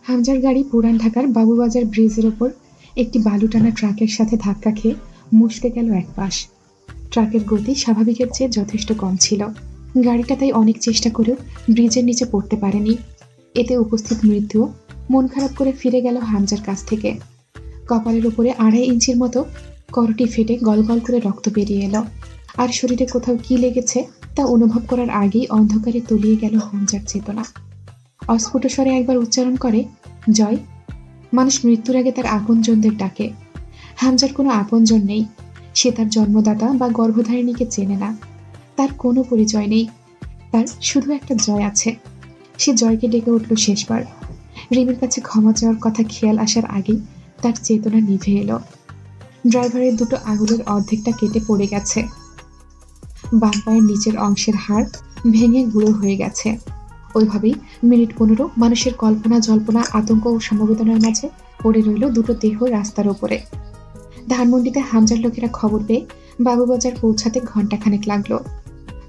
হামজার গাড়ি পুরান ঢাকার বাবুবাজার ব্রিজের ওপর একটি বালু টানা ট্রাকের সাথে ধাক্কা খেয়ে মুছতে গেল এক পাশ। ট্রাকের গতি স্বাভাবিকের চেয়ে যথেষ্ট কম ছিল। গাড়িটা তাই অনেক চেষ্টা করেও ব্রিজের নিচে পড়তে পারেনি। এতে উপস্থিত মৃত্যুও মন খারাপ করে ফিরে গেল হামজার কাছ থেকে। কপালের উপরে 2.5 ইঞ্চির মতো করটি ফেটে গলগল করে রক্ত বেরিয়ে এলো। আর শরীরে কোথাও কি লেগেছে তা অনুভব করার আগেই অন্ধকারে তলিয়ে গেল হামজার চেতনা। অস্ফুট স্বরে একবার উচ্চারণ করে, জয়। মানুষ মৃত্যুর আগে তার আপনজনদের ডাকে। হামজার কোনো আপনজন নেই। সে তার জন্মদাতা বা গর্ভধারিণীকে চেনে না। তার কোনো পরিচয় নেই। তার শুধু একটা জয় আছে। সে জয়কে ডেকে উঠল শেষবার। রিমির কাছে ক্ষমা চাওয়ার কথা খেয়াল আসার আগেই তার চেতনা নিভে এলো। ড্রাইভারের দুটো আঙুলের অর্ধেকটা কেটে পড়ে গেছে। বাম পায়ের নিচের অংশের হাড় ভেঙে গুঁড়ো হয়ে গেছে। ওইভাবেই মিনিট 15 মানুষের কল্পনা জল্পনা আতঙ্ক ও সমবেদনার মাঝে পড়ে রইল দুটো দেহ রাস্তার উপরে। ধানমন্ডিতে হামজার লোকেরা খবর পেয়ে বাবুবাজার পৌঁছাতে ঘন্টাখানেক লাগলো।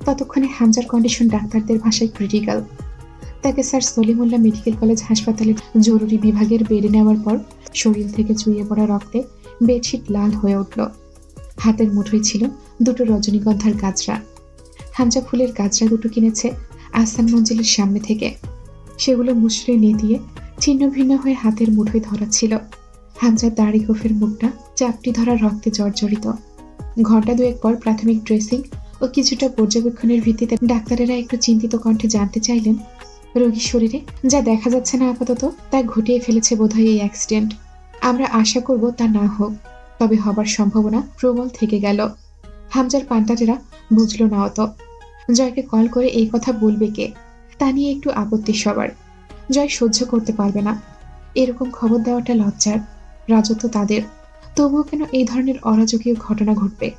ততক্ষণে হামজার কন্ডিশন ডাক্তারদের ভাষায় ক্রিটিক্যাল। তাকে স্যার সলিমুল্লাহ মেডিকেল কলেজ হাসপাতালের জরুরি বিভাগের বেডে নেওয়ার পর শরীর থেকে চুইয়ে পড়া রক্তে বেডশিট লাল হয়ে উঠল। হাতের মুঠোয় ছিল দুটো রজনীগন্ধার গাছরা। হামজা ফুলের গাছরা দুটো কিনেছে আহসান মঞ্জিলের সামনে থেকে। সেগুলো মুচড়ে নেতিয়ে ছিন্ন ভিন্ন হয়ে হাতের মুঠোয় ধরা ছিল। হামজার দাড়ি গোফের মুখটা চাপটি ধরা রক্তে জর্জরিত। ঘন্টা দুয়েক পর প্রাথমিক ড্রেসিং ও কিছুটা পর্যবেক্ষণের ভিত্তিতে ডাক্তারেরা একটু চিন্তিত কণ্ঠে জানতে চাইলেন, রোগীর শরীরে যা দেখা যাচ্ছে না আপাতত তা ঘটিয়ে ফেলেছে বোধহয় এই অ্যাক্সিডেন্ট। আমরা আশা করব তা না হোক, তবে হবার সম্ভাবনা প্রবল থেকে গেল। হামজার পান্তাটেরা বুঝল না অত। জয়কে কল করে এই কথা বলবে কে, তা নিয়ে একটু আপত্তি সবার। জয় সহ্য করতে পারবে না। এরকম খবর দেওয়াটা লজ্জার। রাজত্ব তাদের, তবুও কেন এই ধরনের অরাজকীয় ঘটনা ঘটবে?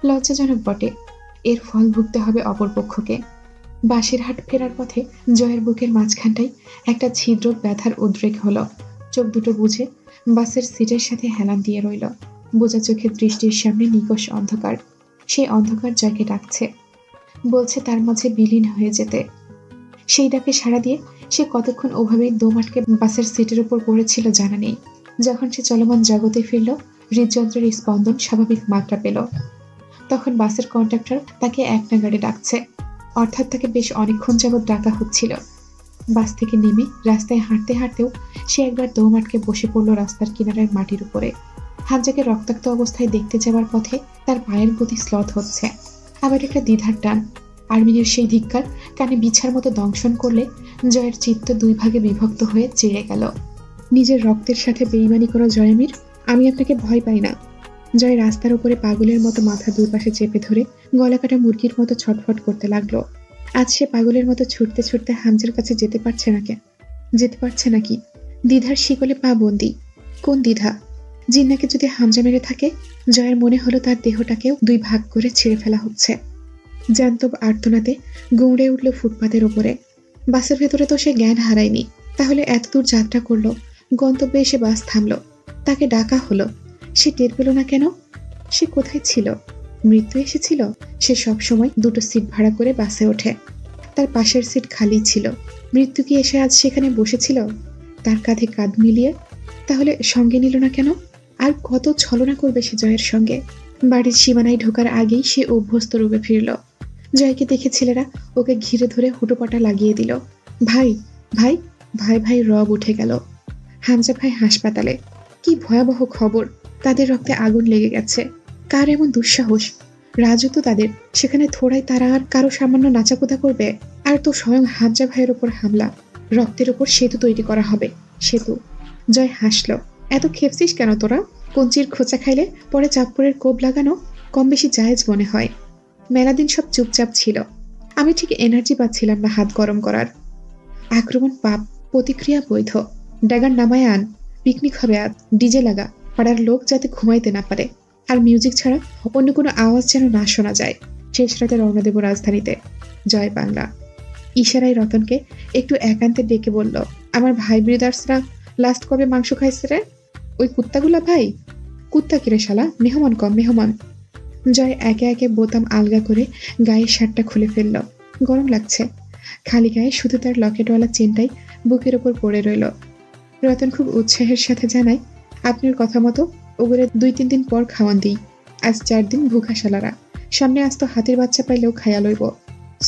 লজ্জাজনক বটে। এর ফল ভুগতে হবে অপরপক্ষকে। বাঁশের হাট ফেরার পথে জয়ের বুকের মাঝখানটায় একটা ছিদ্র ব্যথার উদ্রেক হলো। চোখ দুটো বুঝে বাসের সিটের সাথে হেলান দিয়ে রইল। বোঝা চোখের দৃষ্টির সামনে নিকষ অন্ধকার। সেই অন্ধকার জয়কে ডাকছে, বলছে তার মাঝে বিলীন হয়ে যেতে। সেই ডাকে সাড়া দিয়ে সে কতক্ষণ ওভাবেই দম আটকে বাসের সিটের উপর পড়েছিল জানা নেই। যখন সে চলমান জগতে ফিরল, হৃদযন্ত্রের স্পন্দন স্বাভাবিক মাত্রা পেল। তখন বাসের কন্ডাক্টর তাকে এক নাগাড়ে ডাকছে, অর্থাৎ তাকে বেশ অনেকক্ষণ যাবৎ ডাকা হচ্ছিল। বাস থেকে নেমে রাস্তায় হাঁটতে হাঁটতেও সে একবার দম আটকে বসে পড়ল রাস্তার কিনারার মাটির উপরে। হামজাকে রক্তাক্ত অবস্থায় দেখতে যাওয়ার পথে তার পায়ের গতি স্লথ হচ্ছে। আবার একটা দ্বিধার টান। আর্মিনের সেই ধিক্কার কানে বিছার মতো দংশন করলে জয়ের চিত্ত দুই ভাগে বিভক্ত হয়ে চিড়ে গেল। নিজের রক্তের সাথে বেইমানি করা জয়ামির, আমি আপনাকে ভয় পাই না। জয় রাস্তার উপরে পাগলের মতো মাথা দুই পাশে চেপে ধরে গলা কাটা মুরগির মতো ছটফট করতে লাগলো। আজ সে পাগলের মতো ছুটতে ছুটতে হামজার কাছে যেতে পারছে না কেন? যেতে পারছে নাকি? দ্বিধার শিকলে পা বন্দি। কোন দ্বিধা? জিন্নাকে যদি হামজা মেরে থাকে, জয়ের মনে হলো তার দেহটাকেও দুই ভাগ করে ছিঁড়ে ফেলা হচ্ছে। জান্তব আর্তনাতে গৌড়ে উঠল ফুটপাতের ওপরে। বাসের ভেতরে তো সে জ্ঞান হারায়নি, তাহলে এত দূর যাত্রা করলো, গন্তব্যে এসে বাস থামলো, তাকে ডাকা হলো, সে টের পেল না কেন? সে কোথায় ছিল? মৃত্যু এসেছিল? সে সব সময় দুটো সিট ভাড়া করে বাসে ওঠে। তার পাশের সিট খালি ছিল। মৃত্যু কি এসে আজ সেখানে বসেছিল তার কাঁধে কাঁধ মিলিয়ে? তাহলে সঙ্গে নিল না কেন? আর কত ছলনা করবে সে জয়ের সঙ্গে? বাড়ির সীমানায় ঢোকার আগেই সে অভ্যস্ত রূপে ফিরল। জয়কে দেখে ছেলেরা ওকে ঘিরে ধরে হুটোপাটা লাগিয়ে দিল। ভাই ভাই ভাই ভাই রব উঠে গেল। হামজা ভাই হাসপাতালে। কি ভয়াবহ খবর! তাদের রক্তে আগুন লেগে গেছে। কার এমন দুঃসাহস? রাজু তো তাদের, সেখানে থোড়াই তারা আর কারো সামান্য নাচাকুদা করবে? আর তো স্বয়ং হামজা ভাইয়ের ওপর হামলা। রক্তের ওপর সেতু তৈরি করা হবে। সেতু। জয় হাসল। এত খেপছিস কেন তোরা? কঞ্চির খোঁচা খাইলে পরে চাঁদপুরের কোপ লাগানো কম বেশি জায়েজ মনে হয়। মেলাদিন সব চুপচাপ ছিল। আমি ঠিক এনার্জি পাচ্ছিলাম না হাত গরম করার। আক্রমণ পাপ, প্রতিক্রিয়া বৈধ। ড্যাগার নামায় আন, পিকনিক হবে আজ। ডিজে লাগা, পাড়ার লোক যাতে ঘুমাইতে না পারে। আর মিউজিক ছাড়া অন্য কোনো আওয়াজ যেন না শোনা যায়। শেষ রাতে রওনা দেব রাজধানীতে। জয় বাংলা। ইশারায় রতনকে একটু একান্তে ডেকে বলল, আমার ভাই ব্রাদার্সরা লাস্ট কবে মাংস খাইছে রে? ওই কুত্তাগুলা ভাই? কুত্তা কিরে শালা, মেহমান কম মেহমান। জয় একে একে বোতাম আলগা করে গায়ের শার্টটা খুলে ফেলল। গরম লাগছে। খালি গায়ে শুধু তার লকেটওয়ালা চেনটাই বুকের ওপর পড়ে রইল। রতন খুব উৎসাহের সাথে জানায়, আপনার কথা মতো ওগুলো 2-3 দিন পর খাওয়ান দিই। আজ 4 দিন ভুখা শালারা, সামনে আজ তো হাতির বাচ্চা পাইলেও খাইয়া লইব।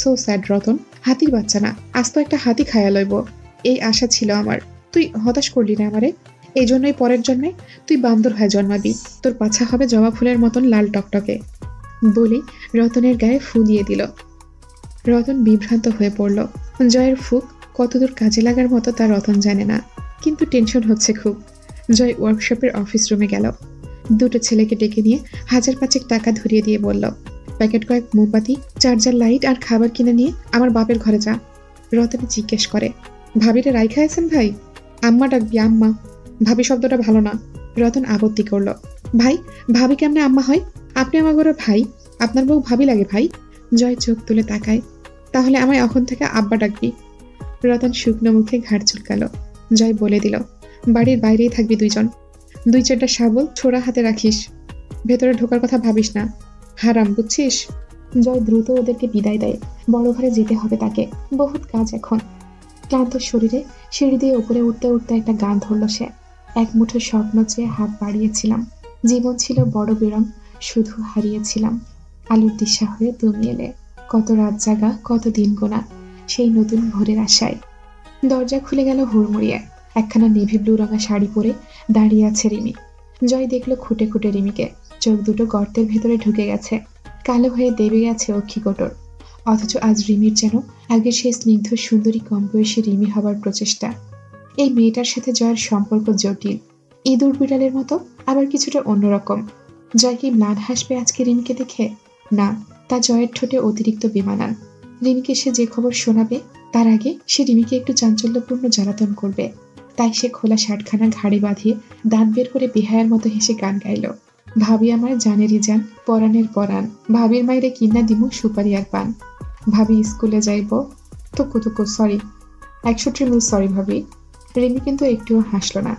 সো স্যাড রতন, হাতির বাচ্চা না, আজ তো একটা হাতি খাইয়া লইব, এই আশা ছিল আমার। তুই হতাশ করলি না আমারে, এই জন্যই পরের জন্মে তুই বান্দর হয়ে জন্মাবি, তোর পাছা হবে জবা ফুলের মতন লাল টকটকে। বলি রতনের গায়ে ফু দিয়ে দিল। রতন বিভ্রান্ত হয়ে পড়ল। জয়ের ফুক কতদূর কাজে লাগার মতো তা রতন জানে না, কিন্তু টেনশন হচ্ছে খুব। জয় ওয়ার্কশপের অফিস রুমে গেল, দুটো ছেলেকে ডেকে নিয়ে 1,000-5 টাকা ধরিয়ে দিয়ে বলল, প্যাকেট কয়েক মোমবাতি, চার্জার লাইট আর খাবার কিনে নিয়ে আমার বাপের ঘরে যা। রতনে জিজ্ঞেস করে, ভাবিরে রাই খাইছেন ভাই? আম্মা ডাকবি, আম্মা, ভাবি শব্দটা ভালো না। রতন আপত্তি করল, ভাই ভাবি কেমনে আম্মা হয়? আপনি আমার ঘরে ভাই, আপনার বউ ভাবি লাগে ভাই। জয় চোখ তুলে তাকায়, তাহলে আমায় এখন থেকে আব্বা ডাকবি। রতন শুকনো মুখে ঘাড় চুলকালো। জয় বলে দিল, বাড়ির বাইরেই থাকবি দুইজন, 2-4টা শাবল ছোড়া হাতে রাখিস, ভেতরে ঢোকার কথা ভাবিস না, হারাম, বুঝছিস? জয় দ্রুত ওদেরকে বিদায় দেয়। বড় ঘরে যেতে হবে তাকে, বহুত কাজ এখন। ক্লান্ত শরীরে সিঁড়ি দিয়ে উপরে উঠতে উঠতে একটা গান ধরল সে। এক মুঠো স্বপ্ন চেয়ে হাত বাড়িয়েছিলাম, জীবন ছিল বড় বিরং, শুধু হারিয়েছিলাম আলোর দিশা হয়ে তুমি এলে। কত রাত জাগা, কত দিন গোনা, সেই নতুন ভোরের আশায়। দরজা খুলে গেল হুড়মুড়িয়ে। একখানা নেভি ব্লু রঙা শাড়ি পরে দাঁড়িয়ে আছে রিমি। জয় দেখলো খুঁটে খুঁটে রিমিকে, চোখ দুটো গর্তের ভেতরে ঢুকে গেছে, কালো হয়ে দেবে গেছে অক্ষিকোটর। অথচ আজ রিমির যেন আগের সেই স্নিগ্ধ সুন্দরী কম বয়সী রিমি হবার প্রচেষ্টা। এই মেয়েটার সাথে জয়ের সম্পর্ক জটিল, ইঁদুর বিড়ালের মতো, আবার কিছুটা অন্যরকম। জয় কি ম্লান হাসবে আজকে রিমিকে দেখে? না, তা জয়ের ঠোঁটে অতিরিক্ত বেমানান। রিমিকে সে যে খবর শোনাবে তার আগে সে রিমিকে একটু চাঞ্চল্যপূর্ণ জ্বালাতন করবে। তাই সে খোলা শার্টখানা ঘাড়ে বাঁধিয়ে দাঁত বের করে বেহায়ার মতো হেসে গান গাইল, ভাবি আমার জানেরই জান, পরাণের পরাণ, ভাবির মাইরে কিনা দিমু সুপারি আর পান, ভাবি স্কুলে যাইব তো সরি, 100 সরি ভাবি। রিমি কিন্তু একটুও হাসল না,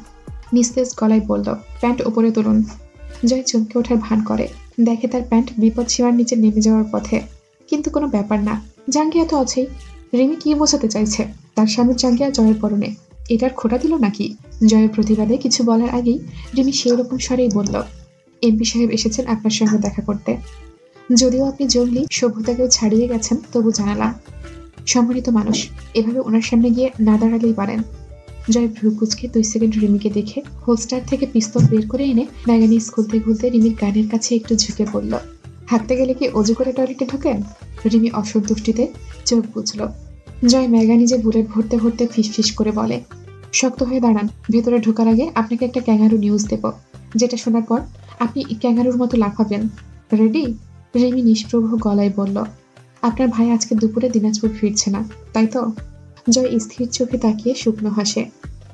নিস্তেজ গলায় বলল, প্যান্ট ওপরে তুলুন। জয় চমকে ওঠার ভান করে, দেখে তার প্যান্ট বিপদ সীমার নিচে নেমে যাওয়ার পথে। কিন্তু কোনো ব্যাপার না, জাঙ্গিয়া তো আছেই। রিমি কি বোঝাতে চাইছে? তার স্বামীর জাঙ্গিয়া জয়ের পরনে, এটার খোটা দিল নাকি? জয়ের প্রতিবাদে কিছু বলার আগেই রিমি সেই রকম স্বরেই বলল, এমপি সাহেব এসেছেন আপনার সঙ্গে দেখা করতে। যদিও আপনি জঙ্গলি সভ্যতাকেও ছাড়িয়ে গেছেন, তবু জানালাম। সম্মানিত মানুষ, এভাবে ওনার সামনে গিয়ে না দাঁড়ালেই পারেন। জয় ভ্রু কুচকে 2 সেকেন্ড রিমিকে দেখে হোলস্টার থেকে পিস্তল বের করে এনে ম্যাগানিজ খুলতে খুলতে রিমির কানের কাছে একটু ঝুঁকে পড়ল। হাঁটতে গেলে কি অজু করে টয়লেটে ঢোকেন? রিমি অসন্তুষ্টিতে চোখ বুঝল। জয় ম্যাগানিজে বুলেট ভরতে ভরতে ফিসফিস করে বলে, শক্ত হয়ে দাঁড়ান, ভেতরে ঢোকার আগে আপনাকে একটা ক্যাঙ্গারু নিউজ দেব, যেটা শোনার পর আপনি ক্যাঙ্গারুর মতো লাফাবেন। রেডি? রিমি নিষ্প্রভ গলায় বলল, আপনার ভাই আজকে দুপুরে দিনাজপুর ফিরছে না, তাই তো? জয় স্থির চোখে তাকিয়ে শুকনো হাসে,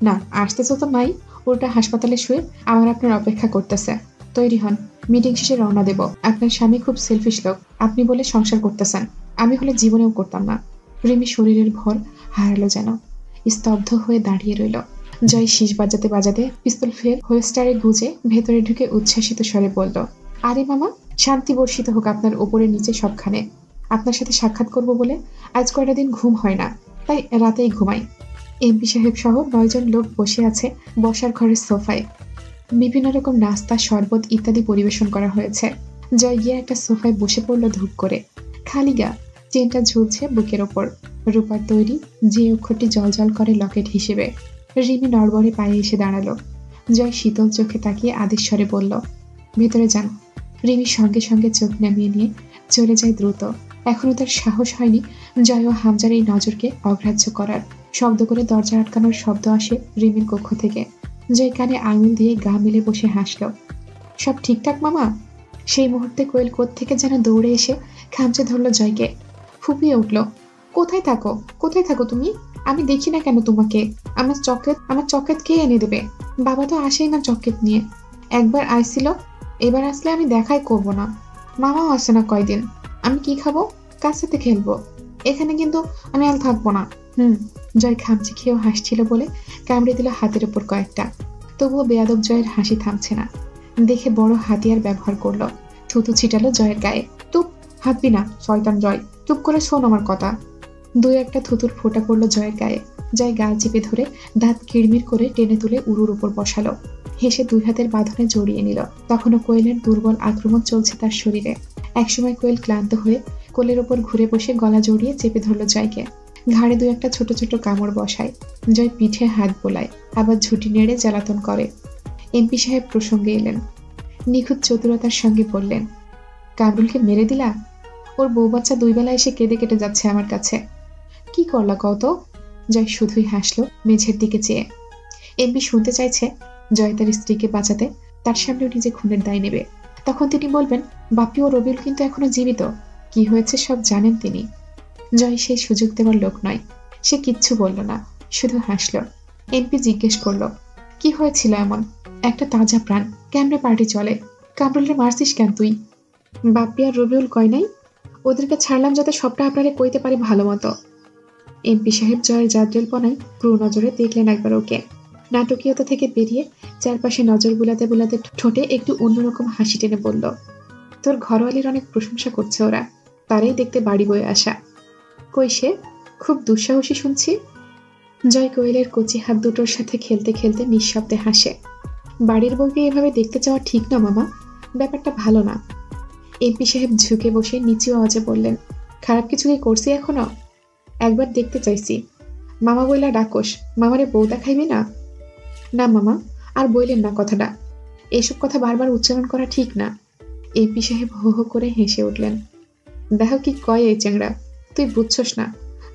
না, আসতেছে তো নাই, ওটা হাসপাতালে শুয়ে আমার আপনার অপেক্ষা করতেছে। তৈরি হন, মিটিং শেষে রওনা দেব। আপনার স্বামী খুব সেলফিশ লোক, আপনি বলে সংসার করতেছেন, আমি হলে জীবনেও করতাম না। রিমি শরীরের ভর হারালো যেন, স্তব্ধ হয়ে দাঁড়িয়ে রইল। জয় শীষ বাজাতে বাজাতে পিস্তল ফের হোলস্টারে গুজে ভেতরে ঢুকে উচ্ছ্বাসিত স্বরে বলল, আরে মামা, শান্তি বর্ষিত হোক আপনার উপরে নিচে সবখানে। আপনার সাথে সাক্ষাৎ করব বলে আজ কয়টা দিন ঘুম হয় না, তাই রাতেই ঘুমাই। এমপি সাহেব সহ 9 জন লোক বসে আছে বসার ঘরের সোফায়। বিভিন্ন রকম নাস্তা, শরবত ইত্যাদি পরিবেশন করা হয়েছে। জয় গিয়ে একটা সোফায় বসে পড়ল ধূপ করে, খালি গা, চেনটা ঝুলছে বুকের ওপর, রূপার তৈরি যে অক্ষরটি জলজল করে লকেট হিসেবে। রিমি নড়বড়ে পায়ে এসে দাঁড়ালো। জয় শীতল চোখে তাকিয়ে আদেশ স্বরে বলল, ভেতরে যান। রিমি সঙ্গে সঙ্গে চোখ নামিয়ে নিয়ে চলে যায় দ্রুত। এখনো তার সাহস হয়নি জয় ও হামজার এই নজরকে অগ্রাহ্য করার। শব্দ করে দরজা আটকানোর শব্দ আসে রিমির কক্ষ থেকে। জয় কানে আঙুল দিয়ে গা মেলে বসে হাসল, সব ঠিকঠাক মামা? সেই মুহূর্তে কোয়েল থেকে যেন দৌড়ে এসে খামচে ধরল জয়কে, ফুপিয়ে উঠল, কোথায় থাকো তুমি? আমি দেখি না কেন তোমাকে? আমার চকলেট কে এনে দেবে? বাবা তো আসেই না চকলেট নিয়ে, একবার আইছিল, এবার আসলে আমি দেখাই করবো না। মামাও আসে না কয়দিন, আমি কি খাবো? কার সাথে খেলবো? এখানে কিন্তু আমি আর থাকবো না। জয় খামচি খেয়েও হাসছিল বলে কামড়ে দিল হাতের ওপর কয়েকটা। তবুও বেয়াদব জয়ের হাসি থামছে না, দেখে বড় হাতিয়ার ব্যবহার করলো, থুতু ছিটালো জয়ের গায়ে। তুপ, হাতবি না শয়তান জয়, চুপ করে শোন আমার কথা। 2-1টা থুতুর ফোঁটা পড়লো জয়ের গায়ে। জয় গাল চেপে ধরে দাঁত কিড়মির করে টেনে তুলে উরুর উপর বসালো। হেসে 2 হাতের বাঁধনে জড়িয়ে নিল। তখনও কোয়েলের দুর্বল আক্রমণ চলছে তার শরীরে। একসময় কোয়েল ক্লান্ত হয়ে কোলের ওপর ঘুরে বসে গলা জড়িয়ে চেপে ধরল জয়কে। ঘাড়ে 2-1টা ছোট ছোট কামড় বসায়। জয় পিঠে হাত বোলায়, আবার ঝুঁটি নেড়ে জ্বালাতন করে। এমপি সাহেব প্রসঙ্গে এলেন। নিখুঁত চতুরতার সঙ্গে বললেন, কামরুলকে মেরে দিলা? ওর বউ বাচ্চা 2 বেলা এসে কেঁদে কেটে যাচ্ছে আমার কাছে। কি করলা কত? জয় শুধুই হাসলো মেঝের দিকে চেয়ে। এমপি শুনতে চাইছে জয় তার স্ত্রীকে বাঁচাতে তার সামনেও নিজে খুনের দায় নেবে। তখন তিনি বলবেন, বাপি ও রবিউল কিন্তু এখনো জীবিত, কি হয়েছে সব জানেন তিনি। জয় সেই সুযোগ দেওয়ার লোক নয়। সে কিচ্ছু বলল না, শুধু হাসলো। এমপি জিজ্ঞেস করলো, কি হয়েছিল এমন? একটা তাজা প্রাণ, কেমনে পার্টি চলে? কামরুলরে মারছিস কেন তুই? বাপ্পি আর রবিউল কয় নাই? ওদেরকে ছাড়লাম যাতে সবটা আপনারে কইতে পারে ভালো মতো। এমপি সাহেব জয়ের জাদ্রেলপনায় ক্রু নজরে দেখলেন একবার ওকে। নাটকীয়তা থেকে বেরিয়ে চারপাশে নজর বুলাতে বুলাতে ঠোঁটে একটু অন্যরকম হাসি টেনে বলল, তোর ঘরোয়ালির অনেক প্রশংসা করছে ওরা, তারাই দেখতে বাড়ি বয়ে আসা। কই সে? খুব দুঃসাহসী শুনছি। জয় কোয়েলের কচি হাত দুটোর সাথে খেলতে খেলতে নিঃশব্দে হাসে। বাড়ির বউকে এভাবে দেখতে চাওয়া ঠিক না মামা, ব্যাপারটা ভালো না। এমপি সাহেব ঝুঁকে বসে নিচু আওয়াজে বললেন, খারাপ কিছু কি করছি এখনো? একবার দেখতে চাইছি। মামা বইলা ডাকোস, মামারে বউ দেখাইবি না? না মামা, আর বইলেন না কথাটা। এসব কথা বারবার উচ্চারণ করা ঠিক না। এমপি সাহেব হো হো করে হেসে উঠলেন। দেখো কি কয় এই চ্যাংড়া, তুই বুঝছস না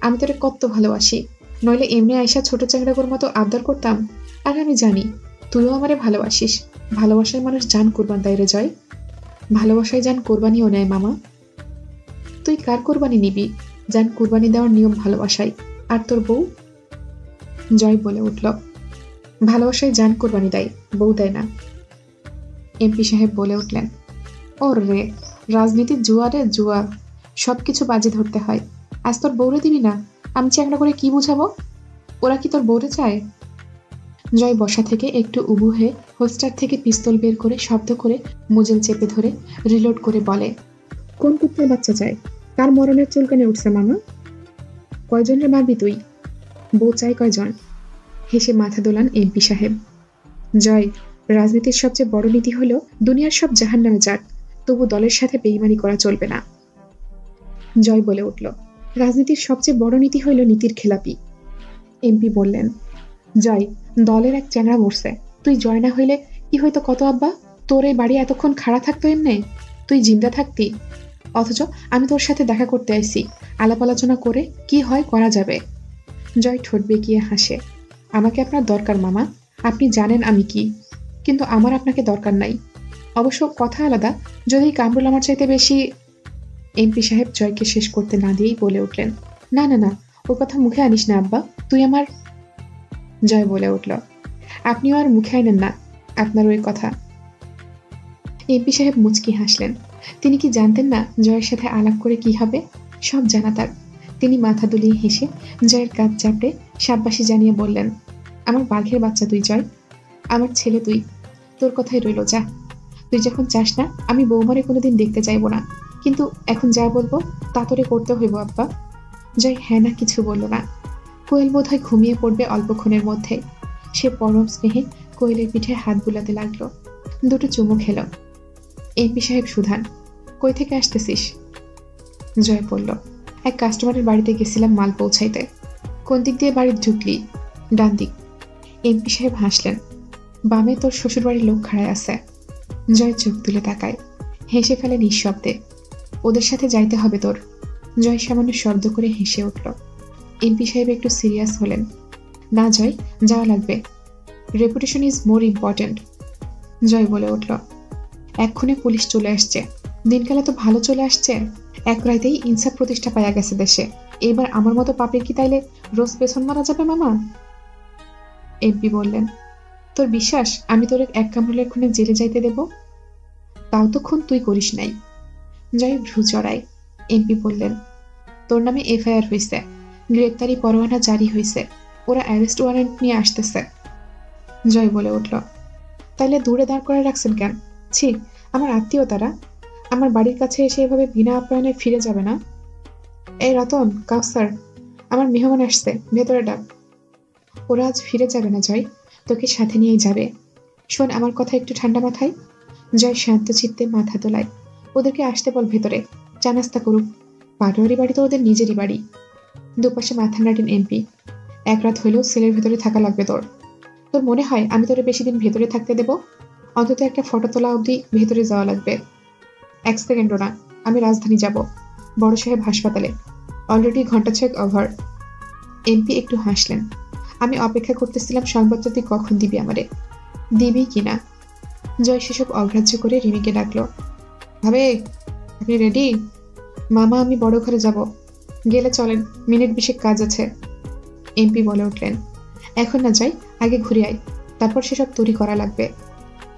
আমি তোরে কত ভালোবাসি। নইলে এমনি আয়সা ছোট চ্যাংড়াগুর মতো আবদার করতাম? আর আমি জানি তুইও আমারে ভালোবাসিস। ভালোবাসায় মানুষ জান কুরবান দেয় রে জয়। ভালোবাসায় জান কোরবানিও নেয় মামা। তুই কার কোরবানি নিবি? জান কুরবানি দেওয়ার নিয়ম ভালোবাসায়। আর তোর বউ? জয় বলে উঠল, ভালোবাসায় জান কোরবানি দেয়, বউ দেয় না। এমপি সাহেব বলে উঠলেন, ওর রে, রাজনীতির জুয়া রে জুয়া, সবকিছু বাজি ধরতে হয়। আজ তোর বউরে দিবি না? আমি চ্যাংড়া করে কি বুঝাবো? ওরা কি তোর বউরে চায়? জয় বসা থেকে একটু উবু হয়ে হোস্টার থেকে পিস্তল বের করে শব্দ করে মুজেল চেপে ধরে রিলোড করে বলে, কোন কুত্তার বাচ্চা চায়? কার মরণের চুলকানে উঠছে মামা? কয়জনের মারবি তুই? বউ চাই কয়জন? হেসে মাথা দোলান এমপি সাহেব। জয়, রাজনীতির সবচেয়ে বড় নীতি হলো দুনিয়ার সব জাহান্নামে যাক, তবু দলের সাথে বেইমানি করা চলবে না। জয় বলে উঠল, রাজনীতির সবচেয়ে বড় নীতি হইল নীতির খেলাপি। এমপি বললেন, জয়, দলের এক চ্যাংড়া মরছে, তুই জয় না হইলে কি হইতো কত আব্বা? তোর এই বাড়ি এতক্ষণ খাড়া থাকতো এমনে? তুই জিন্দা থাকতি। অথচ আমি তোর সাথে দেখা করতে আইছি, আলাপ আলোচনা করে কি হয় করা যাবে। জয় ঠোঁট বেঁকিয়ে হাসে। আমাকে আপনার দরকার মামা, আপনি জানেন আমি কি, কিন্তু আমার আপনাকে দরকার নাই। অবশ্য কথা আলাদা, যদি কামরুল আমার চাইতে বেশি। এমপি সাহেব জয়কে শেষ করতে না দিয়েই বলে উঠলেন, না না না, ওর কথা মুখে আনিস না আব্বা, তুই আমার। জয় বলে উঠল, আপনিও আর মুখে আনেন না আপনার ওই কথা। এমপি সাহেব মুচকি হাসলেন। তিনি কি জানতেন না জয়ের সাথে আলাপ করে কি হবে? সব জানা তার। তিনি মাথা দুলিয়ে হেসে জয়ের কাঁধ চাপড়ে সাববাসী জানিয়ে বললেন, আমার বাঘের বাচ্চা তুই জয়, আমার ছেলে তুই, তোর কথাই রইল, যা। তুই যখন চাস না আমি বৌমারে কোনোদিন দেখতে চাইব না, কিন্তু এখন যা বলবো তা তোরে করতে হইব আব্বা। জয় হ্যাঁ না কিছু বলল না। কোয়েল বোধ হয় ঘুমিয়ে পড়বে অল্পক্ষণের মধ্যে। সে পরম স্নেহে কোয়েলের পিঠে হাত বুলাতে লাগলো। দুটো চুমু খেল। এমপি সাহেব সুধান, কই থেকে আসতেছিস? জয় বলল, এক কাস্টমারের বাড়িতে গেছিলাম মাল পৌঁছাইতে। কোন দিক দিয়ে বাড়ি ঢুকলি? ডান দিক। এমপি সাহেব হাসলেন, বামে তোর শ্বশুর বাড়ির লোক খাড়ায় আছে। জয় চোখ তুলে তাকায়, হেসে ফেলে নিঃশব্দে। ওদের সাথে যাইতে হবে তোর। জয় সামান্য শব্দ করে হেসে উঠল। এমপি সাহেব একটু সিরিয়াস হলেন, না জয়, যাওয়া লাগবে, রেপুটেশন ইজ মোর ইম্পর্টেন্ট। জয় বলে উঠল, এক্ষুনি পুলিশ চলে আসছে, দিনকালে তো ভালো চলে আসছে, এক রাইতেই ইনসাফ প্রতিষ্ঠা পাইয়া গেছে দেশে। এবার আমার মতো পাপের কি তাইলে রোজ পেছন মারা যাবে মামা? এমপি বললেন, তোর বিশ্বাস আমি তোর এক কামরুলের খুনে জেলে যাইতে দেব? তাও তো খুন তুই করিস নাই। জয় ভ্রু চড়ায়। এমপি বললেন, তোর নামে এফআইআর হয়েছে, গ্রেপ্তারি পরোয়ানা জারি হয়েছে, ওরা অ্যারেস্ট ওয়ারেন্ট নিয়ে আসতেছে। জয় বলে উঠল, তাইলে দূরে দাঁড় করে রাখছেন কেন? ছি, আমার আত্মীয় তারা, আমার বাড়ির কাছে এসে এভাবে বিনা আপ্যায়নে ফিরে যাবে না। এই রতন, কাউসার, আমার মেহমান আসছে, ভেতরে ডাক। ওরা আজ ফিরে যাবে না জয়, তোকে সাথে নিয়েই যাবে। শোন আমার কথা একটু ঠান্ডা মাথায়। জয় শান্ত চিত্তে মাথা তোলায়। ওদেরকে আসতে বল ভেতরে, চা নাস্তা করুক। পাটোয়ারি বাড়ি তো ওদের নিজেরই বাড়ি। দুপাশে মাথা নাড়েন এমপি। এক রাত হইলেও সেলের ভেতরে থাকা লাগবে তোর। তোর মনে হয় আমি তোরে বেশি দিন ভেতরে থাকতে দেব? অন্তত একটা ফটো তোলা অবধি ভেতরে যাওয়া লাগবে। 1 সেকেন্ডও না। আমি রাজধানী যাব, বড় সাহেব হাসপাতালে। অলরেডি ঘন্টা 6 ওভার। এমপি একটু হাসলেন। আমি অপেক্ষা করতেছিলাম সংবাদটা তুই কখন দিবি আমারে। দিবি কিনা? জয় সেসব অগ্রাহ্য করে রিমিকে ডাকলো। ভাবে, আপনি রেডি? মামা আমি বড় ঘরে যাব, গেলে চলেন, মিনিট 20 কাজ আছে। এমপি বলে উঠলেন। এখন না যাই, আগে ঘুরে আয়, তারপর সেসব তৈরি করা লাগবে।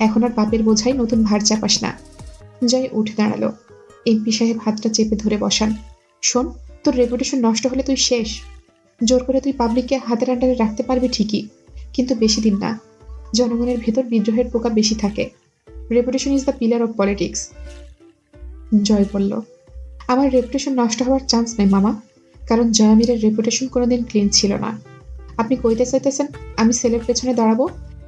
এখন আর পাপের বোঝাই নতুন ভার চাপাস না। জয় উঠে দাঁড়ালো। এমপি সাহেব হাতটা চেপে ধরে বসান। শোন, তোর রেপুটেশন নষ্ট হলে তুই শেষ। জোর করে তুই পাবলিককে হাতের আন্ডারে রাখতে পারবি ঠিকই, কিন্তু বেশি দিন না। জনগণের ভেতর বিদ্রোহের পোকা বেশি থাকে। Reputation is the pillar of politics. Joy বলল, আমার রেপুটেশন নষ্ট হওয়ার চান্স নেই মামা, কারণ জয়ামিরের রেপুটেশন কোনোদিন ক্লিন ছিল না। আপনি কইতে চাইতেছেন আমি সেলের পেছনে দাঁড়াবো,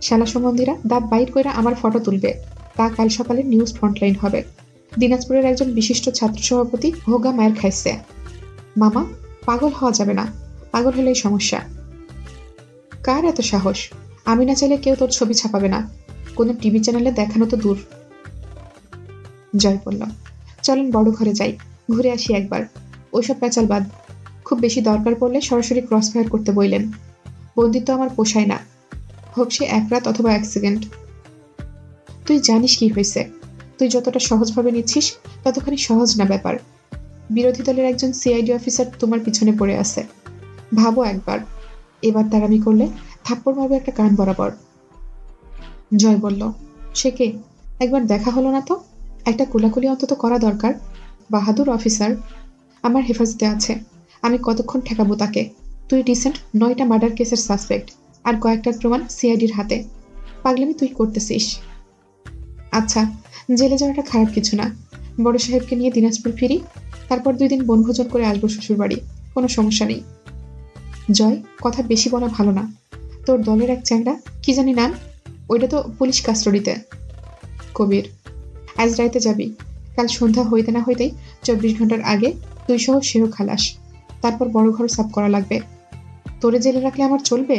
শালা সম্বন্ধীরা দাঁত বাইর কইরা আমার ফটো তুলবে, তা কাল সকালে নিউজ ফ্রন্টলাইন হবে। দিনাজপুরের একজন বিশিষ্ট ছাত্র সভাপতি হোগা মায়ের খাইছে। মামা, পাগল হওয়া যাবে না, পাগল হলেই সমস্যা। কার এত সাহস? আমি না চাইলে কেউ তোর ছবি ছাপাবে না, কোনো টিভি চ্যানেলে দেখানো তো দূর। জয় বলল, চলেন বড় ঘরে যাই, ঘুরে আসি একবার। ওইসব প্যাচাল বাদ। খুব বেশি দরকার পড়লে সরাসরি ক্রস ফায়ার করতে বললেন। বন্দিত্ব আমার পোষায় না, হোক সে 1 রাত অথবা 1 সেকেন্ড। তুই জানিস কি হয়েছে? তুই যতটা সহজভাবে নিচ্ছিস ততখানি সহজ না ব্যাপার। বিরোধী দলের একজন সিআইডি অফিসার তোমার পিছনে পড়ে আছে। ভাবো একবার, এবার তারামি করলে থাপ্পড় মারবে একটা কান বরাবর। জয় বলল, সে কে? একবার দেখা হলো না তো? একটা কোলাকুলি অন্তত করা দরকার। বাহাদুর অফিসার, আমার হেফাজতে আছে, আমি কতক্ষণ ঠেকাবো তাকে? তুই রিসেন্ট 9টা মার্ডার কেসের সাসপেক্ট, আর কয়েকটার প্রমাণ সিআইডির হাতে। পাগলামি তুই করতেছিস। আচ্ছা, জেলে যাওয়াটা খারাপ কিছু না। বড় সাহেবকে নিয়ে দিনাজপুর ফিরি, তারপর 2 দিন বনভোজন করে আসবো শ্বশুর বাড়ি, কোনো সমস্যা নেই। জয়, কথা বেশি বলা ভালো না। তোর দলের এক চ্যাংড়া, কি জানি নাম, ওইটা তো পুলিশ কাস্টডিতে। কবির, আজ রাইতে যাবি, কাল সন্ধ্যা হইতে না হইতেই 24 ঘন্টার আগে তুই সহ সেও খালাস। তারপর বড় ঘর সাফ করা লাগবে। তোরে জেলে রাখলে আমার চলবে?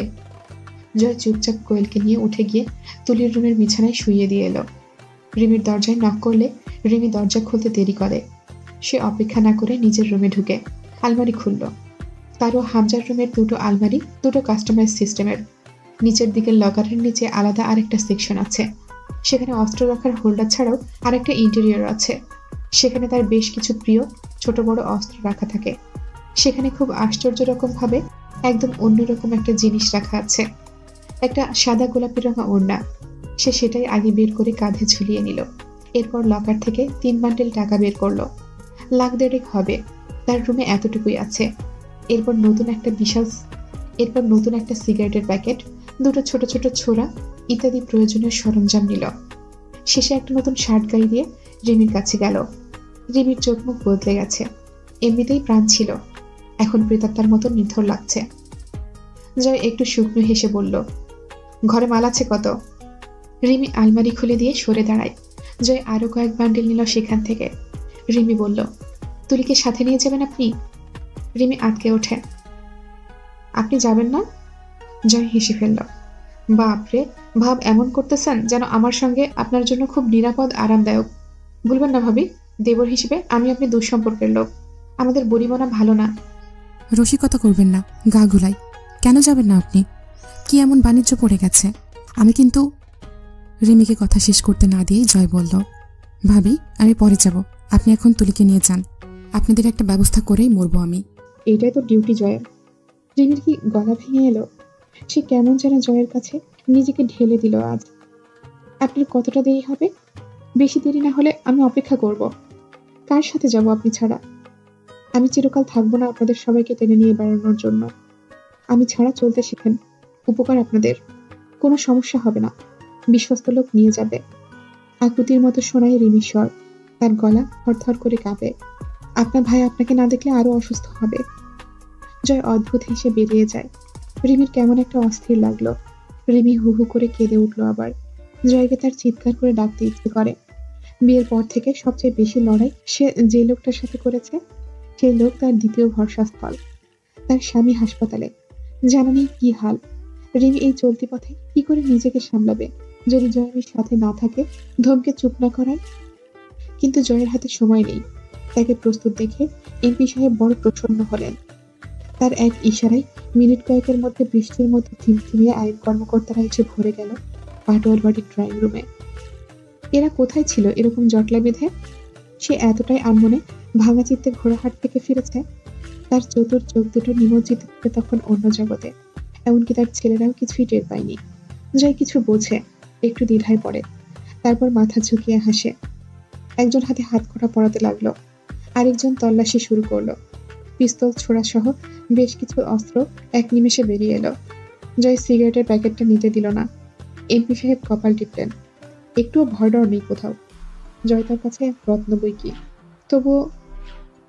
জয় চুপচাপ কোয়েলকে নিয়ে উঠে গিয়ে তুলির রুমের বিছানায় শুইয়ে দিয়ে এলো। রিমির দরজায় নক করলে রিমি দরজা খুলতে দেরি করে। সে অপেক্ষা না করে নিজের রুমে ঢুকে আলমারি খুলল। তারও হামজার রুমের 2টো আলমারি, 2টো কাস্টমাইজ সিস্টেমের। নিচের দিকের লকারের নিচে আলাদা আরেকটা সেকশন আছে। সেখানে অস্ত্র রাখার হোল্ডার ছাড়াও আরেকটা ইন্টেরিয়র আছে। সেখানে তার বেশ কিছু প্রিয় ছোট বড় অস্ত্র রাখা থাকে। সেখানে খুব আশ্চর্য রকম ভাবে একদম অন্যরকম একটা জিনিস রাখা আছে, একটা সাদা গোলাপি রঙা ওড়না। সে সেটাই আগে বের করে কাঁধে ঝুলিয়ে নিল। এরপর লকার থেকে 3 বান্ডেল টাকা বের করলো। লাখ 1.5 হবে, তার রুমে এতটুকুই আছে। এরপর নতুন একটা সিগারেটের প্যাকেট, 2টো ছোট ছোট ছোরা ইত্যাদি প্রয়োজনীয় সরঞ্জাম নিল। শেষে একটা নতুন শার্ট গায়ে দিয়ে রিমির কাছে গেল। রিমির চোখ মুখ বদলে গেছে। এমনিতেই প্রাণ ছিল, এখন প্রেতাত্মার মতো নিথর লাগছে। জয় একটু শুকনো হেসে বলল, ঘরে মাল আছে কত? রিমি আলমারি খুলে দিয়ে সরে দাঁড়ায়। জয় আরো কয়েক বান্ডেল নিল সেখান থেকে। রিমি বলল, তুলিকে সাথে নিয়ে যাবেন আপনি? রিমি আটকে ওঠে। আপনি যাবেন না? জয় হেসে ফেলল। বাপরে, ভাব এমন করতেছেন যেন আমার সঙ্গে আপনার জন্য খুব নিরাপদ আরামদায়ক। ভুলবেন না ভাবি, দেবর হিসেবে আমি আপনি দুঃসম্পর্কের লোক। আমাদের বরিমনা ভালো না। রসিকতা করবেন না, গা গুলাই। কেন যাবেন না আপনি? কি এমন বাণিজ্য পড়ে গেছে? আমি কিন্তু। রিমিকে কথা শেষ করতে না দিয়েই জয় বলল, ভাবি আমি পরে যাব, আপনি এখন তুলিকে নিয়ে যান। আপনাদের একটা ব্যবস্থা করেই মরবো আমি। এইটাই তো ডিউটি জয়ের। রিমির কি গলা ভেঙে এলো? সে কেমন যেন জয়ের কাছে নিজেকে ঢেলে দিল আজ। আপনার কতটা দেরি হবে? বেশি দেরি না হলে আমি অপেক্ষা করব। কার সাথে যাব আপনি ছাড়া? আমি চিরকাল থাকবো না আপনাদের সবাইকে টেনে নিয়ে বেড়ানোর জন্য। আমি ছাড়া চলতে শেখেন, উপকার আপনাদের। কোনো সমস্যা হবে না, বিশ্বস্ত লোক নিয়ে যাবে। আকুতির মতো শোনায় রিমির স্বর, তার গলা থরথর করে কাঁপে। আপনার ভাই আপনাকে না দেখলে আরো অসুস্থ হবে। জয় অদ্ভুত হেসে বেরিয়ে যায়। রিমির কেমন একটা অস্থির লাগলো। রিমি হু হু করে কেঁদে উঠলো আবার। জয়কে তার চিৎকার করে ডাকতে ইচ্ছে করে। বিয়ের পর থেকে সবচেয়ে বেশি লড়াই সে যে লোকটার সাথে করেছে, সেই লোক তার দ্বিতীয় ভরসাস্থল। তার স্বামী হাসপাতালে, জানা নেই কি হাল। রিমি এই চলতি পথে কি করে নিজেকে সামলাবে যদি জয়ের সাথে না থাকে, ধমকে চুপ না করায়। কিন্তু জয়ের হাতে সময় নেই। তাকে প্রস্তুত দেখে এমপি সাহেব বড় প্রসন্ন হলেন। তার এক ইশারায় মিনিট কয়েকের মধ্যে বৃষ্টির মধ্যে থিমথিমিয়ে আইন কর্মকর্তারা এসে ভরে গেল পাটোয়ার বাড়ির ড্রয়িং রুমে। এরা কোথায় ছিল এরকম জটলা বেঁধে? সে এতটাই আনমনে ভাঙা চিত্তে ঘোড়াহাট থেকে ফিরেছে, তার চতুর চোখ দুটো নিমজ্জিত করে তখন অন্য জগতে। এমনকি তার ছেলেরাও কিছুই টের পায়নি। জয় কিছু বোঝে, একটু দ্বিধায় পড়ে, তারপর মাথা ঝুঁকিয়ে হাসে। একজন হাতে হাত কড়া পরাতে লাগলো, আরেকজন তল্লাশি শুরু করলো। পিস্তল ছোড়া সহ বেশ কিছু অস্ত্র এক নিমেষে বেরিয়ে এলো। জয় সিগারেটের প্যাকেটটা নিতে দিল না। এমপি সাহেব কপাল টিপলেন। একটুও ভয় ডর নেই কোথাও। জয় তার কাছে রত্ন বই কি, তবুও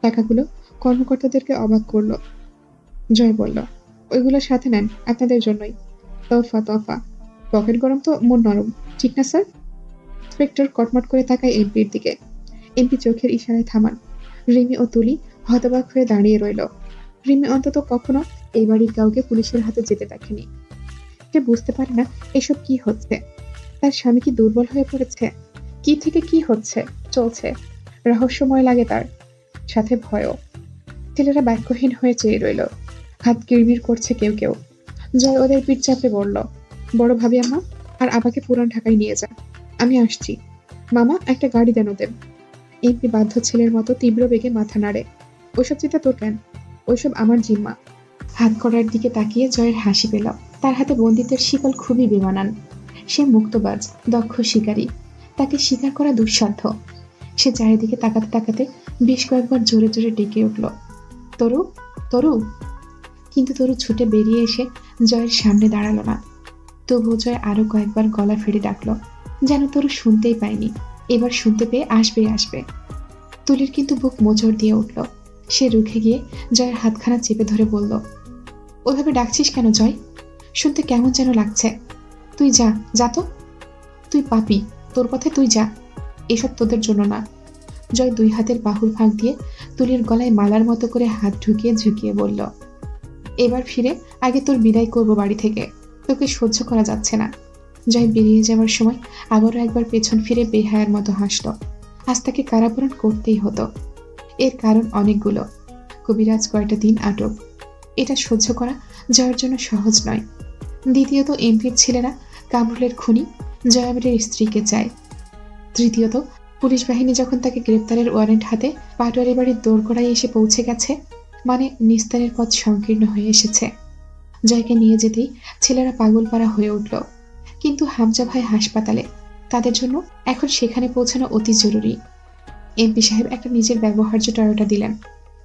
টাকাগুলো কর্মকর্তাদেরকে অবাক করলো। জয় বলল, ওইগুলো সাথে নেন, আপনাদের জন্যই। তফা তফা, পকেট গরম তো মন নরম, ঠিক না স্যার? ইন্সপেক্টর কটমট করে তাকায় এমপির দিকে। এমপি চোখের ইশারায় থামান। রিমি ও তুলি হতবাক হয়ে দাঁড়িয়ে রইল। রিমি অন্তত কখনো এই বাড়ির কাউকে পুলিশের হাতে যেতে দেখেনি। সে বুঝতে পারে না এসব কি হচ্ছে। তার স্বামী কি দুর্বল হয়ে পড়েছে? কি থেকে কি হচ্ছে চলছে? রহস্যময় লাগে তার, সাথে ভয়ও। ছেলেরা বাক্যহীন হয়ে চেয়ে রইল। হাত কিড়মিড় করছে কেউ কেউ। জয় ওদের পিঠ চাপড়ে বলল, বড় ভাবি আম্মা আর আপাকে পুরান ঢাকায় নিয়ে যা, আমি আসছি। মামা, একটা গাড়ি দেন ওদের। এমপি বাধ্য ছেলের মতো তীব্র বেগে মাথা নাড়ে। ওইসব চিন্তা তোর কেন? ওইসব আমার জিম্মা। হাত করার দিকে তাকিয়ে জয়ের হাসি পেল। তার হাতে বন্দিত্বের শিকল খুবই বেমানান। সে মুক্তবাজ, দক্ষ শিকারী। তাকে শিকার করা দুঃসাধ্য। সে চারিদিকে তাকাতে তাকাতে বেশ কয়েকবার জোরে জোরে ডেকে উঠল, তরু, তরু। কিন্তু তরু ছুটে বেরিয়ে এসে জয়ের সামনে দাঁড়ালো না। তবুও জয় আরো কয়েকবার গলা ফেড়ে ডাকলো, যেন তরু শুনতেই পায়নি। এবার শুনতে পেয়ে আসবে আসবে। তুলির কিন্তু বুক মোচড় দিয়ে উঠল। সে রুখে গিয়ে জয়ের হাতখানা চেপে ধরে বলল, ওইভাবে ডাকছিস কেন জয়? শুনতে কেমন যেন লাগছে। তুই যা, যা তো। তুই পাপী, তোর পথে তুই যা। এসব তোদের জন্য না। জয় দুই হাতের বাহুর ফাঁক দিয়ে তুলির গলায় মালার মতো করে হাত ঢুকিয়ে ঝুঁকিয়ে বলল, এবার ফিরে আগে তোর বিদায় করবো বাড়ি থেকে, তোকে সহ্য করা যাচ্ছে না। জয় বেরিয়ে যাওয়ার সময় আবারও একবার পেছন ফিরে বেহায়ার মতো হাসল। আজ তাকে কারাবরণ করতেই হতো। এর কারণ অনেকগুলো। কবিরাজ কয়টা দিন আটক, এটা সহ্য করা জয়ের জন্য সহজ নয়। দ্বিতীয়ত এমপির ছেলেরা কামরুলের খুনি জয়ামের স্ত্রীকে চায়। তৃতীয়ত পুলিশ বাহিনী যখন তাকে গ্রেপ্তারের ওয়ারেন্ট হাতে পাটোয়ারি বাড়ির দোরগোড়ায় এসে পৌঁছে গেছে, মানে নিস্তারের পথ সংকীর্ণ হয়ে এসেছে। জয়কে নিয়ে যেতেই ছেলেরা পাগলপাড়া হয়ে উঠল। কিন্তু হামজা ভাই হাসপাতালে, তাদের জন্য এখন সেখানে পৌঁছানো অতি জরুরি। এমপি সাহেব একটা নিজের ব্যবহার্য টয়োটা দিলেন।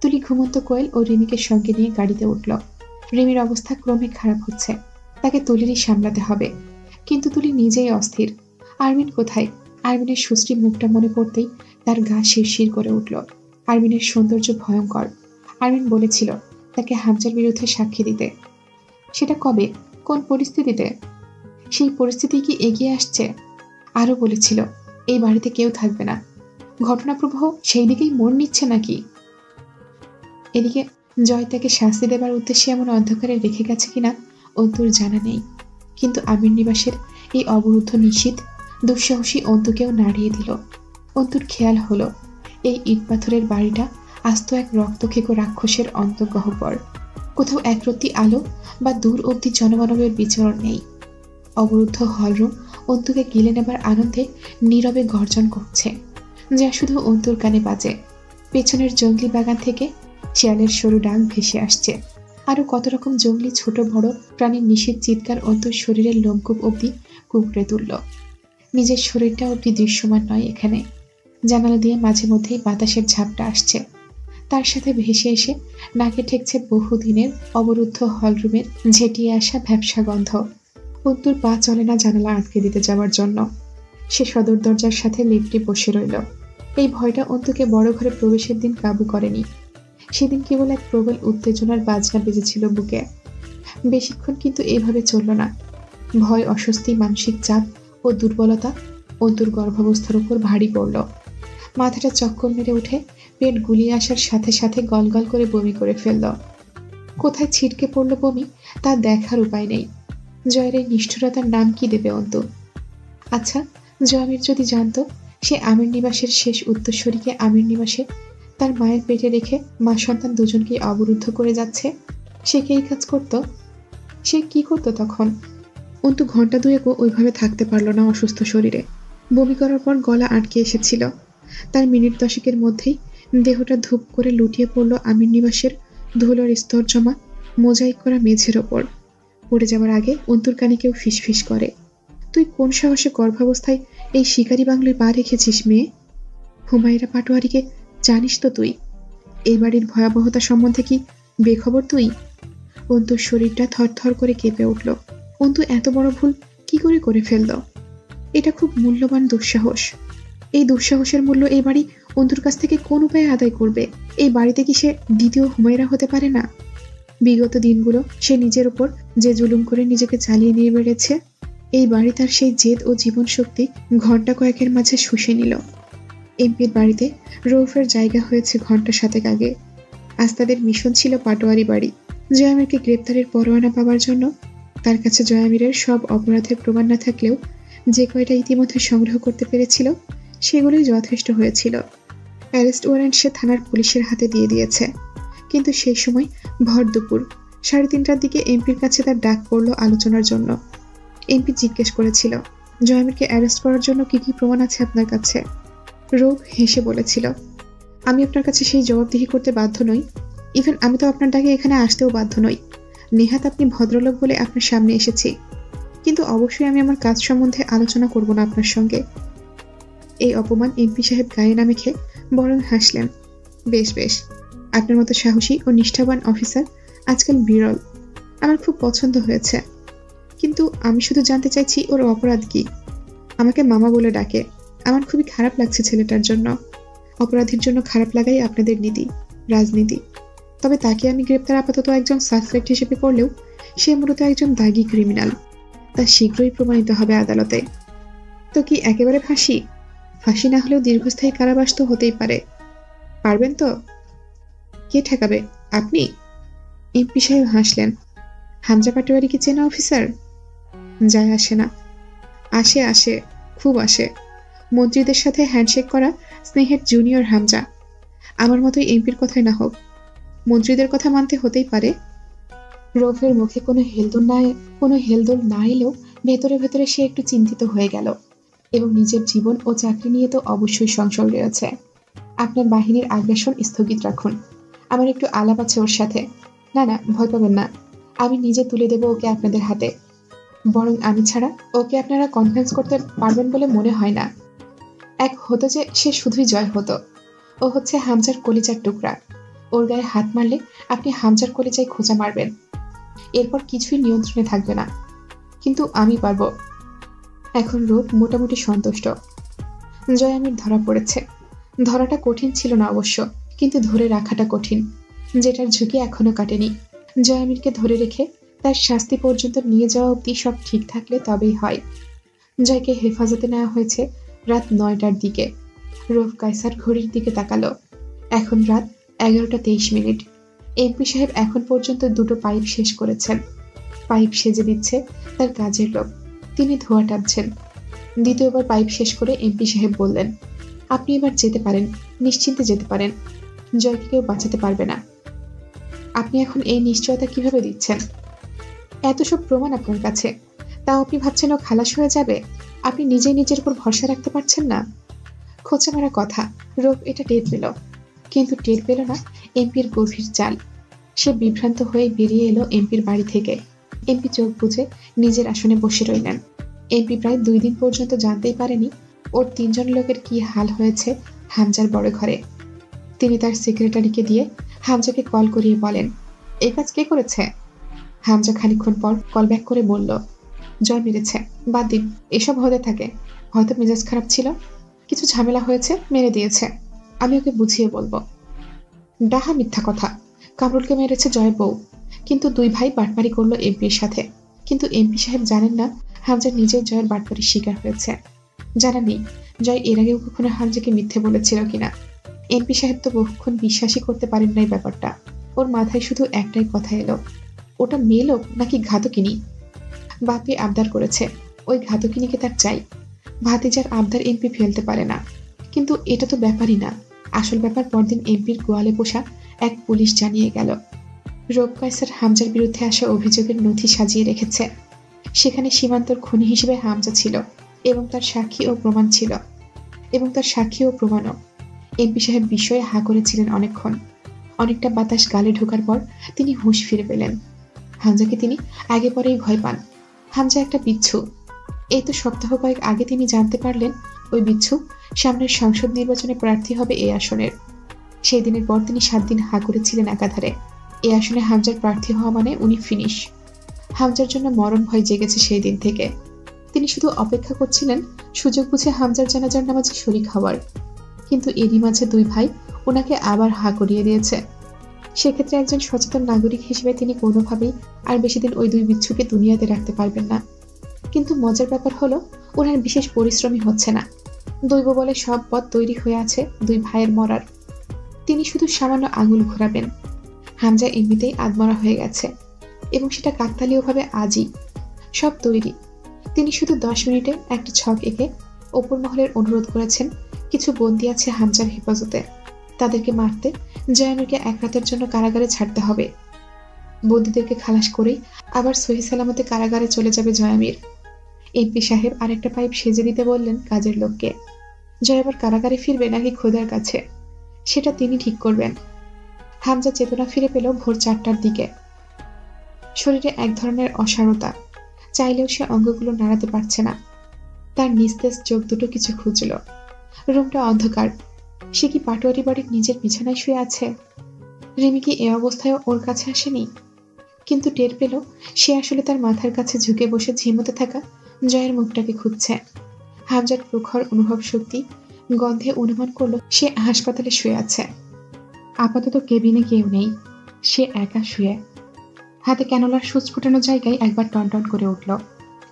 তুলি ঘুমন্ত কোয়েল ও রিমিকে সঙ্গে নিয়ে গাড়িতে উঠল। রিমির অবস্থা ক্রমে খারাপ হচ্ছে, তাকে তুলিরই সামলাতে হবে। কিন্তু তুলি নিজেই অস্থির। আরমিন কোথায়? আরমিনের সুশ্রী মুখটা মনে পড়তেই তার গা শিরশির করে উঠল। আরমিনের সৌন্দর্য ভয়ঙ্কর। আরমিন বলেছিল তাকে হামজার বিরুদ্ধে সাক্ষী দিতে। সেটা কবে, কোন পরিস্থিতিতে? সেই পরিস্থিতি কি এগিয়ে আসছে? আরো বলেছিল এই বাড়িতে কেউ থাকবে না। ঘটনা প্রবাহ সেই দিকেই মন নিচ্ছে নাকি? এদিকে জয় তাকে শাস্তি দেবার উদ্দেশ্যে এমন অন্ধকারে রেখে গেছে কিনা অন্তুর জানা নেই। কিন্তু আমির নিবাসের এই অবরুদ্ধ নিশ্চিত দুঃসাহসী অন্তুকেও নাড়িয়ে দিল। অন্তুর খেয়াল হলো এই ইট পাথরের বাড়িটা আস্ত এক রক্তখেকো রাক্ষসের অন্তর্গহ্বর। কোথাও একরত্তি আলো বা দূর অবধি জনমানবের বিচরণ নেই। অবরুদ্ধ হলরুম অন্তুকে গিলে নেবার আনন্দে নীরবে গর্জন করছে, যা শুধু অন্তুর কানে বাজে। পেছনের জঙ্গলি বাগান থেকে শিয়ালের সরু ডাক ভেসে আসছে। আরো কত রকম জঙ্গলি ছোট বড় প্রাণীর নিষেধ চিৎকার অন্তুর শরীরের লোমকূপ অবধি কুঁকড়ে তুলল। নিজের শরীরটা অবধি দৃশ্যমান নয় এখানে। জানালা দিয়ে মাঝে মধ্যেই বাতাসের ঝাপটা আসছে। তার সাথে ভেসে এসে নাকে ঠেকছে বহুদিনের অবরুদ্ধ হলরুমের ঝেঁটিয়ে আসা ভ্যাপসা গন্ধ। অন্তুর পা চলে না জানালা আটকে দিতে যাওয়ার জন্য। সে সদর দরজার সাথে লিফটে বসে রইল। এই ভয়টা অন্তুকে বড় ঘরে প্রবেশের দিন কাবু করেনি। সেদিন কেবল এক প্রবল উত্তেজনার বাজনা বেজেছিল বুকে। বেশিক্ষণ কিন্তু এভাবে চলল না। ভয়, অস্বস্তি, মানসিক চাপ ও দুর্বলতা অন্তুর গর্ভাবস্থার উপর ভারী পড়ল। মাথাটা চক্কর মেরে উঠে পেট গুলিয়ে আসার সাথে সাথে গলগল করে বমি করে ফেলল। কোথায় ছিটকে পড়ল বমি তা দেখার উপায় নেই। জয়ের এই নিষ্ঠুরতার নাম কি দেবে অন্তু? আচ্ছা, জয়মীর যদি জানতো সে আমির নিবাসের শেষ উত্তরসূরিকে আমির নিবাসে তার মায়ের পেটে রেখে মা সন্তান দুজনকেই অবরুদ্ধ করে যাচ্ছে, সে কি এই কাজ করত? সে কি করতো তখন? অন্তু ঘন্টা দুয়েকও ওইভাবে থাকতে পারল না অসুস্থ শরীরে। বমি করার পর গলা আটকে এসেছিল। তার মিনিট দশেকের মধ্যেই দেহটা ধূপ করে লুটিয়ে পড়ল আমির নিবাসের ধুলোর স্তর জমা মোজাইক করা মেঝের ওপর। পড়ে যাওয়ার আগে অন্তুর কানে কেউ ফিসফিস করে, তুই কোন সাহসে গর্ভাবস্থায় এই শিকারি বাংলোয় পা রেখেছিস মেয়ে? হুমায়রা পাটোয়ারিকে জানিস তো তুই? এই বাড়ির ভয়াবহতা সম্বন্ধে কি বেখবর তুই? অন্তুর শরীরটা থরথর করে কেঁপে উঠল। অন্তু এত বড় ভুল কি করে করে ফেলল? এটা খুব মূল্যবান দুঃসাহস। এই দুঃসাহসের মূল্য এই বাড়ি অন্তুর কাছ থেকে কোন উপায়ে আদায় করবে? এই বাড়িতে কি সে দ্বিতীয় হুমায়রা হতে পারে না? বিগত দিনগুলো সে নিজের উপর যে জুলুম করে নিজেকে চালিয়ে নিয়ে বেড়েছে, এই বাড়ি তার সেই জেদ ও জীবন শক্তি ঘন্টা কয়েকের মাঝে শুষে নিল। এমপির বাড়িতে রৌফের জায়গা হয়েছে ঘন্টা সাতেক আগে। আজ তাদের মিশন ছিল পাটোয়ারি বাড়ি। জয়ামিরকে গ্রেপ্তারের পরোয়ানা পাওয়ার জন্য তার কাছে জয়ামিরের সব অপরাধের প্রমাণ না থাকলেও যে কয়টা ইতিমধ্যে সংগ্রহ করতে পেরেছিল সেগুলোই যথেষ্ট হয়েছিল। অ্যারেস্ট ওয়ারেন্ট সে থানার পুলিশের হাতে দিয়ে দিয়েছে। কিন্তু সেই সময় ভর দুপুর 3:30টার দিকে এমপির কাছে তার ডাক পড়ল আলোচনার জন্য। এমপি জিজ্ঞেস করেছিল, জয়ামিরকে অ্যারেস্ট করার জন্য কি কি প্রমাণ আছে আপনার কাছে? রোগ হেসে বলেছিল, আমি আপনার কাছে সেই জবাবদিহি করতে বাধ্য নই। ইভেন আমি তো আপনার ডাকে এখানে আসতেও বাধ্য নই। নেহাত আপনি ভদ্রলোক বলে আপনার সামনে এসেছি, কিন্তু অবশ্যই আমি আমার কাজ সম্বন্ধে আলোচনা করব না আপনার সঙ্গে। এই অপমান এমপি সাহেব গায়ে না মেখে বরং হাসলেন। বেশ বেশ, আপনার মতো সাহসী ও নিষ্ঠাবান অফিসার আজকাল বিরল। আমার খুব পছন্দ হয়েছে। কিন্তু আমি শুধু জানতে চাইছি ওর অপরাধ কি? আমাকে মামা বলে ডাকে। আমার খুবই খারাপ লাগছে ছেলেটার জন্য। অপরাধীর জন্য খারাপ লাগাই আপনাদের নীতি, রাজনীতি। তবে তাকে আমি গ্রেপ্তার আপাতত একজন সাসপেক্ট হিসেবে করলেও সে মূলত একজন দাগী ক্রিমিনাল। তা শীঘ্রই প্রমাণিত হবে আদালতে। তো কি একেবারে ফাঁসি? ফাঁসি না হলেও দীর্ঘস্থায়ী কারাবাস তো হতেই পারে। পারবেন তো? কে ঠেকাবে? আপনি? এমপি সাহেব হাসলেন। হামজা পাটোয়ারি কি চেনা অফিসার? যায় আসে না। আসে আসে, খুব আসে। মন্ত্রীদের সাথে হ্যান্ডশেক করা স্নেহের জুনিয়র হামজা। আমার মতোই এমপির কথাই না হোক, মন্ত্রীদের কথা মানতে হতেই পারে। রফের মুখে কোনো হেলদোল না এলেও ভেতরে ভেতরে সে একটু চিন্তিত হয়ে গেল। এবং নিজের জীবন ও চাকরি নিয়ে তো অবশ্যই সংশয় রয়েছে। আপনার বাহিনীর আগ্রাসন স্থগিত রাখুন। আমার একটু আলাপ আছে ওর সাথে। না না, ভয় পাবেন না। আমি নিজে তুলে দেব ওকে আপনাদের হাতে। বরং আমি ছাড়া ওকে আপনারা কনভিন্স করতে পারবেন বলে মনে হয় না। এক হতো যে সে শুধুই জয় হতো। ও হচ্ছে হামজার কলিজার টুকরা। ওর গায়ে হাত মারলে আপনি হামজার কলিজায় খোঁচা মারবেন। এরপর কিছুই নিয়ন্ত্রণে থাকবে না। কিন্তু আমি পারবো। এখন রূপ মোটামুটি সন্তুষ্ট। জয়ামির ধরা পড়েছে। ধরাটা কঠিন ছিল না অবশ্য, কিন্তু ধরে রাখাটা কঠিন, যেটার ঝুঁকি এখনো কাটেনি। জয়ামিরকে ধরে রেখে তার শাস্তি পর্যন্ত নিয়ে যাওয়া অব্দি সব ঠিক থাকলে তবেই হয়। জয়কে হেফাজতে নেওয়া হয়েছে রাত 9টার দিকে। রূপ কায়সার ঘড়ির দিকে তাকালো। এখন রাত 11:23। এমপি সাহেব এখন পর্যন্ত 2টো পাইপ শেষ করেছেন। পাইপ সেজে দিচ্ছে তার কাজের লোক। তিনি ধোঁয়া টানছেন। দ্বিতীয়বার পাইপ শেষ করে এমপি সাহেব বললেন, আপনি এবার যেতে পারেন, নিশ্চিন্তে যেতে পারেন। জয়কে কেউ বাঁচাতে পারবে না। আপনি এখন এই নিশ্চয়তা কিভাবে দিচ্ছেন? এত সব প্রমাণ আপনার কাছে, তাও আপনি ভাবছেন ও খালাস হয়ে যাবে? আপনি নিজেই নিজের উপর ভরসা রাখতে পারছেন না? খোঁচা মারা কথা। রূপ এটা টের পেল, কিন্তু টের পেল না এমপির গভীর চাল। সে বিভ্রান্ত হয়ে বেরিয়ে এলো এমপির বাড়ি থেকে। এমপি চোখ বুজে নিজের আসনে বসে রইলেন। এমপি প্রায় 2 দিন পর্যন্ত জানতেই পারেনি ওর 3 জন লোকের কি হাল হয়েছে হামজার বড় ঘরে। তিনি তার সেক্রেটারিকে দিয়ে হামজাকে কল করিয়ে বলেন, এই কাজ কে করেছে? হামজা খানিকক্ষণ পর কল ব্যাক করে বলল, জয় মেরেছে। বাদ দিন, এসব হতে থাকে। হয়তো মেজাজ খারাপ ছিল, কিছু ঝামেলা হয়েছে, মেরে দিয়েছে। আমি ওকে বুঝিয়ে বলবো। ডাহা মিথ্যা কথা। কামরুলকে মেরেছে জয়ের বউ। কিন্তু দুই ভাই বাটপারি করলো এমপির সাথে। কিন্তু এমপি সাহেব জানেন না হামজা নিজেই জয়ের বাটপারির শিকার হয়েছে। জানা নেই জয় এর আগেও কখনো হামজাকে মিথ্যে বলেছিল কিনা। এমপি সাহেব তো বহুক্ষণ বিশ্বাসই করতে পারেন নাই ব্যাপারটা। ওর মাথায় শুধু একটাই কথা এলো, ওটা মেয়ে লোক নাকি ঘাতকিনী। বাপি আবদার করেছে, ওই ঘাতকিনীকে তার চাই। ভাতিজার আবদার এমপি ফেলতে পারে না। কিন্তু এটা তো ব্যাপারই না। আসল ব্যাপার পরদিন এমপির গোয়ালে পোষা এক পুলিশ জানিয়ে গেল রব কায়সার হামজার বিরুদ্ধে আসা অভিযোগের নথি সাজিয়ে রেখেছে। সেখানে সীমান্তর খুনি হিসেবে হামজা ছিল এবং তার সাক্ষী ও প্রমাণও। এমপি সাহেব বিস্ময়ে হা করেছিলেন অনেকক্ষণ। অনেকটা বাতাস গালে ঢোকার পর তিনি হুঁশ ফিরে পেলেন। হামজাকে তিনি আগে পরেই ভয় পান। হামজা একটা বিচ্ছু। এই তো সপ্তাহ কয়েক আগে তিনি জানতে পারলেন ওই বিচ্ছু সামনের সংসদ নির্বাচনে প্রার্থী হবে এই আসনের। সেই দিনের পর তিনি 7 দিন হা করেছিলেন একাধারে। এই আসনে হামজার প্রার্থী হওয়া মানে উনি ফিনিশ। হামজার জন্য মরণ ভয় জেগেছে সেই দিন থেকে। তিনি শুধু অপেক্ষা করছিলেন সুযোগ বুঝে হামজার জানাজার নামাজে শরিক হওয়ার। কিন্তু এরই মাঝে দুই ভাই ওনাকে আবার হা করিয়ে দিয়েছে। সেক্ষেত্রে একজন সচেতন নাগরিক হিসেবে তিনি কোনোভাবেই আর বেশি দিন ওই দুই বিচ্ছুকে দুনিয়াতে রাখতে পারবেন না। কিন্তু মজার ব্যাপার হলো ওনার বিশেষ পরিশ্রমী হচ্ছে না। দৈব বলে সব পথ তৈরি হয়ে আছে দুই ভাইয়ের মরার। তিনি শুধু সামান্য আঙুল ঘোরাবেন। হামজা এমনিতেই আদমরা হয়ে গেছে এবং সেটা কাকতালীয়ভাবে আজই। সব তৈরি। তিনি শুধু 10 মিনিটে একটা ছক এঁকে অপর মহলের অনুরোধ করেছেন কিছু বন্দী আছে হামজার হেফাজতে, তাদেরকে মারতে জয়ানুরকে 1 রাতের জন্য কারাগারে ছাড়তে হবে। বন্দীদেরকে খালাস করেই আবার সহি সালামতে কারাগারে চলে যাবে জয়ামির। এমপি সাহেব আরেকটা পাইপ সেজে দিতে বললেন কাজের লোককে। জয় আবার কারাগারে ফিরবে নাকি খোদার কাছে, সেটা তিনি ঠিক করবেন। হামজা চেতনা ফিরে পেল ভোর 4টার দিকে। শরীরে এক ধরনের অসাড়তা, চাইলেও সে অঙ্গগুলো নাড়াতে পারছে না। তার নিস্তেজ চোখ দুটো কিছু খুঁজল। রুমটা অন্ধকার। সে কি পাটোয়ারি বাড়ির নিজের বিছানায় শুয়ে আছে? রিমি কি এ অবস্থায় ওর কাছে আসেনি? কিন্তু টের পেল সে আসলে তার মাথার কাছে ঝুঁকে বসে ঝিমোতে থাকা জয়ের মুখটাকে খুঁজছে। হামজার প্রখর অনুভব শক্তি গন্ধে অনুমান করলো সে হাসপাতালে শুয়ে আছে। আপাতত কেবিনে কেউ নেই, সে একা শুয়ে। হাতে ক্যানোলার সুচ ফোটানো জায়গায় একবার টনটন করে উঠল।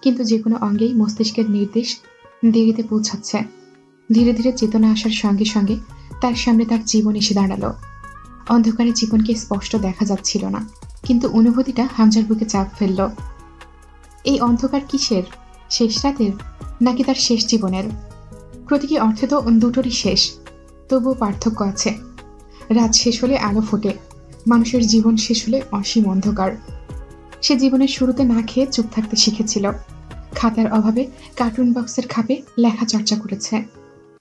কিন্তু যে কোনো অঙ্গেই মস্তিষ্কের নির্দেশ দেরিতে পৌঁছাচ্ছে। ধীরে ধীরে চেতনা আসার সঙ্গে সঙ্গে তার সামনে তার জীবন এসে দাঁড়ালো। অন্ধকারে জীবনকে স্পষ্ট দেখা যাচ্ছিল না, কিন্তু অনুভূতিটা হামজার বুকে চাপ ফেলল। এই অন্ধকার কিসের? শেষ রাতের নাকি তার শেষ জীবনের? প্রতীকী অর্থে তো দুটোরই শেষ, তবুও পার্থক্য আছে। রাত শেষ হলে আলো ফোটে, মানুষের জীবন শেষ হলে অসীম অন্ধকার। সে জীবনের শুরুতে না খেয়ে চুপ থাকতে শিখেছিল। খাতার অভাবে কার্টুন বক্সের খাপে লেখা চর্চা করেছে।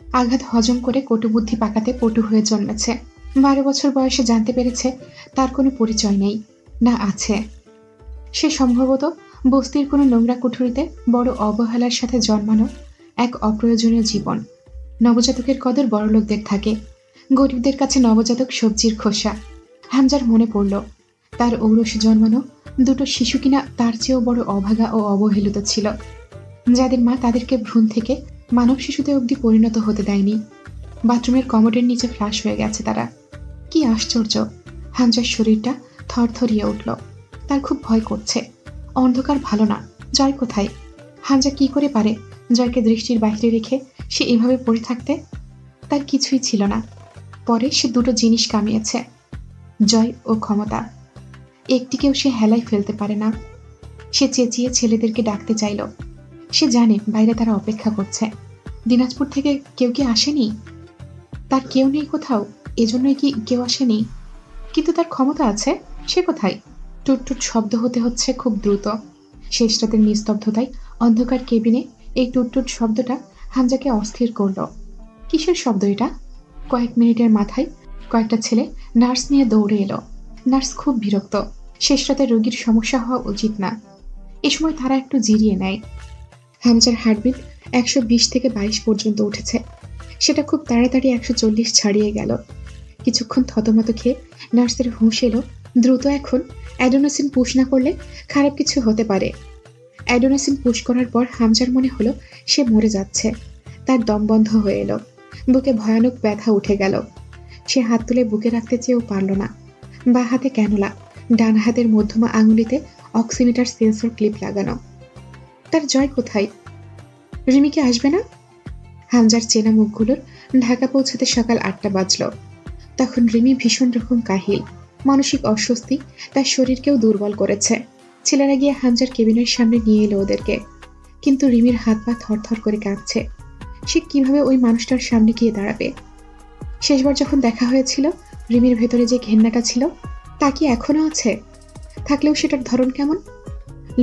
আঘাত হজম করে কটুবুদ্ধি পাকাতে পটু হয়ে জন্মেছে। 12 বছর বয়সে জানতে পেরেছে তার কোনো পরিচয় নেই, না আছে। সে সম্ভবত বস্তির কোনো নোংরা কুঠুরিতে বড় অবহেলার সাথে জন্মানো এক অপ্রয়োজনীয় জীবন। নবজাতকের কদর বড়লোকদের থাকে, গরিবদের কাছে নবজাতক সবজির খোসা। হামজার মনে পড়ল তার ঔরসে জন্মানো দুটো শিশু কিনা তার চেয়েও বড় অভাগা ও অবহেলিত ছিল, যাদের মা তাদেরকে ভ্রূণ থেকে মানব শিশুতে অবধি পরিণত হতে দেয়নি। বাথরুমের কমোডের নিচে ফ্লাশ হয়ে গেছে তারা। কি আশ্চর্য! হামজার শরীরটা থরথরিয়ে উঠল। তার খুব ভয় করছে। অন্ধকার ভালো না। জয় কোথায়? হামজা কি করে পারে জয়কে দৃষ্টির বাইরে রেখে সে এভাবে পড়ে থাকতে? তার কিছুই ছিল না। পরে সে দুটো জিনিস কামিয়েছে, জয় ও ক্ষমতা। একটিকেও সে হেলায় ফেলতে পারে না। সে চেঁচিয়ে ছেলেদেরকে ডাকতে চাইল। সে জানে বাইরে তারা অপেক্ষা করছে। দিনাজপুর থেকে কেউ কি আসেনি? তার কেউ নেই কোথাও, এজন্যই কি কেউ আসেনি? কিন্তু তার ক্ষমতা আছে, সে কোথায়? টুটটুট শব্দ হতে হচ্ছে খুব দ্রুত। শেষ রাতের নিস্তব্ধতায় অন্ধকার কেবিনে এই টুটটুট শব্দটা হামজাকে অস্থির করল। কিসের শব্দ এটা? কয়েক মিনিটের মাথায় কয়েকটা ছেলে নার্স নিয়ে দৌড়ে এলো। নার্স খুব বিরক্ত। শেষ রাতে রোগীর সমস্যা হওয়া উচিত না। এ সময় তারা একটু জিরিয়ে নেয়। হামজার হার্টবিট 120 থেকে 22 পর্যন্ত উঠেছে। সেটা খুব তাড়াতাড়ি 140 ছাড়িয়ে গেল। কিছুক্ষণ থতমত খেয়ে নার্সের হুঁশ এলো, দ্রুত এখন অ্যাডোনাসিন পুশ না করলে খারাপ কিছু হতে পারে। অ্যাডোনাসিন পুশ করার পর হামজার মনে হলো সে মরে যাচ্ছে। তার দম বন্ধ হয়ে এলো। বুকে ভয়ানক ব্যথা উঠে গেল। সে হাত তুলে বুকে রাখতে চেয়েও পারল না। বা হাতে ক্যানোলা, ডান হাতের মধ্যমা আঙুলিতে অক্সিমিটার সেন্সর ক্লিপ লাগানো। তার জয় কোথায়? রিমিকে আসবে না? হামজার চেনা মুখগুলোর ঢাকা পৌঁছাতে সকাল 8টা বাজল। তখন রিমি ভীষণ রকম কাহিল, মানসিক অস্বস্তি তার শরীরকেও দুর্বল করেছে। ছেলেরা গিয়ে হামজার কেবিনের সামনে নিয়ে এলো ওদেরকে, কিন্তু রিমির হাত পা থরথর করে কাঁপছে। সে কিভাবে ওই মানুষটার সামনে গিয়ে দাঁড়াবে? শেষবার যখন দেখা হয়েছিল, রিমির ভেতরে যে ঘেন্নাটা ছিল তা কি এখনো আছে? থাকলেও সেটার ধরন কেমন?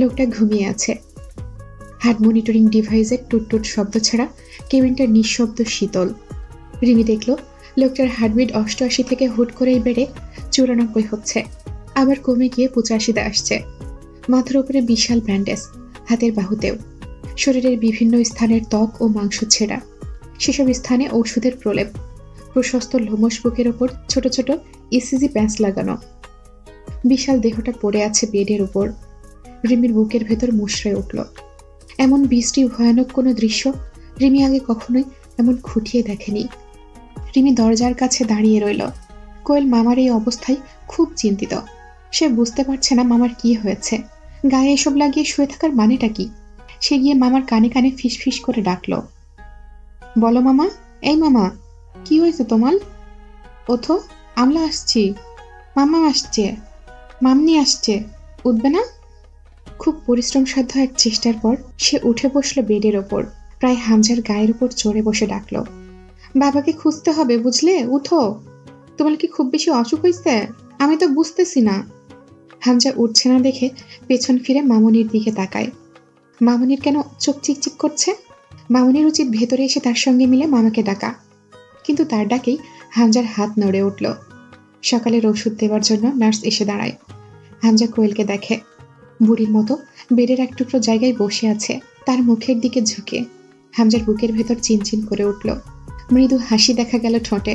লোকটা ঘুমিয়ে আছে। হার্ট মনিটরিং ডিভাইসের টুটটুট শব্দ ছাড়া কেবিনটা নিঃশব্দ শীতল। রিমি দেখল লোকটার হার্টবিট 88 থেকে হুট করেই বেড়ে 94 হচ্ছে, আবার কমে গিয়ে 85-তে আসছে। মাথার উপরে বিশাল ব্যান্ডেজ, হাতের বাহুতেও। শরীরের বিভিন্ন স্থানের ত্বক ও মাংস ছেঁড়া, সেসব স্থানে ওষুধের প্রলেপ। প্রশস্ত লোমশ বুকের ওপর ছোট ছোট ইসিজি প্যাঁচ লাগানো। বিশাল দেহটা পড়ে আছে বেডের উপর। রিমির বুকের ভেতর মুশড়ে উঠল। এমন বিশ্রী ভয়ানক কোনো দৃশ্য রিমি আগে কখনোই এমন খুঁটিয়ে দেখেনি। রিমি দরজার কাছে দাঁড়িয়ে রইল। কোয়েল মামার এই অবস্থায় খুব চিন্তিত। সে বুঝতে পারছে না মামার কি হয়েছে, গায়ে এসব লাগিয়ে শুয়ে থাকার মানেটা কি। সে গিয়ে মামার কানে কানে ফিস ফিস করে ডাকল, বলো মামা, এই মামা, কি হয়েছে তোমার? ওঠো, আমলা আসছি, মামা আসছে, মামনি আসছে, উঠবে না? খুব পরিশ্রমসাধ্য এক চেষ্টার পর সে উঠে বসলো বেডের ওপর, প্রায় হামজার গায়ের উপর চড়ে বসে ডাকল, বাবাকে খুঁজতে হবে বুঝলে, উঠো। তোমার কি খুব বেশি অসুখ হয়েছে? আমি তো বুঝতেছি না। হামজা উঠছে না দেখে পেছন ফিরে মামনির দিকে তাকায়। মামনির কেন চোখ চিকচিক করছে? মামনির উচিত ভেতরে এসে তার সঙ্গে মিলে মামাকে ডাকা, কিন্তু তার ডাকেই হামজার হাত নড়ে উঠল। সকালের ওষুধ দেওয়ার জন্য নার্স এসে দাঁড়ায়। হামজা কোয়েলকে দেখে বুড়ির মতো বেডের এক টুকরো জায়গায় বসে আছে, তার মুখের দিকে ঝুঁকে। হামজার বুকের ভেতর চিনচিন করে উঠল। মৃদু হাসি দেখা গেল ঠোঁটে।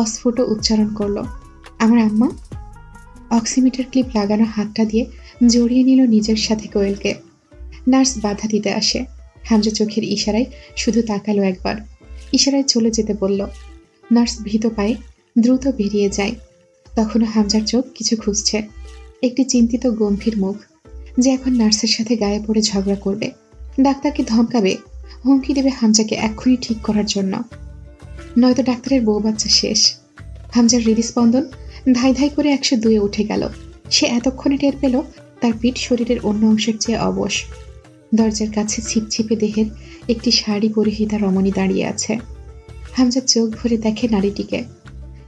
অস্ফুট উচ্চারণ করলো, আমার আম্মা। অক্সিমিটার ক্লিপ লাগানো হাতটা দিয়ে জড়িয়ে নিল নিজের সাথে কোয়েলকে। নার্স বাধা দিতে আসে। হামজা চোখের ইশারায় শুধু তাকালো একবার, ইশারায় চলে যেতে বলল। নার্স ভীত পায়ে দ্রুত বেরিয়ে যায়। তখনও হামজার চোখ কিছু খুঁজছে, একটি চিন্তিত গম্ভীর মুখ, যে এখন নার্সের সাথে গায়ে পড়ে ঝগড়া করবে, ডাক্তারকে ধমকাবে, হুমকি দেবে হামজাকে এক্ষুনি ঠিক করার জন্য, নয়তো ডাক্তারের বউ বাচ্চা শেষ। হামজার হৃদস্পন্দন ধাই ধাই করে 102-এ উঠে গেল। সে এতক্ষণে টের পেল তার পিঠ শরীরের অন্য অংশের চেয়ে অবশ। দরজার কাছে ছিপছিপে দেহের একটি শাড়ি পরিহিতা রমণী দাঁড়িয়ে আছে। হামজা চোখ ভরে দেখে নারীটিকে।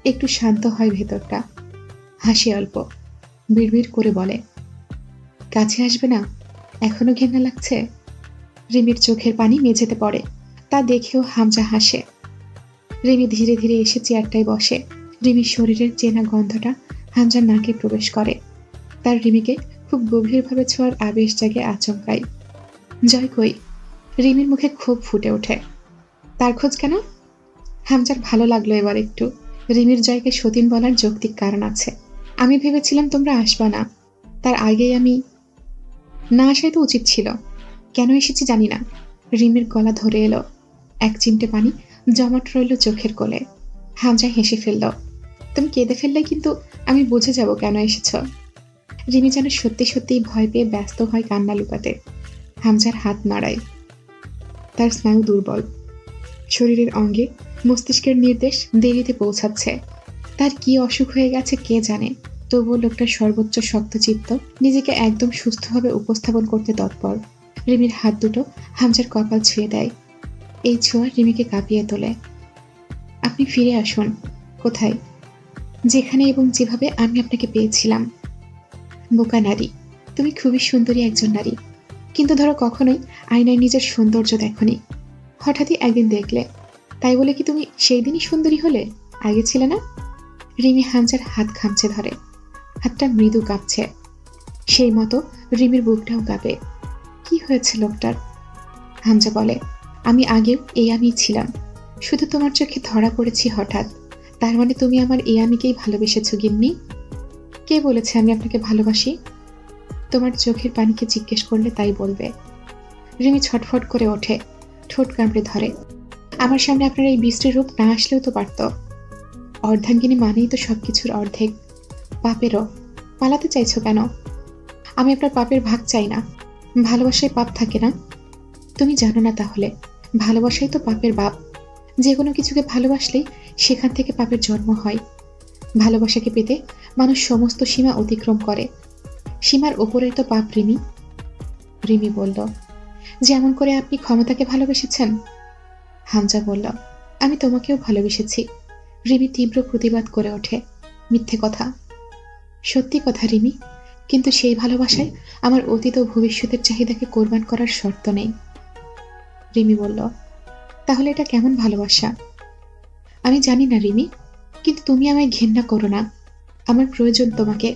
একটু শান্ত হয় ভেতরটা, হাসি অল্প, বিড়বিড় করে বলে, কাছে আসবে না? এখনো ঘেন্না লাগছে? রিমির চোখের পানি মেঝেতে পড়ে, তা দেখেও হামজা হাসে। রিমি ধীরে ধীরে এসে চেয়ারটায় বসে। রিমির শরীরের চেনা গন্ধটা হামজার নাকে প্রবেশ করে। তার রিমিকে খুব গভীরভাবে ছোঁয়ার আবেশ জাগে আচমকাই। জয় কই? রিমির মুখে ক্ষোভ ফুটে ওঠে। তার খোঁজ কেন? হামজার ভালো লাগলো এবার একটু। রিমির জয়কে সতীন বলার যৌক্তিক কারণ আছে। আমি ভেবেছিলাম তোমরা আসবা না, তার আগেই আমি না আসাই তো উচিত ছিল। কেন এসেছি জানি না। রিমির গলা ধরে এলো, এক চিমটে পানি জমাট রইল চোখের কোলে। হামজা হেসে ফেলল, তুমি কেঁদে ফেললে কিন্তু আমি বুঝে যাব কেন এসেছ। রিমি যেন সত্যি সত্যিই ভয় পেয়ে ব্যস্ত হয় কান্না লুকাতে। হামজার হাত নাড়ায়। তার স্নায়ু দুর্বল, শরীরের অঙ্গে মস্তিষ্কের নির্দেশ দেরিতে পৌঁছাচ্ছে। তার কি অসুখ হয়ে গেছে কে জানে, তবুও লোকটার সর্বোচ্চ শক্তচিত্ত, নিজেকে একদম সুস্থভাবে উপস্থাপন করতে তৎপর। রিমির হাত দুটো হামজার কপাল ছুঁয়ে দেয়। এই ছোঁয়া রিমিকে কাঁপিয়ে তোলে। আপনি ফিরে আসুন। কোথায়? যেখানে এবং যেভাবে আমি আপনাকে পেয়েছিলাম। বোকা নারী, তুমি খুবই সুন্দরী একজন নারী, কিন্তু ধরো কখনোই আয়নায় নিজের সৌন্দর্য দেখনি। হঠাৎই একদিন দেখলে, তাই বলে কি তুমি সেই দিনই সুন্দরী হলে? আগে ছিলে না? রিমি হামজার হাত খামচে ধরে, হাতটা মৃদু কাঁপছে। সেই মতো রিমির বুকটাও কাঁপে। কি হয়েছে লোকটার? হামজা বলে, আমি আগেও এই আমি ছিলাম, শুধু তোমার চোখে ধরা পড়েছি হঠাৎ। তার মানে তুমি আমার এই আমিকেই ভালোবেসেছো গিন্নি? কে বলেছে আমি আপনাকে ভালোবাসি? তোমার চোখের পানিকে জিজ্ঞেস করলে তাই বলবে। রিমি ছটফট করে ওঠে, ঠোঁট কামড়ে ধরে। আমার সামনে আপনার এই বিশ্রী রূপ না আসলেও তো পারত। অর্ধাঙ্গিনী মানেই তো সবকিছুর অর্ধেক, পাপেরও। পালাতে চাইছো কেন? আমি আপনার পাপের ভাগ চাই না। ভালোবাসায় পাপ থাকে না? তুমি জানো না তাহলে? ভালোবাসাই তো পাপের বাপ। যে কোনো কিছুকে ভালোবাসলেই সেখান থেকে পাপের জন্ম হয়। ভালোবাসাকে পেতে মানুষ সমস্ত সীমা অতিক্রম করে। সীমার ওপরেই তো পাপ রিমি। রিমি বলল, যেমন করে আপনি ক্ষমতাকে ভালোবেসেছেন। হামজা বলল, আমি তোমাকেও ভালোবেসেছি। রিমি তীব্র প্রতিবাদ করে ওঠে, মিথ্যে কথা। সত্যি কথা রিমি, কিন্তু সেই ভালোবাসায় আমার অতীত ও ভবিষ্যতের চাহিদাকে কোরবান করার শর্ত নেই। রিমি বলল, তাহলে এটা কেমন ভালোবাসা? আমি জানি না রিমি, কিন্তু তুমি আমায় ঘেন্না করো না। আমার প্রয়োজন তোমাকে।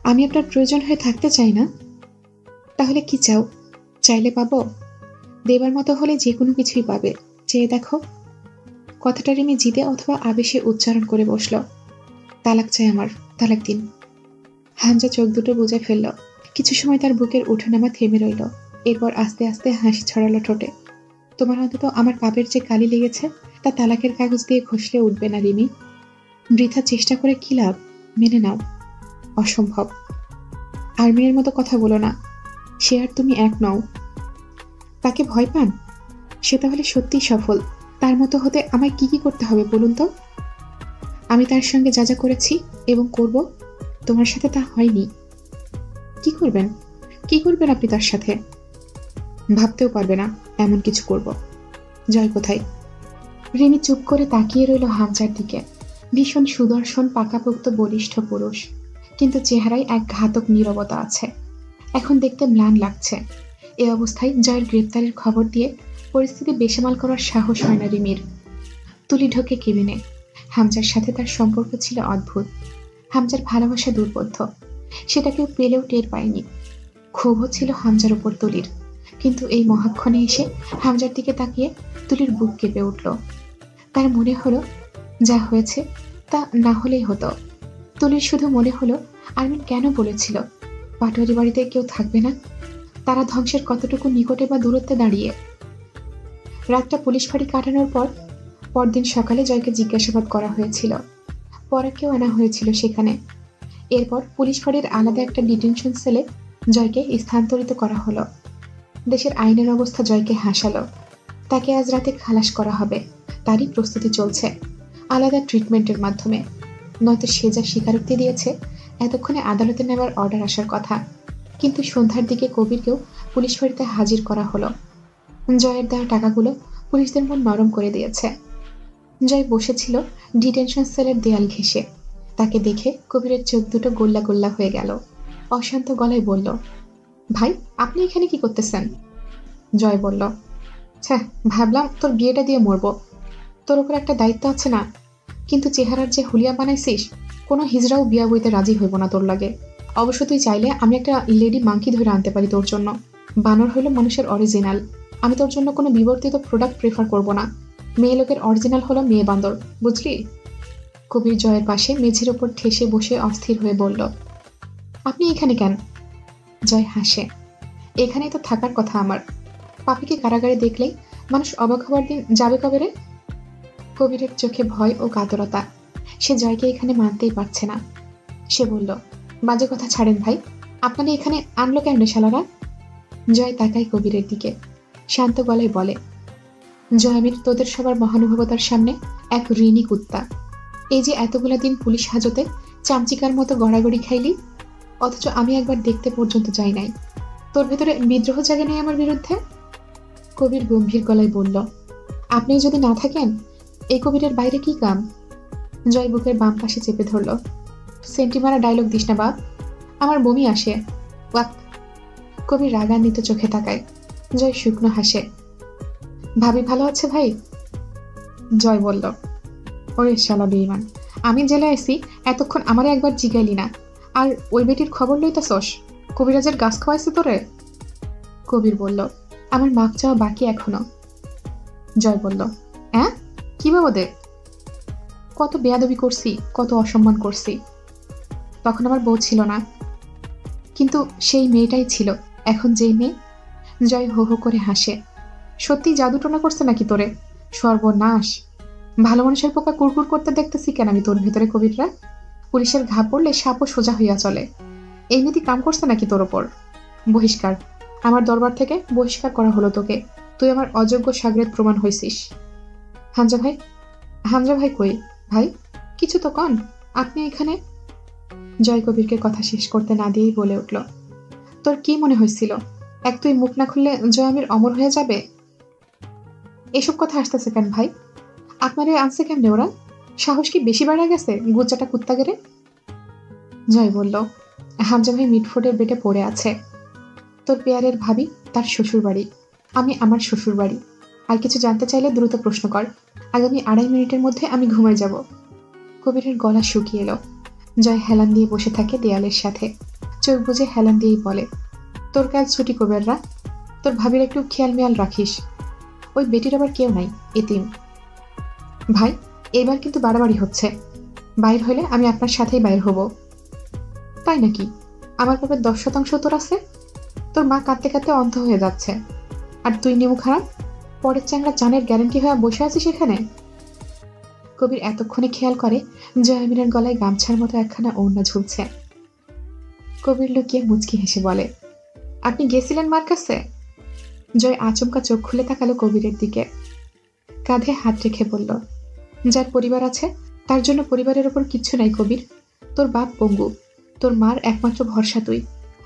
আমি আপনার প্রয়োজন হয়ে থাকতে চাই না। তাহলে কি চাও? চাইলে পাবো? দেবার মতো হলে যে কোনো কিছুই পাবে, চেয়ে দেখো। কথাটা রিমি জিদে অথবা আবেশে উচ্চারণ করে বসল। তালাক চাই আমার, তালাক দিন। হামজা চোখ দুটো বুজে ফেলল। কিছু সময় তার বুকের ওঠানামা থেমে রইল। এরপর আস্তে আস্তে হাসি ছড়ালো ঠোঁটে। তোমার অন্তত আমার পাপের যে কালি লেগেছে তা তালাকের কাগজ দিয়ে ঘষলে উঠবে না রিমি। বৃথা চেষ্টা করে কি লাভ? মেনে নাও। অসম্ভব। আর মেয়ের মতো কথা বলো না। সে আর তুমি এক নও। তাকে ভয় পান? সে তাহলে সত্যিই সফল। তার মতো হতে আমায় কি কি করতে হবে বলুন তো? আমি তার সঙ্গে যা যা করেছি এবং করব, তোমার সাথে তা হয়নি। কি করবেন? কি করবেন আপনি তার সাথে? ভাবতেও পারবে না এমন কিছু করব। জয় কোথায়? রিমি চুপ করে তাকিয়ে রইল হামজার দিকে। ভীষণ সুদর্শন, পাকাপোক্ত, বলিষ্ঠ পুরুষ, কিন্তু চেহারায় এক ঘাতক নীরবতা আছে। এখন দেখতে ম্লান লাগছে। এ অবস্থায় জয়ের গ্রেপ্তারের খবর দিয়ে পরিস্থিতি বেসামাল করার সাহস হয় না রিমির। তুলি ঢোকে কেবিনে। হামজার সাথে তার সম্পর্ক ছিল অদ্ভুত। হামজার ভালোবাসা দুর্বোধ্য, সেটা কেউ পেলেও টের পায়নি। ক্ষোভও ছিল হামজার উপর তুলির, কিন্তু এই মহাক্ষণে এসে হামজার দিকে তাকিয়ে তুলির বুক কেঁপে উঠল। তার মনে হলো যা হয়েছে তা না হলেই হতো। তুলির শুধু মনে হলো আরমিন কেন বলেছিল পাটোয়ারি বাড়িতে কেউ থাকবে না? তারা ধ্বংসের কতটুকু নিকটে বা দূরত্বে দাঁড়িয়ে। রাতটা পুলিশ ফাঁড়ি কাটানোর পর পরদিন সকালে জয়কে জিজ্ঞাসাবাদ করা হয়েছিল। পরাকেও আনা হয়েছিল সেখানে। এরপর পুলিশ ফাঁড়ির আলাদা একটা ডিটেনশন সেলে জয়কে স্থানান্তরিত করা হলো। দেশের আইনের অবস্থা জয়কে হাসালো। তাকে আজ রাতে খালাস করা হবে, তারই প্রস্তুতি চলছে আলাদা ট্রিটমেন্টের মাধ্যমে। নয়তো সে যা স্বীকারোক্তি দিয়েছে, এতক্ষণে আদালতে নেওয়ার অর্ডার আসার কথা। কিন্তু সন্ধ্যার দিকে কবিরকেও পুলিশ ফাঁড়িতে হাজির করা হলো। জয়ের দেওয়া টাকাগুলো পুলিশদের মন নরম করে দিয়েছে। জয় বসেছিল ডিটেনশন সেলের দেয়াল ঘেঁষে। তাকে দেখে কবিরের চোখ দুটো গোল্লা গোল্লা হয়ে গেল। অশান্ত গলায় বলল, ভাই আপনি এখানে কি করতেছেন? জয় বলল, ছ্যাঃ, ভাবলাম তোর বিয়েটা দিয়ে মরবো। তোর উপর একটা দায়িত্ব আছে না? কিন্তু চেহারার যে হুলিয়া বানাইছিস, কোনো হিজড়াও বিয়া বইতে রাজি হইব না তোর লাগে। অবশ্য তুই চাইলে আমি একটা লেডি মাংকি ধরে আনতে পারি তোর জন্য। বানর হইল মানুষের অরিজিনাল। আমি তোর জন্য কোনো বিবর্তিত প্রোডাক্ট প্রেফার করব না। মেয়ে লোকের অরিজিনাল হলো মেয়ে বান্দর, বুঝলি? কবির জয়ের পাশে মেঝের ওপর ঠেসে বসে অস্থির হয়ে বলল, আপনি এখানে কেন? জয় হাসে, এখানেই তো থাকার কথা আমার। পাপিকে কারাগারে দেখলেই মানুষ অবাক হবার দিন যাবে কবে রে? কবিরের চোখে ভয় ও কাতরতা। সে জয়কে এখানে মানতেই পারছে না। সে বলল, বাজে কথা ছাড়েন ভাই, আপনাদের এখানে আনলো কেন রে শালারা? জয় তাকায় কবিরের দিকে, শান্ত গলায় বলে, জয়ামির তোদের সবার মহানুভবতার সামনে এক ঋণী কুত্তা। এই যে এতগুলা দিন পুলিশ হাজতে চামচিকার মতো গড়াগড়ি খাইলি, অথচ আমি একবার দেখতে পর্যন্ত যাই নাই। তোর ভেতরে বিদ্রোহ জাগে নাই আমার বিরুদ্ধে? কবির গম্ভীর গলায় বলল, আপনি যদি না থাকেন এই কবিরের বাইরে কি কাম? জয় বুকের বাম পাশে চেপে ধরল। সেন্টিমারা ডায়লগ দিস না বাপ, আমার বমি আসে। ওয়াক। কবির রাগান্বিত চোখে তাকায়। জয় শুকনো হাসে। ভাবি ভালো আছে ভাই? জয় বলল, ওরে শালা বেঈমান, আমি জেলে আইছি এতক্ষণ আমারে একবার জিগাইলি না, আর ওই বেটির খবর লইতাছস? কবিরাজের গাছ খাওয়াইছে তোরে? কবির বলল, আমার মাপ চাওয়া বাকি এখনো। জয় বলল, হ্যাঁ কি বাবদে? কত বেয়াদবি করছি, কত অসম্মান করছি। তখন আমার বউ ছিল না, কিন্তু সেই মেয়েটাই ছিল এখন যেই মেয়ে। জয় হো হো করে হাসে। সত্যি জাদুটোনা করছে নাকি তোরে? সর্বনাশ! ভালো মানুষের পোকা কুরকুর করতে দেখতেছি কেন আমি তোর ভেতরে কবিররা? পুলিশের ঘা পড়লে সাপও সোজা হইয়া চলে। এই নীতি কাম করছে নাকি তোর ওপর? বহিষ্কার। আমার দরবার থেকে বহিষ্কার করা হলো তোকে। তুই আমার অযোগ্য সাগরেদ প্রমাণ হয়েছিস। হামজা ভাই, হামজা ভাই কই? ভাই কিছু তো কন, আপনি এখানে? জয় কবিরকে কথা শেষ করতে না দিয়েই বলে উঠল, তোর কি মনে হয়েছিল এক তুই মুখ না খুললে জয় আমির অমর হয়ে যাবে? এসব কথা আসতেছে কেন ভাই? আপনারে আনছে কেমনে ওরা? সাহস কি বেশি বাড়া গেছে গুচ্চাটা কুত্তা গেড়ে? জয় বলল, হামজা ভাই মিটফোর্ডের বেটে পড়ে আছে। তোর পেয়ারের ভাবি তার শ্বশুর বাড়ি, আমি আমার শ্বশুর বাড়ি। আর কিছু জানতে চাইলে দ্রুত প্রশ্ন কর। আগামী 2.5 মিনিটের মধ্যে আমি ঘুমায় যাব। কবিরের গলা শুকিয়ে এলো। জয় হেলান দিয়ে বসে থাকে দেয়ালের সাথে, চোখ বুঝে হেলান দিয়েই বলে, তোর কাজ ছুটি কবিররা, তোর ভাবির একটু খেয়াল মেয়াল রাখিস। ওই বেটির আবার কেউ নাই, এতিম। ভাই এবার কিন্তু বাড়াবাড়ি হচ্ছে। বাইর হলে আমি আপনার সাথেই বাইর হব। তাই নাকি? আমার পাপের 10% তোর আছে। তোর মা কাঁদতে কাঁদতে অন্ধ হয়ে যাচ্ছে, আর তুই নেমু খারাপ পরের চ্যাংড়া জানের গ্যারান্টি হয়ে বসে আছিস এখানে। কবির এতক্ষণে খেয়াল করে জয়ামিনের গলায় গামছার মতো একখানা ওড়না ঝুলছে। কবির লুকিয়ে মুচকি হেসে বলে, আপনি গেছিলেন মার কাছে? জয় আচমকা চোখ খুলে তাকালো কবিরের দিকে, কাঁধে হাত রেখে বলল, যার পরিবার আছে তার জন্য পরিবারের ওপর কিচ্ছু নাই কবির। তোর বাপ পঙ্গু, তোর মার একমাত্র ভরসা তুই।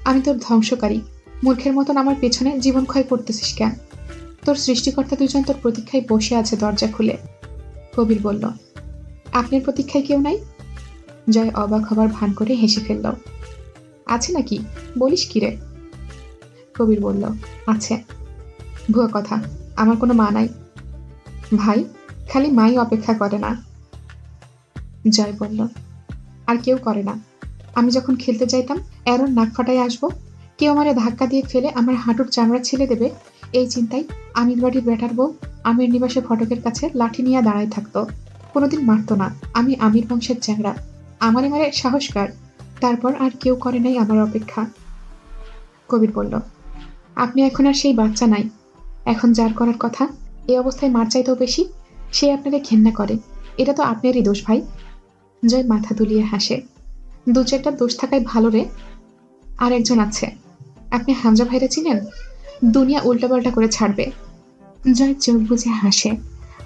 আমি তোর ধ্বংসকারী। মূর্খের মতন আমার পেছনে জীবন ক্ষয় করতেছিস কেন? তোর সৃষ্টিকর্তা দুজন তোর প্রতীক্ষায় বসে আছে দরজা খুলে। কবির বলল, আপনার প্রতীক্ষায় কেউ নাই? জয় অবাক হবার ভান করে হেসে ফেলল, আছে নাকি? বলিস কি রে? কবির বলল, আছে। ভুয়া কথা, আমার কোনো মা নাই। ভাই খালি মাই অপেক্ষা করে না। জয় বলল, আর কেউ করে না। আমি যখন খেলতে যাইতাম এরন নাক ফাটাই আসবো, কেউ আমারে ধাক্কা দিয়ে ফেলে আমার হাঁটুর চামড়া ছিলে দেবে, এই চিন্তায় আমির বাড়ির বেটার বউ আমির নিবাসে ফটকের কাছে লাঠি নিয়ে দাঁড়ায় থাকতো। কোনোদিন মারতো না। আমি আমির বংশের চ্যাংড়া, আমারে মারে সাহসকার। তারপর আর কেউ করে নাই আমার অপেক্ষা। কবির বলল, আপনি এখন আর সেই বাচ্চা নাই। এখন যার করার কথা এই অবস্থায় মার চাইতেও বেশি, সে আপনাকে ঘেন্না করে। এটা তো আপনারই দোষ ভাই। জয় মাথা দুলিয়ে হাসে, 2-4টা দোষ থাকায় ভালো রে। আর একজন আছে, আপনি হামজা ভাইরে চিনেন? দুনিয়া উল্টাপাল্টা করে ছাড়বে। জয় চোখ বুঝে হাসে,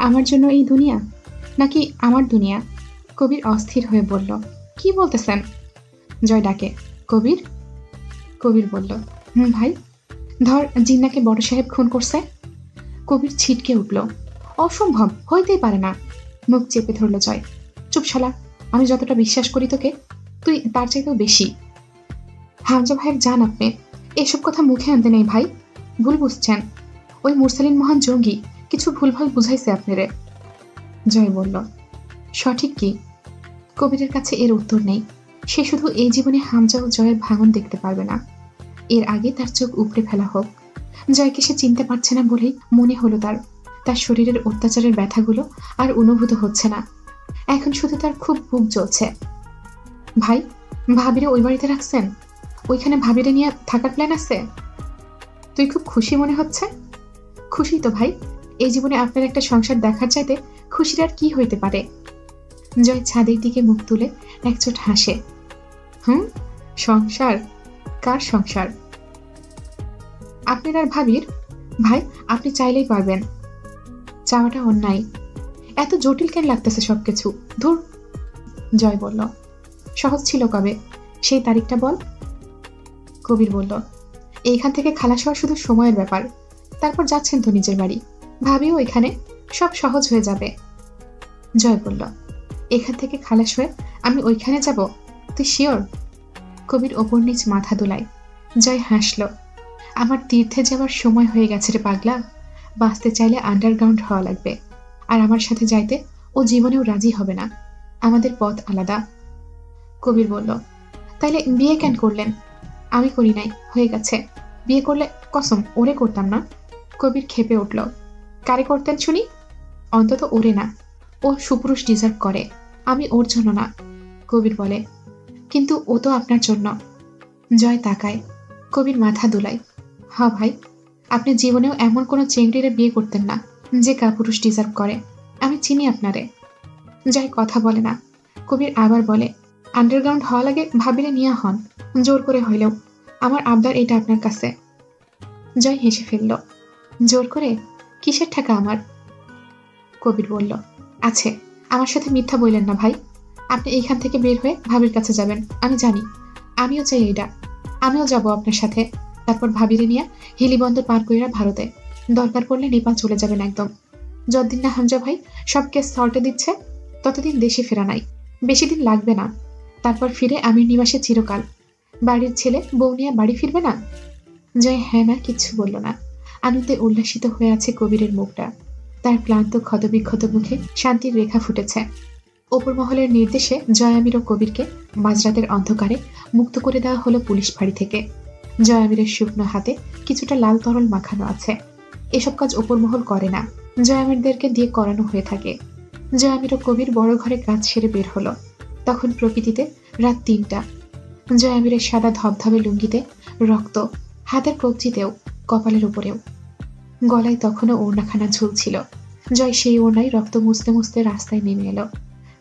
আমার জন্য এই দুনিয়া নাকি আমার দুনিয়া? কবির অস্থির হয়ে বলল, কি বলতেছেন? জয় ডাকে, কবির। কবির বলল, ভাই। ধর জিন্নাকে বড় সাহেব খুন করছে। কবির ছিটকে উঠল, অসম্ভব, হইতেই পারে না। মুখ চেপে ধরল জয়, চুপ শালা, আমি যতটা বিশ্বাস করি তোকে তুই তার চাইতেও বেশি। হামজা ভাইয়ের জান আপনি, এসব কথা মুখে আনতে নেই ভাই, ভুল বুঝছেন। ওই মুরসালিন মহান জঙ্গি কিছু ভুলভাল বুঝাইছে আপনারে। জয় বলল, সঠিক কি? কবিরের কাছে এর উত্তর নেই। সে শুধু এই জীবনে হামজা ও জয়ের ভাঙন দেখতে পারবে না, এর আগে তার চোখ উপড়ে ফেলা হোক। জয়কে সে চিনতে পারছে না বলেই মনে হলো তার শরীরের অত্যাচারের ব্যথাগুলো আর অনুভূত হচ্ছে না। এখন শুধু তার খুব বুক জ্বলছে। ভাই, ভাবিরে ওই বাড়িতে রাখছেন? ওইখানে ভাবিরে নিয়ে থাকার প্ল্যান আছে? তুই খুব খুশি মনে হচ্ছে। খুশি তো ভাই, এই জীবনে আপনার একটা সংসার দেখার চাইতে খুশির আর কি হইতে পারে? জয় ছাদের দিকে মুখ তুলে একচোট হাসে, সংসার? কার সংসার? আপনার আর ভাবির। ভাই আপনি চাইলেই পারবেন। চাওয়াটা অন্যায়। এত জটিল কেন লাগতেছে সবকিছু? ধুর। জয় বলল, সহজ ছিল কবে? সেই তারিখটা বল। কবির বলল, এইখান থেকে খালাস হওয়া শুধু সময়ের ব্যাপার। তারপর যাচ্ছেন তো নিজের বাড়ি, ভাবিও এখানে, সব সহজ হয়ে যাবে। জয় বলল, এখান থেকে খালাস হয়ে আমি ওইখানে যাব? তুই শিওর? কবির ওপর নিচ মাথা দোলায়। জয় হাসল, আমার তীর্থে যাওয়ার সময় হয়ে গেছে রে পাগলা। বাঁচতে চাইলে আন্ডারগ্রাউন্ড হওয়া লাগবে, আর আমার সাথে যাইতে ও জীবনেও রাজি হবে না। আমাদের পথ আলাদা। কবির বলল, তাইলে বিয়ে কেন করলেন? আমি করি নাই, হয়ে গেছে। বিয়ে করলে কসম ওরে করতাম না। কবির খেপে উঠল, কারে করতেন শুনি? অন্তত ওরে না, ও সুপুরুষ ডিজার্ভ করে, আমি ওর জন্য না। কবির বলে, কিন্তু ও তো আপনার জন্য। জয় তাকায়, কবির মাথা দুলায়, হ্যাঁ ভাই, আপনি জীবনেও এমন কোনো চেংড়িরে বিয়ে করতেন না যে কাপুরুষ ডিজার্ভ করে। আমি চিনি আপনারে। জয় কথা বলে না। কবির আবার বলে, আন্ডারগ্রাউন্ড হওয়া লাগে ভাবিরে নিয়া হন, জোর করে হইলেও। আমার আবদার এটা আপনার কাছে। জয় হেসে ফেলল। জোর করে? কিসের ঠেকা আমার? কবির বলল, আছে। আমার সাথে মিথ্যা বললেন না ভাই। আপনি এইখান থেকে বের হয়ে ভাবির কাছে যাবেন, আমি জানি। আমিও চাই এইটা। আমিও যাব আপনার সাথে। তারপর ভাবিরে নিয়ে হিলিবন্দর পার কইরা ভারতে, দরকার পড়লে নেপাল চলে যাবেন একদম। যতদিন না হামজা ভাই সব কেস সল্টে দিচ্ছে, ততদিন দেশে ফেরা নাই। বেশি দিন লাগবে না। তারপর ফিরে আমির নিবাসে চিরকাল। বাড়ির ছেলে বউ নিয়ে বাড়ি ফিরবে না? জয় হ্যাঁ না কিচ্ছু বলল না। আনন্দে উল্লাসিত হয়ে আছে কবিরের মুখটা। তার ক্লান্ত ক্ষতবিক্ষত মুখে শান্তির রেখা ফুটেছে। ওপর মহলের নির্দেশে জয় আমির ও কবিরকে মাঝরাতের অন্ধকারে মুক্ত করে দেওয়া হলো পুলিশ ফাঁড়ি থেকে। জয় আমিরের শুকনো হাতে কিছুটা লাল তরল মাখানো আছে। এসব কাজ ওপর মহল করে না, জয় আমিরদেরকে দিয়ে করানো হয়ে থাকে। জয় আমির ও কবির বড় ঘরে কাজ সেরে বের হলো। তখন প্রকৃতিতে রাত ৩টা। জয় আমিরের সাদা ধবধবে লুঙ্গিতে রক্ত, হাতের কবজিতেও, কপালের উপরেও। গলায় তখনও ওড়নাখানা ঝুলছিল। জয় সেই ওড়নায় রক্ত মুছতে মুছতে রাস্তায় নেমে এলো।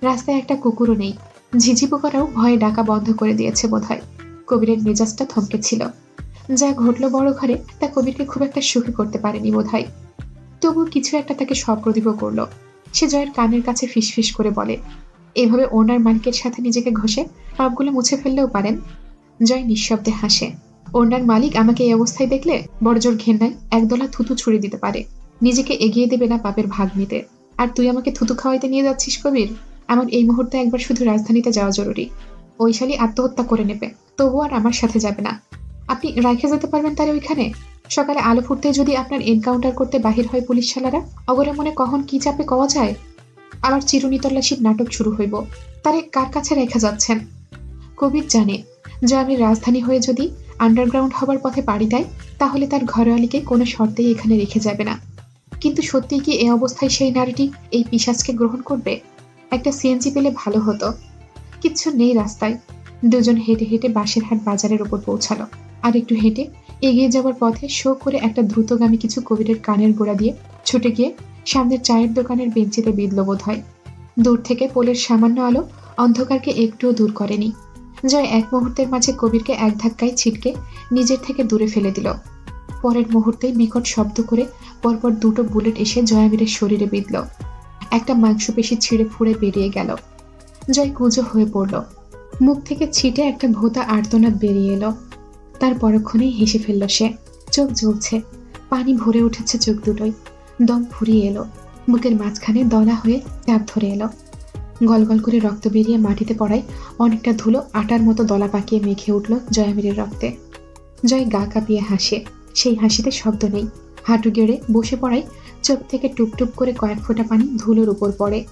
রাস্তায় একটা কুকুরও নেই। ঝিঝি পোকারাও ভয়ে ডাকা বন্ধ করে দিয়েছে বোধহয়। কবিরের মেজাজটা থমকে ছিল। যা ঘটল বড় ঘরে তা কবিরকে খুব একটা সুখী করতে পারেনি বোধহয়। তবু কিছু একটা তাকে সপ্রতিভ করলো। সে জয়ের কানের কাছে ফিসফিস করে বলে, এভাবে ওনার মালিকের সাথে নিজেকে ঘষে পাপগুলো মুছে ফেললেও পারেন। জয় নিঃশব্দে হাসে। ওনার মালিক আমাকে এই অবস্থায় দেখলে বড়জোর ঘেন্নায় একদলা থুতু ছুড়ে দিতে পারে। নিজেকে এগিয়ে দেবে না পাপের ভাগ নিতে। আর তুই আমাকে থুতু খাওয়াইতে নিয়ে যাচ্ছিস কবির? আমার এই মুহূর্তে একবার শুধু রাজধানীতে যাওয়া জরুরি। ওই শালী আত্মহত্যা করে নেবে, তবু আর আমার সাথে যাবে না। আপনি রাইখে যেতে পারবেন তারে ওইখানে? সকালে আলো ফুটতে যদি আপনার এনকাউন্টার করতে বাহির হয় পুলিশ শালারা, অগরে মনে কখন কি চাপে কওয়া যায়। আবার চিরুনি তল্লাশির নাটক শুরু হইব। তারে কার কাছে রেখে যাচ্ছেন? কবির জানে যে আমি রাজধানী হয়ে যদি আন্ডারগ্রাউন্ড হবার পথে পাড়ি দেয়, তাহলে তার ঘরওয়ালিকে কোনো শর্তেই এখানে রেখে যাবে না। কিন্তু সত্যিই কি এ অবস্থায় সেই নারীটি এই পিশাচকে গ্রহণ করবে? একটা সিএনজি পেলে ভালো হতো। কিচ্ছু নেই রাস্তায়। দুজন হেঁটে হেঁটে বাঁশেরহাট বাজারের ওপর পৌঁছালো। আর একটু হেঁটে এগিয়ে যাওয়ার পথে শো করে একটা দ্রুতগামী কিছু কবিরের কানের গোড়া দিয়ে ছুটে গিয়ে সামনের চায়ের দোকানের বেঞ্চিতে বিঁধল বোধ হয়। দূর থেকে পোলের সামান্য আলো অন্ধকারকে একটুও দূর করেনি। জয় এক মুহূর্তের মাঝে কবিরকে এক ধাক্কায় ছিটকে নিজের থেকে দূরে ফেলে দিল। পরের মুহূর্তেই বিকট শব্দ করে পরপর দুটো বুলেট এসে জয়ামিরের শরীরে বিঁধল। একটা মাংসপেশি ছিঁড়ে ফুঁড়ে বেরিয়ে গেল। জয় কুঁজো হয়ে পড়ল। মুখ থেকে ছিটে একটা ভোঁতা আর্তনাদ বেরিয়ে এলো। তার পরক্ষণেই হেসে ফেলল সে। চোখ জ্বলছে, পানি ভরে উঠেছে চোখ দুটোই। দম ফুরিয়ে এলো। বুকের মাঝখানে দলা হয়ে চাপ ধরে এলো। গলগল করে রক্ত বেরিয়ে মাটিতে পড়ায় অনেকটা ধুলো আটার মতো দলা পাকিয়ে মেখে উঠল জয়ামিরের রক্তে। জয় গা কাঁপিয়ে হাসে। সেই হাসিতে শব্দ নেই। হাঁটু গেড়ে বসে পড়ায় চোখ থেকে টুপটুপ করে কয়েক ফোঁটা পানি ধুলোর উপর পড়ে।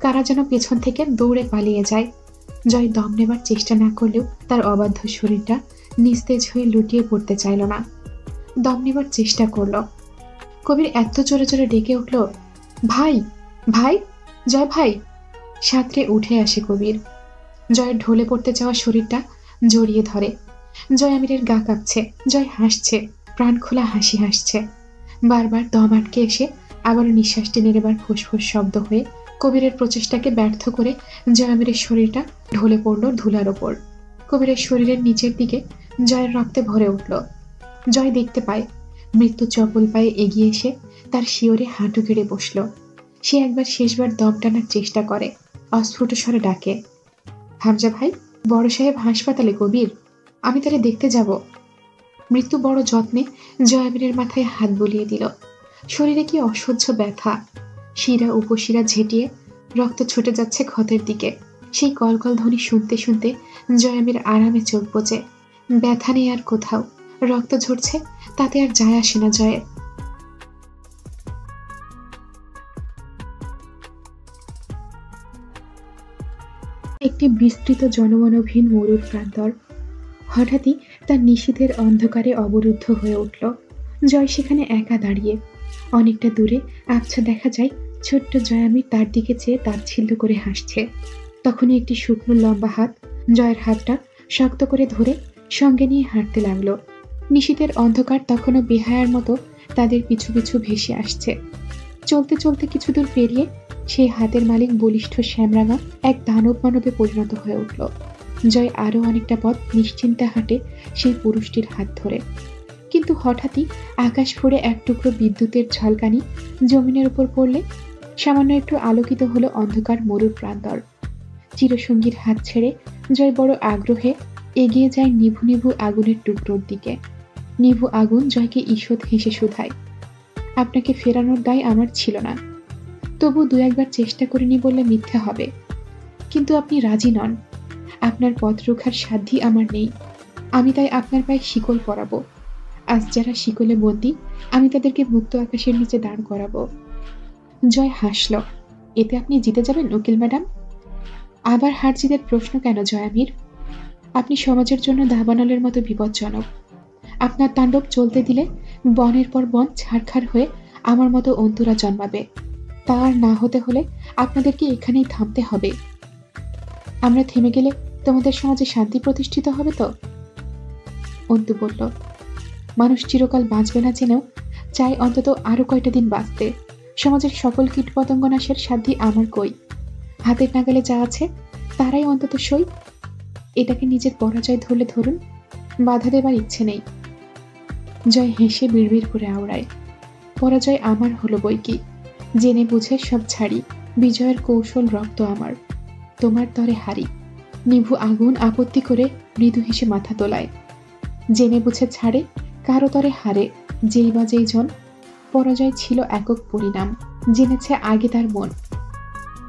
কারা যেন পেছন থেকে দৌড়ে পালিয়ে যায়। জয় দম নেবার চেষ্টা না করলেও তার অবাধ্য শরীরটা নিস্তেজ হয়ে লুটিয়ে পড়তে চাইল না। দম নেবার চেষ্টা করল। কবির এত জোরে জোরে ডেকে উঠল, ভাই ভাই, জয় ভাই। সাঁতরে উঠে আসে কবির। জয়ের ঢলে পড়তে যাওয়া শরীরটা জড়িয়ে ধরে। জয় আমিরের গা কাঁপছে। জয় হাসছে, প্রাণ খোলা হাসি হাসছে। বারবার দম আটকে এসে আবারও নিঃশ্বাস টেনে নেবার ফুসফুস শব্দ হয়ে কবিরের প্রচেষ্টাকে ব্যর্থ করে জয় আমিরের শরীরটা ঢলে পড়ল ধুলার ওপর। কবিরের শরীরের নিচের দিকে জয়ের রক্তে ভরে উঠল। জয় দেখতে পায় মৃত্যু চপল পায়ে এগিয়ে এসে তার শিয়রে হাঁটু গেড়ে বসল। সে একবার শেষবার দম টানার চেষ্টা করে। অস্ফুট স্বরে ডাকে, হামজা ভাই, বড় সাহেব হাসপাতালে কবির, আমি তারে দেখতে যাব। মৃত্যু বড় যত্নে জয় আমিরের মাথায় হাত বুলিয়ে দিল। শরীরে কি অসহ্য ব্যথা। শিরা উপশিরা ঝেঁটিয়ে রক্ত ছুটে যাচ্ছে ক্ষতের দিকে। সেই কলকল ধ্বনি শুনতে শুনতে জয় আমির আরামে চোখ বোঝে। ব্যথা নেই আর কোথাও। রক্ত ঝরছে, তাতে আর যায় আসে না জয়ের। একটি বিস্তৃত জনমানবহীন মরুর প্রান্তর। হঠাৎই তার নিশীথের অন্ধকারে অবরুদ্ধ হয়ে উঠল। জয় সেখানে একা দাঁড়িয়ে। অনেকটা দূরে আবছা দেখা যায় ছোট্ট জয়ামির তার দিকে চেয়ে তাচ্ছিল্য করে হাসছে। তখনই একটি শুকনো লম্বা হাত জয়ের হাতটা শক্ত করে ধরে সঙ্গে নিয়ে হাঁটতে লাগলো। নিশীথের অন্ধকার তখনও বেহায়ার মতো তাদের পিছু পিছু ভেসে আসছে। চলতে চলতে কিছু দূর পেরিয়ে সেই হাতের মালিক বলিষ্ঠ শ্যামরাঙা এক দানব মানবে পরিণত হয়ে উঠল। জয় আরো অনেকটা পথ নিশ্চিন্তে হাঁটে সেই পুরুষটির হাত ধরে। কিন্তু হঠাৎই আকাশ ভরে এক টুকরো বিদ্যুতের ঝলকানি জমিনের উপর পড়লে সামান্য একটু আলোকিত হলো অন্ধকার মরুর প্রান্তর। চিরসঙ্গীর হাত ছেড়ে জয় বড় আগ্রহে এগিয়ে যায় নিভু নিভু আগুনের টুকরোর দিকে। নিভু আগুন জয়কে ঈষৎ হেসে শুধায়, আপনাকে ফেরানোর দায় আমার ছিল না, তবু দু একবার চেষ্টা করিনি বললে মিথ্যা হবে। কিন্তু আপনি রাজি নন, আপনার পথ রক্ষার সাধ্যই আমার নেই। আমি তাই আপনার পায়ে শিকল পরাবো। আজ যারা শিকলে বন্দী, আমি তাদেরকে মুক্ত আকাশের নিচে দাঁড় করাবো। জয় হাসল। এতে আপনি জিতে যাবেন উকিল ম্যাডাম? আবার হার জিতের প্রশ্ন কেন জয়ামির? আপনি সমাজের জন্য দাবানলের মতো বিপজ্জনক। আপনার তাণ্ডব চলতে দিলে বনের পর বন ছাড়খাড় হয়ে আমার মতো অন্তরা জন্মাবে। তা আর না হতে হলে আপনাদেরকে এখানেই থামতে হবে। আমরা থেমে গেলে তোমাদের সমাজে শান্তি প্রতিষ্ঠিত হবে তো? অন্তু বলল, মানুষ চিরকাল বাঁচবে না জেনেও চাই অন্তত আরো কয়টা দিন বাঁচতে। সমাজের সকল কীটপতঙ্গ নাশের সাধ্যি আমার কই। হাতের নাগালে যা আছে তারাই অন্তত সই। এটাকে নিজের পরাজয় ধরলে ধরুন, বাধা দেবার ইচ্ছে নেই। জয় হেসে বিড়বিড় করে আওড়ায়, পরাজয় আমার হলো বই কি, জেনে বুঝে সব ছাড়ি। বিজয়ের কৌশল রক্ত আমার, তোমার তরে হারি। নিভু আগুন আপত্তি করে মৃদু হেসে মাথা তোলায়, জেনে বুঝে ছাড়ে কারো তরে হারে যেই বা যেই জন। পরাজয় ছিল একক পরিণাম, জেনেছে আগে তার মন।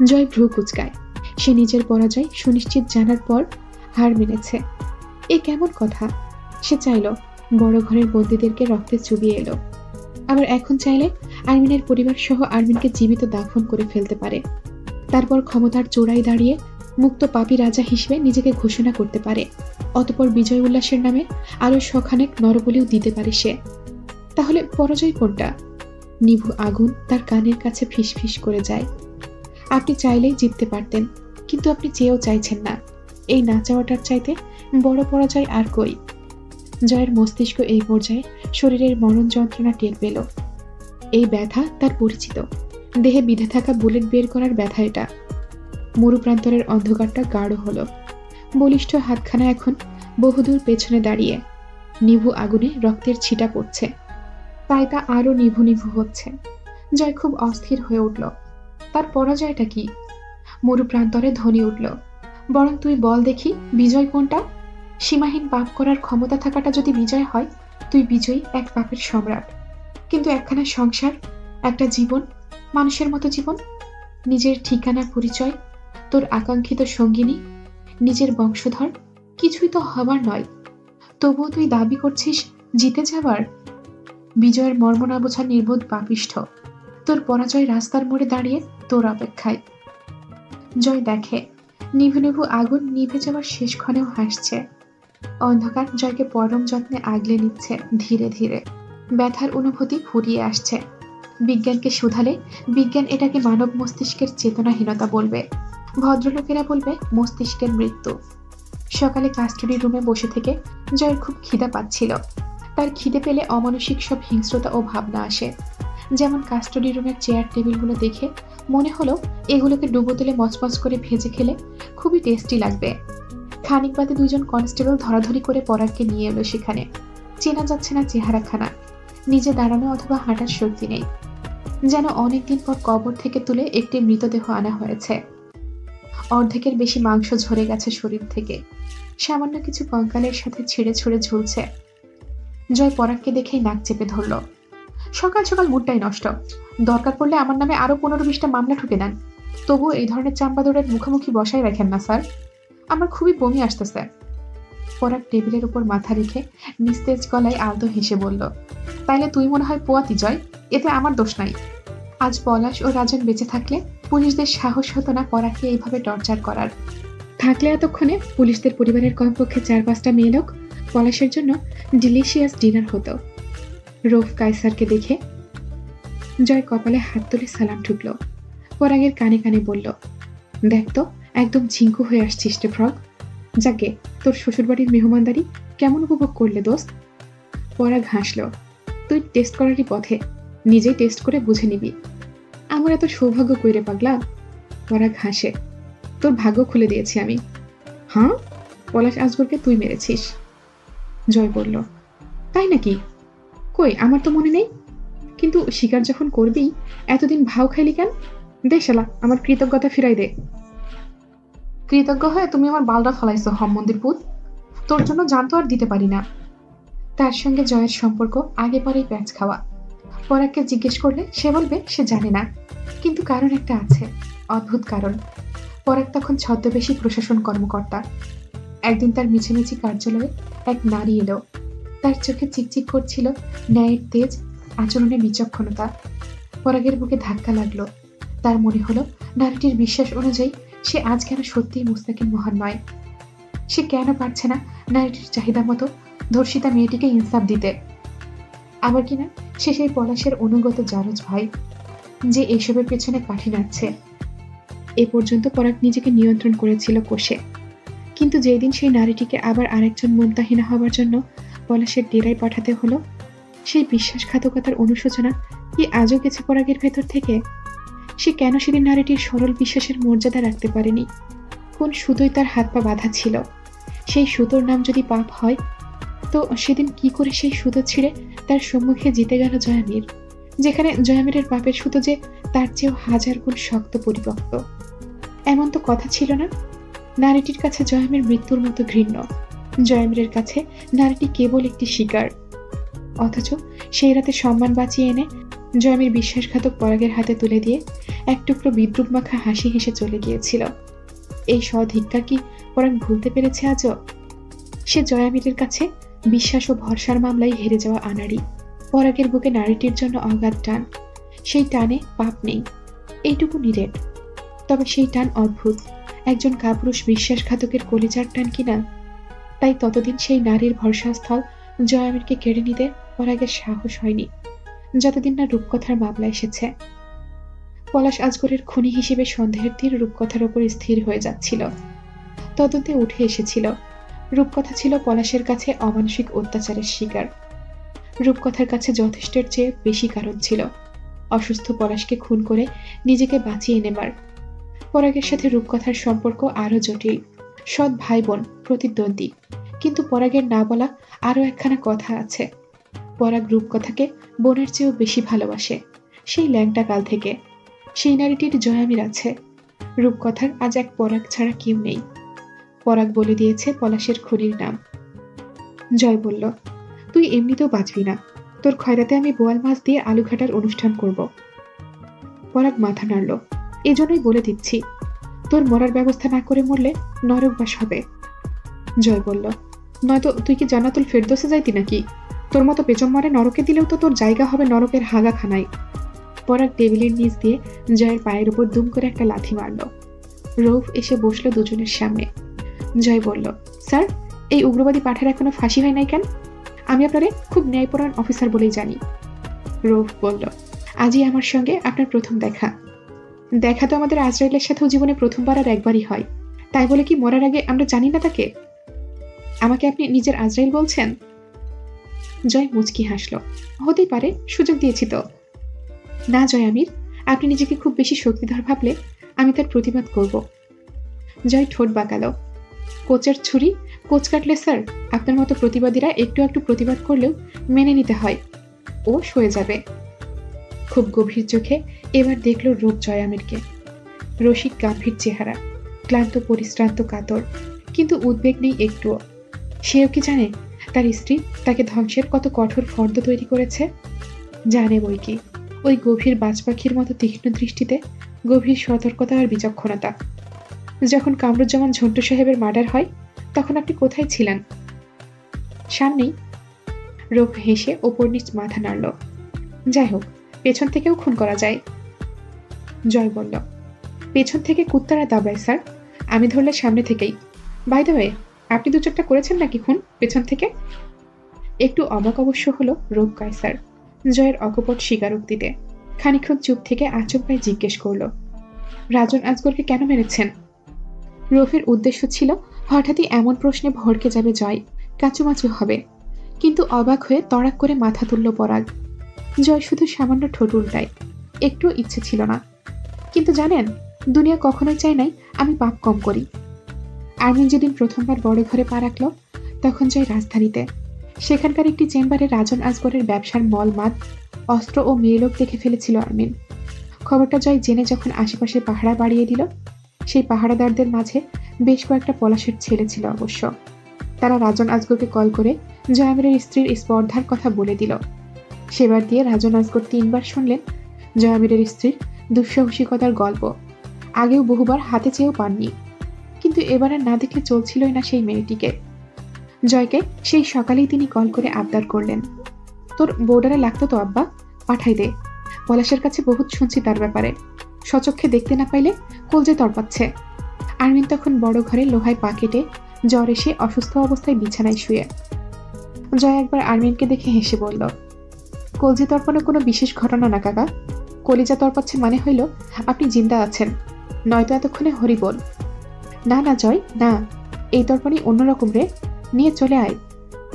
জয় ভ্রু কুচকায়। সে নিজের পরাজয় সুনিশ্চিত জানার পর হার মেনেছে। এ কেমন কথা? সে চাইল বড় ঘরের বন্দীদেরকে রক্তে চুবিয়ে এলো, আবার এখন চাইলে আরমিনের পরিবার সহ আরমিনকে জীবিত দাফন করে ফেলতে পারে। তারপর ক্ষমতার চূড়ায় দাঁড়িয়ে মুক্ত পাপী রাজা হিসেবে নিজেকে ঘোষণা করতে পারে। অতঃপর বিজয় উল্লাসের নামে আরো শখানেক নরবলিও দিতে পারে সে। তাহলে পরাজয় কোনটা? নিভু আগুন তার কানের কাছে ফিসফিস করে যায়, আপনি চাইলেই জিততে পারতেন, কিন্তু আপনি চেয়েও চাইছেন না। এই না চাওয়াটার চাইতে বড় পরাজয় আর কই? জয়ের মস্তিষ্ক এই পর্যায়ে শরীরের মরণ যন্ত্রণা টের পেল। এই ব্যথা তার পরিচিত, দেহে বিঁধে থাকা বুলেট বের করার ব্যথা এটা। মরুপ্রান্তরের অন্ধকারটা গাঢ় হলো। বলিষ্ঠ হাতখানা এখন বহুদূর পেছনে দাঁড়িয়ে। নিভু আগুনে রক্তের ছিটা পড়ছে, তাই তা আরো নিভু নিভু হচ্ছে। জয় খুব অস্থির হয়ে উঠল। তার পরাজয়টা কি? মরুপ্রান্তরে ধ্বনি উঠল, বরং তুই বল দেখি বিজয় কোনটা? সীমাহীন পাপ করার ক্ষমতা থাকাটা যদি বিজয় হয়, তুই বিজয়ী, এক পাপের সম্রাট। কিন্তু একখানা সংসার, একটা জীবন, মানুষের মতো জীবন, নিজের ঠিকানা, পরিচয়, তোর আকাঙ্ক্ষিত সঙ্গিনী, নিজের বংশধর, কিছুই তো হবার নয়। তবুও তুই দাবি করছিস জিতে যাবার। বিজয়ের মর্ম না বোঝা নির্বোধ পাপিষ্ঠ, তোর পরাজয় রাস্তার মোড়ে দাঁড়িয়ে তোর অপেক্ষায়। জয় দেখে নিভু নিভু আগুন নিভে যাওয়ার শেষ ক্ষণেও হাসছে। অন্ধকার জয়কে পরম যত্নে আগলে নিচ্ছে ধীরে ধীরে। ব্যথার অনুভূতি ফুরিয়ে আসছে। বিজ্ঞানকে শুধালে বিজ্ঞান এটাকে মানব মস্তিষ্কের চেতনাহীনতা বলবে, ভদ্রলোকেরা বলবে মস্তিষ্কের মৃত্যু। সকালে কাস্টডি রুমে বসে থেকে জয়ের খুব খিদা পাচ্ছিল। তার খিদে পেলে অমানসিক সব হিংস্রতা ও ভাবনা আসে। যেমন কাস্টডি রুমের চেয়ার টেবিলগুলো দেখে মনে হলো এগুলোকে ডুবো তেলে মচমচ করে ভেজে খেলে খুবই টেস্টি লাগবে। খানিক বাদে দুইজন কনস্টেবল ধরাধরি করে পরাগকে নিয়ে এলো সেখানে। চেনা যাচ্ছে না চেহারাখানা, নিজে দাঁড়ানো অথবা হাঁটার শক্তি নেই, যেন অনেকদিন পর কবর থেকে তুলে একটি মৃতদেহ আনা হয়েছে। অর্ধেকের বেশি মাংস ঝরে গেছে শরীর থেকে, সামান্য কিছু কঙ্কালের সাথে ছিঁড়ে ছুঁড়ে ঝুলছে। জয় পরাগকে দেখেই নাক চেপে ধরল। সকাল সকাল মুডটাই নষ্ট। দরকার পড়লে আমার নামে আরো 15-20টা মামলা ঠুকে দেন, তবুও এই ধরনের চাম্বাদৌড়ের মুখোমুখি বসাই রাখেন না স্যার, আমার খুবই বমি আসতেছে। পরাগ টেবিলের উপর মাথা রেখে নিস্তেজ গলায় আলতো হেসে বলল, তাইলে তুই মনে হয় পোয়াতি জয়, এতে আমার দোষ নাই। আজ পলাশ ও রাজন বেঁচে থাকলে পুলিশদের সাহস হতো না পরাগকে এইভাবে টর্চার করার। থাকলে এতক্ষণে পুলিশদের পরিবারের কমপক্ষে 4-5টা মেয়ে লোক পলাশের জন্য ডিলিশিয়াস ডিনার হতো। রৌফ কায়সারকে দেখে জয় কপালে হাত তুলে সালাম ঠুকল। পরাগের কানে কানে বলল, দেখ তো একদম ঝিঙ্কু হয়ে আসছিস রে ফ্রগ। যাকে তোর শ্বশুরবাড়ির মেহমানদারি কেমন উপভোগ করলে দোস্ত? পরাগ হাসল, তুই টেস্ট করারই পথে, নিজেই টেস্ট করে বুঝে নিবি। আমার এত সৌভাগ্য কইরে পাগলা। পরাগ হাসে, তোর ভাগ্য খুলে দিয়েছি আমি। হ্যাঁ? পলাশ আজগরকে তুই মেরেছিস। জয় বলল, তাই নাকি? কই, আমার তো মনে নেই। কিন্তু স্বীকার যখন করবি, এতদিন ভাও খাইলি কেন? দে শালা, আমার কৃতজ্ঞতা ফিরাই দে। কৃতজ্ঞ হয়ে তুমি আমার বালটা ফলাইছো মন্দির পুত। তোর জন্য জানতো আর দিতে পারি না। তার সঙ্গে জয়ের সম্পর্ক আগে পরেই প্যাঁচ খাওয়া। পরাগকে জিজ্ঞেস করলে সে বলবে সে জানে না, কিন্তু কারণ একটা আছে, অদ্ভুত কারণ। পরাগ তখন ছদ্মবেশী প্রশাসন কর্মকর্তা। একদিন তার মিছিমিছি কার্যালয়ে এক নারী এলো। তার চোখে চিকচিক করছিল ন্যায়ের তেজ, আচরণে বিচক্ষণতা। পরাগের বুকে ধাক্কা লাগলো। তার মনে হলো নারীটির বিশ্বাস অনুযায়ী সে আজ কেন সত্যিই মুস্তাকিম মহান নয়। সে কেন পারছে না নারীটির চাহিদা মতো ধর্ষিতা মেয়েটিকে ইনসাফ দিতে? আবার কিনা সে সেই পলাশের অনুগত জারজ ভাই, যে এসবের পেছনে কাঠি নাড়ছে। এ পর্যন্ত পরাগ নিজেকে নিয়ন্ত্রণ করেছিল কোষে, কিন্তু যেদিন সেই নারীটিকে আবার আরেকজন মুমতাহিনা হবার জন্য পলাশের ডেরায় পাঠাতে হলো, সেই বিশ্বাসঘাতকতার অনুশোচনা কি আজও গেছে পরাগের ভেতর থেকে? সে কেন সেদিন নারীটির সরল বিশ্বাসের মর্যাদা রাখতে পারেনি? কোন সুতোয় তার হাত পা বাঁধা ছিল? সেই সুতোর নাম যদি পাপ হয়, তো সেদিন কি করে সেই সুতো ছিঁড়ে তার সম্মুখে জিতে গেল জয়ামির, যেখানে জয়ামিরের পাপের সুতো যে তার চেয়েও হাজার গুণ শক্ত পরিপক্ত। এমন তো কথা ছিল না। নারীটির কাছে জয়ামির মৃত্যুর মতো ঘৃণ্য, জয়ামিরের কাছে নারীটি কেবল একটি শিকার। অথচ সেই রাতে সম্মান বাঁচিয়ে এনে জয়ামির বিশ্বাসঘাতক পরাগের হাতে তুলে দিয়ে এক টুকরো বিদ্রুপ মাখা হাসি হেসে চলে গিয়েছিল। এই সধিক্কার কি পরাগ ভুলতে পেরেছে আজও? সে জয়ামিরের কাছে বিশ্বাস ও ভরসার মামলায় হেরে যাওয়া আনাড়ি। পরাগের বুকে নারীটির জন্য অগাধ টান। সেই টানে পাপ নেই, এইটুকু নিরেট। তবে সেই টান অদ্ভুত, একজন কাপুরুষ বিশ্বাসঘাতকের কলিজার টান কিনা। তাই ততদিন সেই নারীর ভরসাস্থল জয়ামিরকে কেড়ে নিতে পরাগের সাহস হয়নি, যতদিন না রূপকথার মামলা এসেছে। পলাশ আজগরের খুনি হিসেবে সন্দেহের তীর রূপকথার ওপর স্থির হয়ে যাচ্ছিল। তদন্তে উঠে এসেছিল রূপকথা ছিল পলাশের কাছে অমানসিক অত্যাচারের শিকার। রূপকথার কাছে যথেষ্টের চেয়ে বেশি কারণ ছিল অসুস্থ পলাশকে খুন করে নিজেকে বাঁচিয়ে নেবার। পরাগের সাথে রূপকথার সম্পর্ক আরো জটিল। সৎ ভাই বোন, প্রতিদ্বন্দ্বী। কিন্তু পরাগের না বলা আরো একখানা কথা আছে। পরাগ রূপকথাকে বোনের চেয়েও বেশি ভালোবাসে, সেই ল্যাংটা কাল থেকে। সেই নারীটির জয়ামির আছে। রূপকথার আজ এক পরাগ ছাড়া কেউ নেই। পরাগ বলে দিয়েছে পলাশের খুনির নাম। জয় বলল, তুই এমনিতেও বাঁচবি না। তোর খয়রাতে আমি বোয়াল মাছ দিয়ে আলু ঘাটার অনুষ্ঠান করব। পরাগ মাথা নাড়ল, এজন্যই বলে দিচ্ছি, তোর মরার ব্যবস্থা না করে মরলে নরকবাস হবে। জয় বলল, নয়তো তুই কি জান্নাতুল ফেরদৌসে যাইতি নাকি? তোর মতো পেছন মারে নরকে দিলেও তো তোর জায়গা হবে নরকের হাগাখানায়। পরাগ টেবিলের নিচ দিয়ে জয়ের পায়ের উপর দুম করে একটা লাথি মারল। রৌফ এসে বসলো দুজনের সামনে। জয় বলল, স্যার, এই উগ্রবাদী পাঠার এখনো ফাঁসি হয় নাই কেন? আমি আপনারে খুব ন্যায়পরায়ণ অফিসার বলেই জানি। রৌফ বলল, আজই আমার সঙ্গে আপনার প্রথম দেখা। দেখা তো আমাদের আজরাইলের সাথেও জীবনে প্রথমবার আর একবারই হয়, তাই বলে কি মরার আগে আমরা জানি না তাকে? আমাকে আপনি নিজের আজরাইল বলছেন? জয় মুচকি হাসলো, হতেই পারে, সুযোগ দিয়েছি তো। না জয়ামির, আপনি নিজেকে খুব বেশি শক্তিধর ভাবলে আমি তার প্রতিবাদ করব। জয় ঠোঁট বাঁকালো, কোচের ছুরি কোচ কাটলে স্যার, আপনার মতো প্রতিবাদীরা একটু একটু প্রতিবাদ করলেও মেনে নিতে হয়, ও সয়ে যাবে। খুব গভীর চোখে এবার দেখল রূপ জয়ামিরকে। রসিক গাম্ভীর চেহারা, ক্লান্ত পরিশ্রান্ত কাতর, কিন্তু উদ্বেগ নেই একটুও। সেও কি জানে তার স্ত্রী তাকে ধ্বংসের কত কঠোর ফর্দ তৈরি করেছে? জানে বই কি, ওই গভীর বাজ পাখির মতো তীক্ষ্ণ দৃষ্টিতে গভীর সতর্কতা আর বিচক্ষণতা। যখন কামরুজ্জামান ঝন্টু সাহেবের মার্ডার হয়, তখন আপনি কোথায় ছিলেন? সামনেই। রূপ হেসে ওপর নিচ মাথা নাড়ল। যাই হোক, পেছন থেকেও খুন করা যায়। জয় বলল, পেছন থেকে কুত্তারা দাবায় স্যার, আমি ধরলে সামনে থেকেই। বাই দ্য ওয়ে, আপনি দু চারটা করেছেন নাকি খুন পেছন থেকে? একটু অবাক অবশ্য হলো রূপ কায়সার জয়ের অকপট স্বীকারোক্তিতে। খানিকক্ষণ চুপ থেকে আচমকায় জিজ্ঞেস করল, রাজন আজগরকে কেন মেরেছেন? রফের উদ্দেশ্য ছিল হঠাৎই এমন প্রশ্নে ভড়কে যাবে জয়, কাচুমাচু হবে, কিন্তু অবাক হয়ে তড়াক করে মাথা তুলল পরাগ। জয় শুধু সামান্য ঠোঁট উল্টায়, একটু ইচ্ছে ছিল না। কিন্তু জানেন, দুনিয়া কখনোই চায় নাই আমি পাপ কম করি। আর্মিন যেদিন প্রথমবার বড় ঘরে পা রাখল তখন জয় রাজধানীতে। সেখানকার একটি চেম্বারে রাজন আসগরের ব্যবসার মলমাদ, অস্ত্র ও মেয়েলোক দেখে ফেলেছিল আর্মিন। খবরটা জয় জেনে যখন আশেপাশে পাহারা বাড়িয়ে দিল, সেই পাহারাদারদের মাঝে বেশ কয়েকটা পলাশের ছেলে ছিল অবশ্য। তারা রাজন আসগরকে কল করে জয়ামিরের স্ত্রীর স্পর্ধার কথা বলে দিল। সেবার দিয়ে রাজন আসগর 3 বার শুনলেন জয়ামিরের স্ত্রীর দুঃসাহসিকতার গল্প। আগেও বহুবার হাতে চেয়েও পাননি, কিন্তু এবার আর না দেখলে চলছিলই না সেই মেয়েটিকে। জয়কে সেই সকালেই তিনি কল করে আবদার করলেন, তোর বর্ডারে লাগতো তো আব্বা, পাঠাই দে। পলাশের কাছে বহুত শুনছি তার ব্যাপারে, সচক্ষে দেখতে না পাইলে কলজে তরপাচ্ছে। আর্মিন তখন বড় ঘরে লোহায় পা কেটে জ্বর এসে অসুস্থ অবস্থায় বিছানায় শুয়ে। জয় একবার আর্মিনকে দেখে হেসে বলল, কলজে তর্পণে কোনো বিশেষ ঘটনা না কাকা, কলিজা তর্পাচ্ছে মানে হইল আপনি জিন্দা আছেন, নয়তো এতক্ষণে হরি বল। না না জয় না, এই তর্পণই অন্যরকম রে, নিয়ে চলে আয়।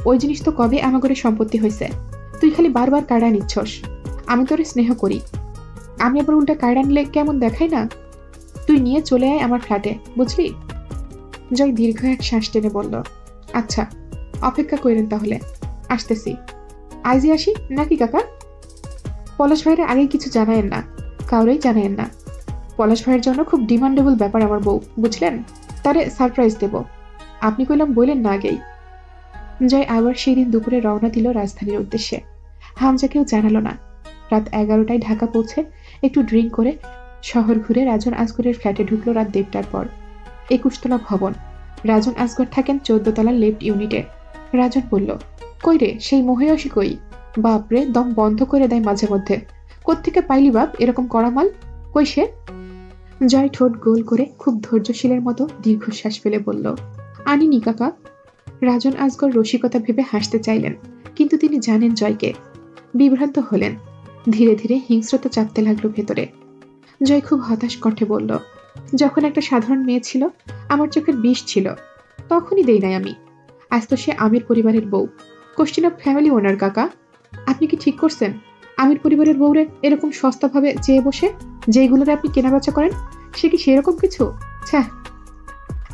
ওই জিনিস তো কবে আমাগরে সম্পত্তি হয়েছে, তুই খালি বারবার কায়ড়া নিচ্ছস। আমি তোরে স্নেহ করি, আমি আবার উল্টা কায়ড়া নিলে কেমন দেখাই না। তুই নিয়ে চলে আয় আমার ফ্ল্যাটে, বুঝলি? জয় দীর্ঘ এক শ্বাস টেনে বলল, আচ্ছা অপেক্ষা করেন তাহলে, আসতেছি। আইজি আসি নাকি কাকা? পলাশ ভাইয়ের আগে কিছু জানায়েন না, কাউরেই জানায়েন না। পলাশ ভাইয়ের জন্য খুব ডিমান্ডেবল ব্যাপার আমার বউ, বুঝলেন? তারে সারপ্রাইজ দেব, আপনি কইলাম বললেন না আগেই। জয় আবার সেই দিন দুপুরে রওনা দিল রাজধানীর উদ্দেশ্যে। হামজাকেও জানালো না। রাত 11টায় ঢাকা পৌঁছে একটু ড্রিঙ্ক করে শহর ঘুরে রাজন আসগরের ফ্ল্যাটে ঢুকলো রাত 1টার পর। 21 তলা ভবন। রাজন আসগর থাকেন 14 তলার লেফট ইউনিটে। রাজন বলল, কই রে সেই মহিয়সী কই? বাপরে, দম বন্ধ করে দেয় মাঝে মধ্যে। কোত্থেকে পাইলি বাপ এরকম কড়া মাল? কই সে? জয় ঠোঁট গোল করে খুব ধৈর্যশীলের মতো দীর্ঘশ্বাস ফেলে বলল, আনিনি কাকা। রাজন আসগর রসিকতা ভেবে হাসতে চাইলেন, কিন্তু তিনি জানেন জয়কে। বিভ্রান্ত হলেন। ধীরে ধীরে হিংস্রতা চাপতে লাগলো ভেতরে। জয় খুব হতাশ কণ্ঠে বলল, যখন একটা সাধারণ মেয়ে ছিল, আমার চোখের বিষ ছিল, তখনই দেই নাই আমি। আজ তো সে আমির পরিবারের বউ, কোশ্চেন অফ ফ্যামিলি ওনার কাকা। আপনি কি ঠিক করছেন আমির পরিবারের বউরে এরকম সস্তাভাবে চেয়ে বসে? যেইগুলোরে আপনি কেনাবেচা করেন সে কি সেরকম কিছু? ছ্যাঃ,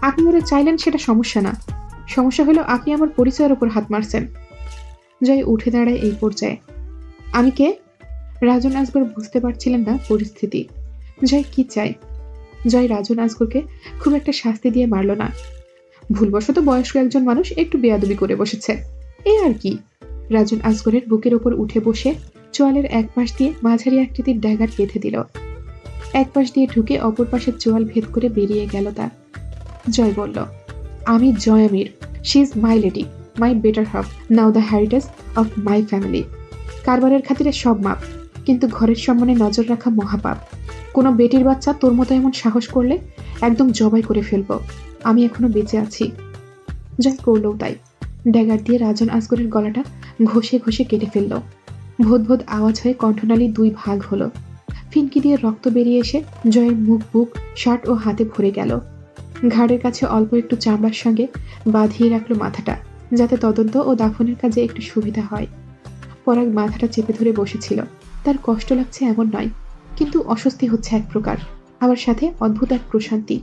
আপনি ওরা চাইলেন সেটা সমস্যা না, সমস্যা হলো আপনি আমার পরিচয়ের উপর হাত মারছেন। জয় উঠে দাঁড়ায় এই পর্যায়ে। আমি কে? রাজন আসগর বুঝতে পারছিলেন না পরিস্থিতি। জয় কি চায়? জয় রাজন আসগরকে খুব একটা শাস্তি দিয়ে মারল না। ভুলবশত বয়স্ক একজন মানুষ একটু বেয়াদবি করে বসেছে, এই আর কি। রাজন আসগরের বুকের ওপর উঠে বসে চোয়ালের এক পাশ দিয়ে মাঝারি আকৃতির ড্যাগার বেঁধে দিল। এক পাশ দিয়ে ঢুকে অপর পাশের চোয়াল ভেদ করে বেরিয়ে গেল তা। জয় বলল, আমি জয়ামির, she is my lady, my better half, now the heritage of my family. কারবারের খাতিরে সব মাপ, কিন্তু ঘরের সম্মানে নজর রাখা মহাপাপ। কোনো বেটির বাচ্চা তোর মতো এমন সাহস করলে একদম জবাই করে ফেলবো। আমি এখনো বেঁচে আছি। জয় করলেও তাই। ড্যাগার দিয়ে রাজন আসগরের গলাটা ঘষে ঘষে কেটে ফেলল। ভোদ ভোদ আওয়াজ হয়ে কণ্ঠনালী 2 ভাগ হলো। ফিনকি দিয়ে রক্ত বেরিয়ে এসে জয়ের মুখ, বুক, শার্ট ও হাতে ভরে গেল। ঘাড়ের কাছে অল্প একটু চামড়ার সঙ্গে বাঁধিয়ে রাখলো মাথাটা, যাতে তদন্ত ও দাফনের কাজে একটু সুবিধা হয়। পরাগ মাথাটা চেপে ধরে বসেছিল। তার কষ্ট লাগছে এমন নয়, কিন্তু অস্বস্তি হচ্ছে এক প্রকার, আবার সাথে অদ্ভুত এক প্রশান্তি।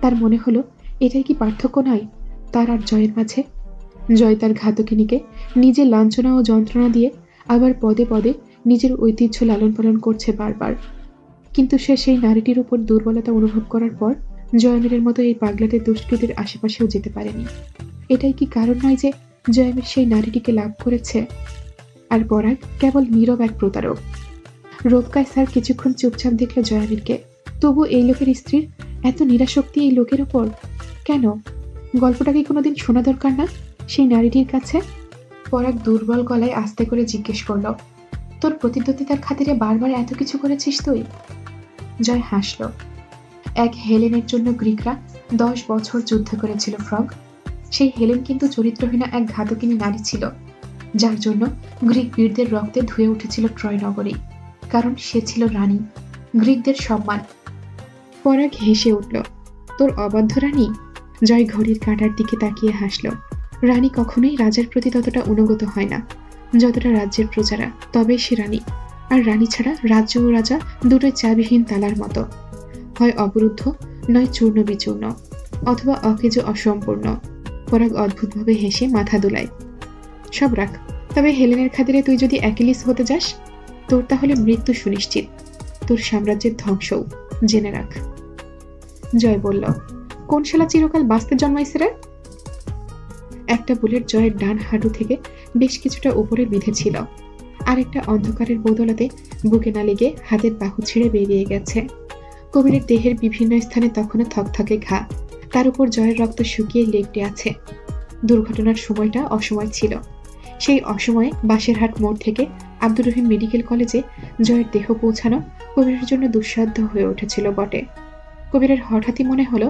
তার মনে হলো এটাই কি পার্থক্য নয় তার আর জয়ের মাঝে? জয় তার ঘাতকিনীকে নিজে লাঞ্ছনা ও যন্ত্রণা দিয়ে আবার পদে পদে নিজের ঐতিহ্য লালন পালন করছে বারবার। কিন্তু সে সেই নারীটির উপর দুর্বলতা অনুভব করার পর জয়ামিরের মতো এই পাগলাদের দুষ্কৃতির আশেপাশেও যেতে পারেনি। এটাই কি কারণ নয় যে জয়ামির সেই নারীটিকে লাভ করেছে? আর পরাগ কেবল নীরব এক প্রতারক। রোবকায় স্যার কিছুক্ষণ চুপচাপ দেখল জয়ামিরকে। তবু এই লোকের স্ত্রীর এত নিরাসক্তি এই লোকের উপর কেন? গল্পটাকে কোনোদিন শোনা দরকার না সেই নারীটির কাছে? পরাগ দুর্বল গলায় আস্তে করে জিজ্ঞেস করল, তোর প্রতিদ্বন্দ্বিতার খাতিরে বারবার এত কিছু করেছিস তুই? জয় হাসল। এক হেলেনের জন্য গ্রিকরা 10 বছর যুদ্ধ করেছিল ফ্রগ। সেই হেলেন কিন্তু চরিত্রহীনা এক ঘাতকিনী নারী ছিল, যার জন্য গ্রিক বীরদের রক্তে ধুয়ে উঠেছিল ট্রয় নগরী। কারণ সে ছিল রানী, গ্রিকদের সম্মান। পরাগ হেসে উঠল, তোর অবাধ্য রানী? জয় ঘড়ির কাঁটার দিকে তাকিয়ে হাসল। রানী কখনোই রাজার প্রতি ততটা অনুগত হয় না যতটা রাজ্যের প্রজারা, তবেই সে রানী। আর রানী ছাড়া রাজ্য ও রাজা দুটোই চাবিহীন তালার মতো, হয় অবরুদ্ধ নয় চূর্ণ বিচূর্ণ। অথবা অকেজো অসম্পূর্ণ। পরাগ অদ্ভুতভাবে হেসে মাথা দুলায়। সব রাখ, তবে হেলেনের খাতিরে তুই যদি অ্যাকিলিস হতে যাস, তোর তাহলে মৃত্যু সুনিশ্চিত, তোর সাম্রাজ্যের ধ্বংসও, জেনে রাখ। জয় বলল, কোন শালা চিরকাল বাঁচতে জন্মাইছে রে? একটা বুলেট জয়ের ডান হাঁটু থেকে বেশ কিছুটা উপরে বিঁধেছিল, আর একটা অন্ধকারের বদলাতে বুকে না লেগে হাতের বাহু ছিঁড়ে বেরিয়ে গেছে। কবিরের দেহের বিভিন্ন স্থানে তখনও থকথকে ঘা, তার উপর জয়ের রক্ত শুকিয়ে লেপটে আছে। দুর্ঘটনার সময়টা অসময় ছিল। সেই অসময়ে বাসেরহাট মোড় থেকে আব্দুর রহিম মেডিকেল কলেজে জয়ের দেহ পৌঁছানো কবিরের জন্য দুঃসাধ্য হয়ে উঠেছিল বটে। কবিরের হঠাৎই মনে হলো,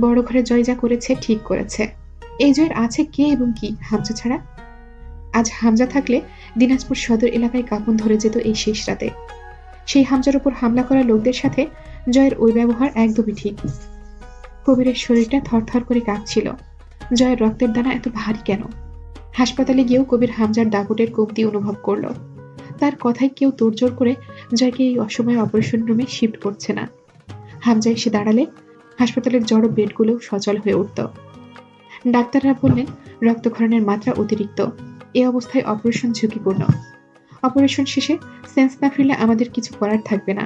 বড় ঘরে জয় যা করেছে ঠিক করেছে। এই জয়ের আছে কে এবং কি? হামজা ছাড়া। আজ হামজা থাকলে দিনাজপুর সদর এলাকায় কাঁপন ধরে যেত এই শেষ রাতে। সেই হামজার উপর হামলা করা লোকদের সাথে জয়ের ওই ব্যবহার একদমই ঠিক। কবিরের শরীরটা থরথর করে কাঁপছিল। জয়ের রক্তের দানা এত ভারী কেন? হাসপাতালে গিয়েও কবির হামজার দাপটের কমতি অনুভব করল। তার কথায় কেউ তোড়জোড় করে জয়কে এই অসময়ে অপারেশন রুমে শিফট করছে না। হামজা এসে দাঁড়ালে হাসপাতালের জড়ো বেডগুলোও সচল হয়ে উঠত। ডাক্তাররা বললেন, রক্তক্ষরণের মাত্রা অতিরিক্ত, এ অবস্থায় অপারেশন ঝুঁকিপূর্ণ। অপারেশন শেষে সেন্স না ফিরলে আমাদের কিছু করার থাকবে না।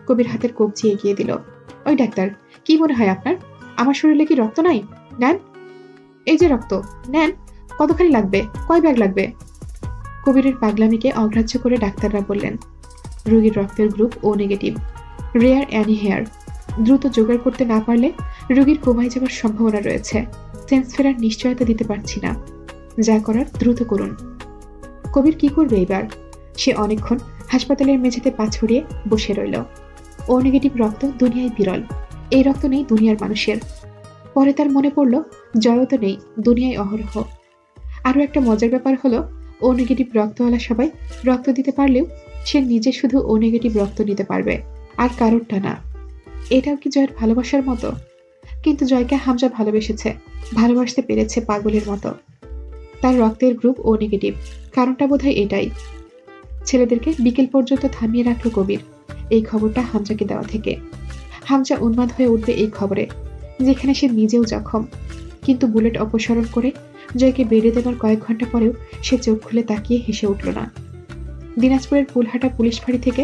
কবির হাতের কবজি এগিয়ে দিল। ওই ডাক্তার, কি মনে হয় আপনার? আমার শরীরে কি রক্ত নাই? নেন, এই যে রক্ত, নেন। কতখানি লাগবে? কয় ব্যাগ লাগবে? কবিরের পাগলামিকে অগ্রাহ্য করে ডাক্তাররা বললেন, রোগীর রক্তের গ্রুপ ও নেগেটিভ, রেয়ার অ্যানি হেয়ার। দ্রুত জোগাড় করতে না পারলে রোগীর কোমায় যাওয়ার সম্ভাবনা রয়েছে। সেন্স ফেরার নিশ্চয়তা দিতে পারছি না। যা করার দ্রুত করুন। কবির কি করবে এবার? সে অনেকক্ষণ হাসপাতালের মেঝেতে পা ছড়িয়ে বসে রইল। ও নেগেটিভ রক্ত দুনিয়ায় বিরল। এই রক্ত নেই দুনিয়ার মানুষের। পরে তার মনে পড়ল, জয়ও তো নেই দুনিয়ায় অহরহ। আরও একটা মজার ব্যাপার হলো, ও নেগেটিভ রক্তওয়ালা সবাই রক্ত দিতে পারলেও সে নিজে শুধু ও নেগেটিভ রক্ত নিতে পারবে, আর কারোরটা না। এটাও কি জয়ের ভালোবাসার মতো? কিন্তু জয়কে হামজা ভালোবেসেছে, ভালোবাসতে পেরেছে পাগলের মতো। তার রক্তের গ্রুপ ও নেগেটিভ, কারণটা বোধহয় এটাই। ছেলেদেরকে বিকেল পর্যন্ত থামিয়ে রাখলো কবির এই খবরটা হামজাকে দেওয়া থেকে। হামজা উন্মাদ হয়ে উঠবে এই খবরে, যেখানে সে নিজেও জখম। কিন্তু বুলেট অপসারণ করে জয়কে বেড়ে দেবার কয়েক ঘন্টা পরেও সে চোখ খুলে তাকিয়ে হেসে উঠল না। দিনাজপুরের পুলহাটা পুলিশ ফাঁড়ি থেকে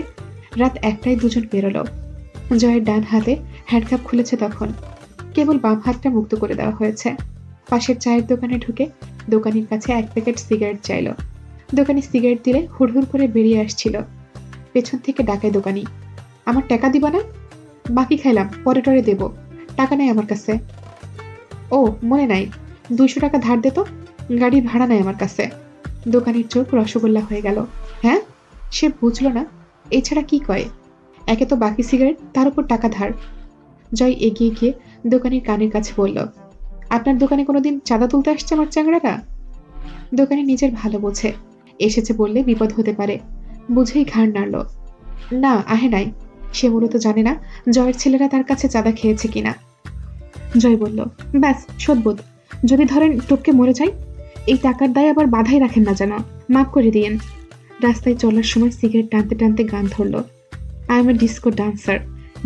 রাত 1টায় দুজন বেরোলো। জয়ের ডান হাতে হ্যান্ডকাপ খুলেছে তখন, কেবল বাম হাতটা মুক্ত করে দেওয়া হয়েছে। পাশের চায়ের দোকানে ঢুকে দোকানির কাছে 1 প্যাকেট সিগারেট চাইল। দোকানি সিগারেট দিলে হুড়হুড় করে বেরিয়ে আসছিল। পেছন থেকে ডাকে দোকানি, আমার টাকা দিবা না? বাকি খাইলাম, পরে টরে দেব, টাকা নেই আমার কাছে। ও মনে নাই, 200 টাকা ধার দে তো, গাড়ির ভাড়া নাই আমার কাছে। দোকানির চোখ রসগোল্লা হয়ে গেল। হ্যাঁ, সে বুঝলো না এছাড়া কি কয়। একে তো বাকি সিগারেট, তার উপর টাকা ধার। জয় এগিয়ে গিয়ে দোকানির কানের কাছে বলল, আপনার দোকানে কোনোদিন চাঁদা তুলতে আসছে আমার চ্যাংড়াটা? দোকানি নিজের ভালো বোঝে, এসেছে বললে বিপদ হতে পারে, বুঝেই ঘাড় নাড়ল। না, আহে নাই। সে মূলত জানে না জয়ের ছেলেরা তার কাছে চাঁদা খেয়েছে কিনা। জয় বলল, ব্যাস শোধবোধ, যদি ধরেন টপকে মরে যাই, এই টাকার দায় আবার বাধাই রাখেন না যেন, মাফ করে দিয়েন। রাস্তায় চলার সময় সিগারেট টানতে টানতে গান ধরল, I M A disco dancer,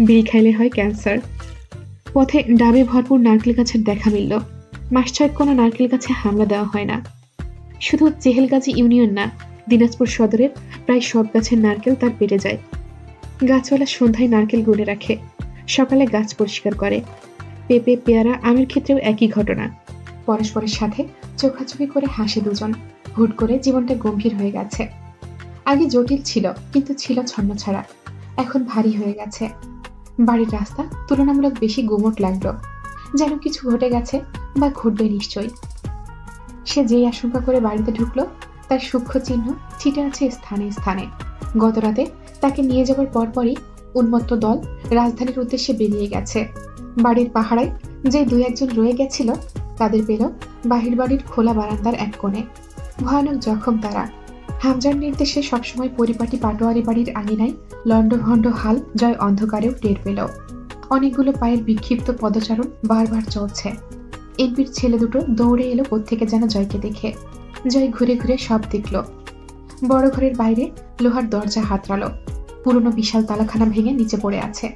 বিড়ি খাইলে হয় ক্যান্সার। পথে ডাবে ভরপুর নারকেল গাছের দেখা মিলল। মাস ছয়েক কোনো নারকেল গাছে হামলা দেওয়া হয় না। শুধু চেহেলগাজী ইউনিয়ন না, দিনাজপুর সদরের প্রায় সব গাছের নারকেল তার পেটে যায়। গাছওয়ালা সন্ধ্যায় নারকেল গুনে রাখে, সকালে গাছ পরিষ্কার করে। পেঁপে, পেয়ারা, আমের ক্ষেত্রেও একই ঘটনা। পরস্পরের সাথে চোখাচোখি করে হাসে দুজন। হুট করে জীবনটা গম্ভীর হয়ে গেছে। আগে জটিল ছিল, কিন্তু ছিল ছন্নছাড়া। এখন ভারী হয়ে গেছে। বাড়ির রাস্তা তুলনামূলক বেশি গুমট লাগলো, যেন কিছু ঘটে গেছে বা ঘটবে নিশ্চয়ই। সে যেই আশঙ্কা করে বাড়িতে ঢুকলো, তার সূক্ষ্ম চিহ্ন ছিটে আছে স্থানে স্থানে। গতরাতে তাকে নিয়ে যাবার পরপরই উন্মত্ত দল রাজধানীর উদ্দেশ্যে বেরিয়ে গেছে। বাড়ির পাহারায় যে 2-1 রয়ে গেছিল, তাদের পেল বাহির বাড়ির খোলা বারান্দার এক কোণে। ভয়ানক জখম তারা। হামজার নির্দেশে সবসময় পরিপাটি পাটোয়ারি বাড়ির আঙিনায় লণ্ডভণ্ড হাল জয় অন্ধকারেও টের পেল। অনেকগুলো পায়ের বিক্ষিপ্ত পদচারণ বারবার চলছে। এমপির ছেলে দুটো দৌড়ে এলো কোত্থেকে যেন জয়কে দেখে। জয় ঘুরে ঘুরে সব দেখল। বড় ঘরের বাইরে লোহার দরজা হাতড়ালো। পুরনো বিশাল তালাখানা ভেঙে নিচে পড়ে আছে,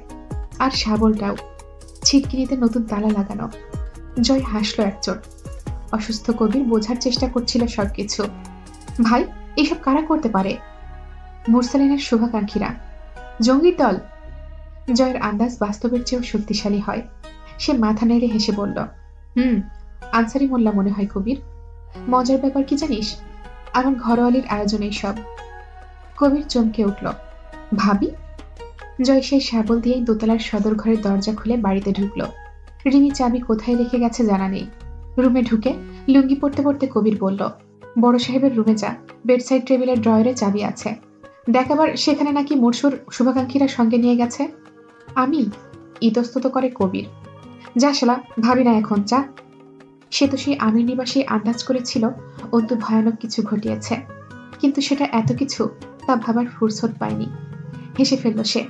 আর শাবলটাও। ছিটকিনিতে নতুন তালা লাগানো। জয় হাসলো একচোট। অসুস্থ কবির বোঝার চেষ্টা করছিল সবকিছু। ভাই, এইসব কারা করতে পারে? মুরসালিনের শুভাকাঙ্ক্ষীরা, জঙ্গির দল। জয়ের আন্দাজ বাস্তবের চেয়েও শক্তিশালী হয়। সে মাথা নেড়ে হেসে বলল, আনসারি মোল্লা মনে হয় কবির। মজার ব্যাপার কি জানিস? আমার ঘরোয়ালির আয়োজনে সব। কবির চমকে উঠল। ভাবি? জয় সেই শাবল দিয়েই দোতলার সদর ঘরের দরজা খুলে বাড়িতে ঢুকলো। রিমি চাবি কোথায় রেখে গেছে জানা নেই। রুমে ঢুকে লুঙ্গি পড়তে পড়তে কবির বলল, বড় সাহেবের রুমে যা, বেডসাইড টেবিলের ড্রয়ারে চাবি আছে। দেখাবার সেখানে নাকি মোরসুর শুভাকাঙ্ক্ষীরা সঙ্গে নিয়ে গেছে। আমি? ইতস্তত করে কবির। যা শালা, ভাবি না এখন, যা। সে তো সেই আমির নিবাসী আন্দাজ করেছিল অন্তু ভয়ানক কিছু ঘটিয়েছে, কিন্তু সেটা এত কিছু তা ভাবার ফুরসত পায়নি। হেসে ফেলল সে।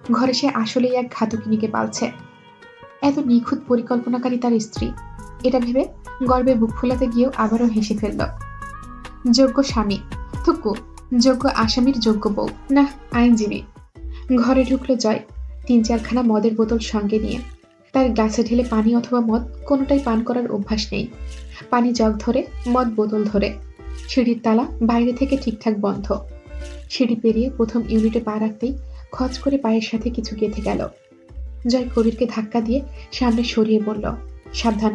ঘরে সে আসলেই এক ঘাতকিনীকে পালছে। এত নিখুঁত পরিকল্পনাকারী তার স্ত্রী, এটা ভেবে গর্বে বুক ফোলাতে গিয়েও আবারও হেসে ফেলল। যোগ্য স্বামী, থুকু, যোগ্য আসামির যোগ্য বউ, না আইনজীবী। ঘরে ঢুকলো জয় 3-4খানা মদের বোতল সঙ্গে নিয়ে। তার গ্লাসে ঢেলে পানি অথবা মদ কোনোটাই পান করার অভ্যাস নেই। পানি জগ ধরে, মদ বোতল ধরে। সিঁড়ির তালা বাইরে থেকে ঠিকঠাক বন্ধ। সিঁড়ি পেরিয়ে প্রথম ইউনিটে পা রাখতেই খচ করে পায়ের সাথে কিছু গেঁথে গেল। জয় কবিরকে ধাক্কা দিয়ে সামনে সরিয়ে বলল, সাবধান,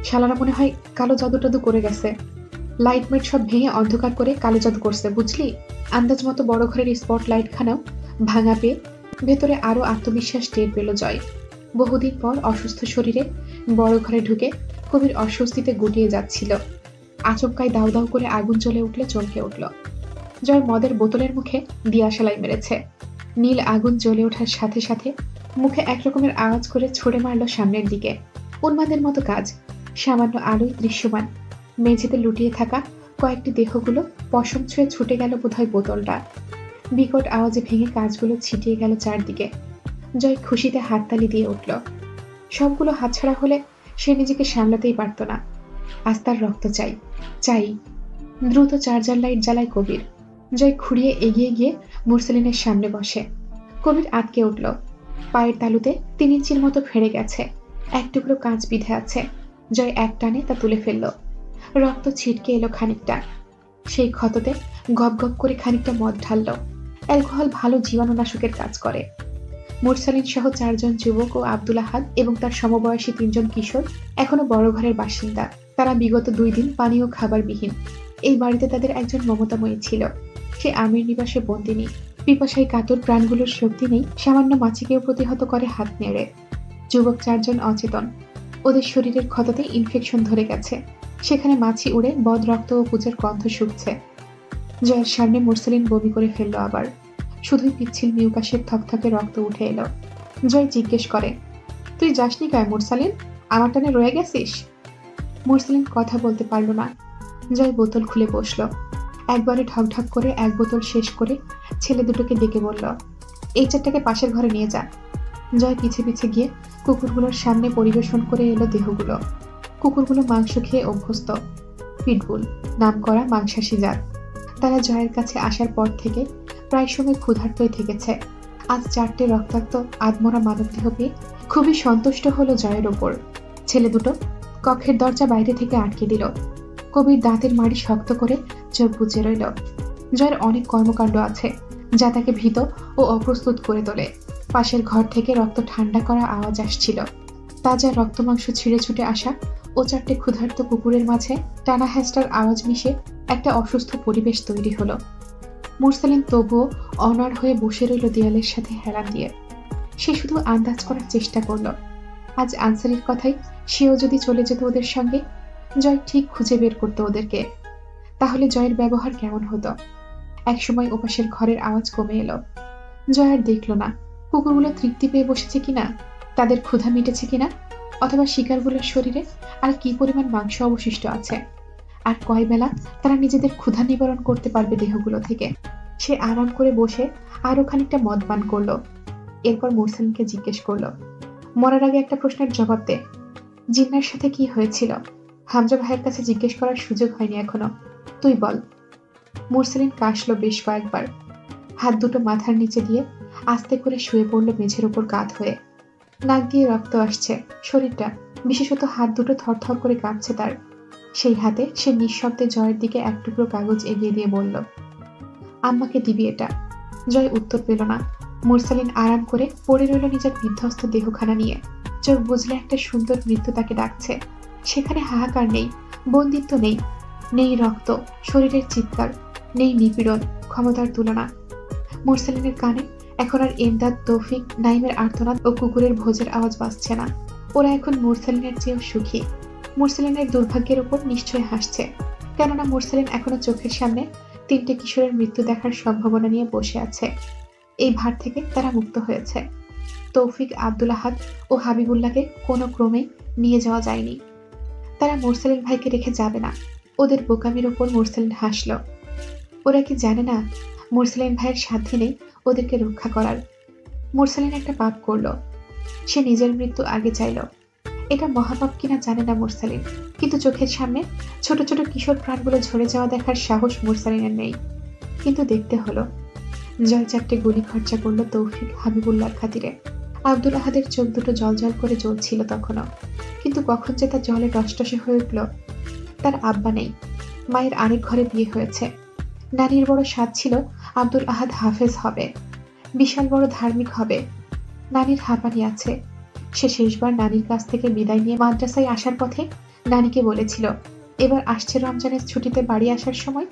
শালারা মনে হয় কালো জাদু টাদু করে গেছে। লাইট মাইট সব ভেঙে অন্ধকার করে কালো জাদু করছে, বুঝলি? আন্দাজ মতো বড় ঘরের স্পট লাইটখানাও ভাঙা পেয়ে ভেতরে আরো আত্মবিশ্বাস টের পেল জয়। বহুদিন পর অসুস্থ শরীরে বড় ঘরে ঢুকে কবির অস্বস্তিতে গুটিয়ে যাচ্ছিল। আচমকায় দাউ দাউ করে আগুন জ্বলে উঠলে চমকে উঠল। জয় মদের বোতলের মুখে দিয়াশালাই মেরেছে। নীল আগুন জ্বলে ওঠার সাথে সাথে মুখে একরকমের আওয়াজ করে ছুড়ে মারল সামনের দিকে। উন্মাদের মতো কাজ। সামান্য আলোয় দৃশ্যমান মেঝেতে লুটিয়ে থাকা কয়েকটি দেহগুলো পশম ছুঁয়ে ছুটে গেল বোধহয় বোতলটা। বিকট আওয়াজে ভেঙে কাজগুলো ছিটিয়ে গেল চারদিকে। জয় খুশিতে হাততালি দিয়ে উঠল। সবগুলো হাতছাড়া হলে সে নিজেকে সামলাতেই পারত না। আজ তার রক্ত চাই, চাই। দ্রুত চার্জার লাইট জ্বালায় কবির। জয় খুঁড়িয়ে এগিয়ে গিয়ে মুরসালিনের সামনে বসে। কবির আটকে উঠল। পায়ের তালুতে 3 ইঞ্চির মতো ফেড়ে গেছে। এক টুকরো কাঁচ বিঁধে আছে। জয় এক টানে তা তুলে ফেলল। রক্ত ছিটকে এলো খানিকটা। সেই ক্ষততে গপ গপ করে খানিকটা মদ ঢালল। অ্যালকোহল ভালো জীবাণুনাশকের কাজ করে। মুরসালিন সহ 4 জন যুবক ও আব্দুল আহাদ এবং তার সমবয়সী 3 জন কিশোর এখনো বড় ঘরের বাসিন্দা। তারা বিগত 2 দিন পানি ও খাবার বিহীন। এই বাড়িতে তাদের একজন মমতাময়ী ছিল। সে আমির নিবাসে বন্দিনী। পিপাসায় কাতর প্রাণগুলোর শক্তি নেই সামান্য মাছিকেও প্রতিহত করে হাত নেড়ে। যুবক 4 জন অচেতন। ওদের শরীরের ক্ষততে ইনফেকশন ধরে গেছে। সেখানে মাছি উড়ে বদ রক্ত ও পূজার গন্ধ শুকছে। জয়ের সামনে মুরসালিন বমি করে ফেলল আবার। শুধুই পিচ্ছিল মিউকাসের থকথকে রক্ত উঠে এলো। জয় জিজ্ঞেস করে, তুই যাসনি গায়ে মুরসালিন? আমার টানে রয়ে গেছিস? মুরসালিন কথা বলতে পারল না। জয় বোতল খুলে বসলো। একবারে ঢকঢক করে এক বোতল শেষ করে ছেলে দুটোকে ডেকে বলল, এই 4টাকে পাশের ঘরে নিয়ে যা। জয় পিছে পিছে গিয়ে কুকুরগুলোর সামনে পরিবেশন করে এলো দেহগুলো। কুকুরগুলো মাংস খেয়ে অভ্যস্ত। পিটবুল, নাম করা মাংসাশী জাত। তারা জয়ের কাছে আসার পর থেকে প্রায় সময় ক্ষুধার্তই থেকেছে। আজ 4টে রক্তাক্ত আধমরা মানবদেহ পেয়ে খুবই সন্তুষ্ট হলো জয়ের ওপর। ছেলে দুটো কক্ষের দরজা বাইরে থেকে আটকে দিল। কবির দাঁতের মাড়ি শক্ত করে চোখ বুজে রইল। জয়ের অনেক কর্মকাণ্ড আছে যা তাকে ভীত ও অপ্রস্তুত করে তোলে। পাশের ঘর থেকে রক্ত ঠান্ডা করা আওয়াজ আসছিল। তাজা রক্ত মাংস ছিঁড়ে ছুটে আসা ও 4টে ক্ষুধার্ত কুকুরের মাঝে টানা হ্যাস্টার আওয়াজ মিশে একটা অসুস্থ পরিবেশ তৈরি হলো। মুরসালিন তবুও অনড় হয়ে বসে রইল দেয়ালের সাথে হেলান দিয়ে। সে শুধু আন্দাজ করার চেষ্টা করল, আজ আনসারির কথাই সেও যদি চলে যেত ওদের সঙ্গে, জয় ঠিক খুঁজে বের করতো ওদেরকে। তাহলে জয়ের ব্যবহার কেমন হতো? একসময় ওপাশের ঘরের আওয়াজ কমে এলো। জয় আর দেখল না কুকুরগুলো তৃপ্তি পেয়ে বসেছে কিনা, তাদের ক্ষুধা মিটেছে কিনা, অথবা শিকারগুলোর শরীরে আর কি পরিমাণ মাংস অবশিষ্ট আছে, আর কয় বেলা তারা নিজেদের ক্ষুধা নিবারণ করতে পারবে দেহগুলো থেকে। সে আরাম করে বসে আরো খানিকটা মদ পান করলো। এরপর মুরসালিনকে জিজ্ঞেস করলো, মরার আগে একটা প্রশ্নের জবাব দে। জিন্নার সাথে কি হয়েছিল? হামজা ভাইয়ের কাছে জিজ্ঞেস করার সুযোগ হয়নি এখনো, তুই বল। মুরসালিন কাশলো বেশ কয়েকবার। হাত দুটো মাথার নিচে দিয়ে আস্তে করে শুয়ে পড়লো মেঝের ওপর কাত হয়ে। নাক দিয়ে রক্ত আসছে, শরীরটা বিশেষত হাত দুটো থরথর করে কাঁপছে তার। সেই হাতে সে নিঃশব্দে জয়ের দিকে এক টুকরো কাগজ এগিয়ে দিয়ে বলল, আম্মাকে দিবি এটা। জয় উত্তর পেল না। মুরসালিন আরাম করে পড়ে রইল নিজের বিধ্বস্ত দেহখানা নিয়ে। চোখ বুঝলে একটা সুন্দর মৃত্যু তাকে ডাকছে। সেখানে হাহাকার নেই, বন্দিত্ব নেই, নেই রক্ত, শরীরের চিৎকার, নেই নিপীড়ন, ক্ষমতার তুলনা। মুরসালিনের কানে এখন আর এমদাদ, তৌফিক, নাইমের আর্তনাদ ও কুকুরের ভোজের আওয়াজ বাজছে না। ওরা এখন মুরসালিনের চেয়েও সুখী। মুরসালিনের দুর্ভাগ্যের উপর নিশ্চয় হাসছে, কেননা মুরসালিন এখনো চোখের সামনে 3টে কিশোরের মৃত্যু দেখার সম্ভাবনা নিয়ে বসে আছে। এই ভার থেকে তারা মুক্ত হয়েছে। তৌফিক, আব্দুল আহাদ ও হাবিবুল্লাহকে কোনো ক্রমে নিয়ে যাওয়া যায়নি। তারা মুরসালিন ভাইকে রেখে যাবে না। ওদের বোকামির ওপর মুরসালিন হাসল। ওরা কি জানে না মুরসালিন ভাইয়ের সাধ্যে নেই ওদেরকে রক্ষা করার? মুরসালিন একটা পাপ করলো, সে নিজের মৃত্যু আগে চাইল। এটা মহাপাপ কিনা জানে না মুরসালিন, কিন্তু চোখের সামনে ছোট ছোট কিশোর প্রাণগুলো ঝরে যাওয়া দেখার সাহস মুরসালিনের নেই। কিন্তু দেখতে হলো। জয় 4টে গুলি খরচা করলো তৌফিক, হাবিবুল্লাহর খাতিরে। আব্দুল আহাদের চোখ দুটো জল জল করে জ্বলছিল তখনও, কিন্তু কখন যে তার জলে টসটসে হয়ে উঠল। তার আব্বা নেই, মায়ের আরেক ঘরে বিয়ে হয়েছে। নানির বড় স্বাদ ছিল আব্দুল আহাদ হাফেজ হবে, বিশাল বড় ধার্মিক হবে। নানির হাঁপানি আছে। সে শেষবার নানির কাছ থেকে বিদায় নিয়ে মাদ্রাসায় আসার পথে নানিকে বলেছিল, এবার আসছে রমজানের ছুটিতে বাড়ি আসার সময়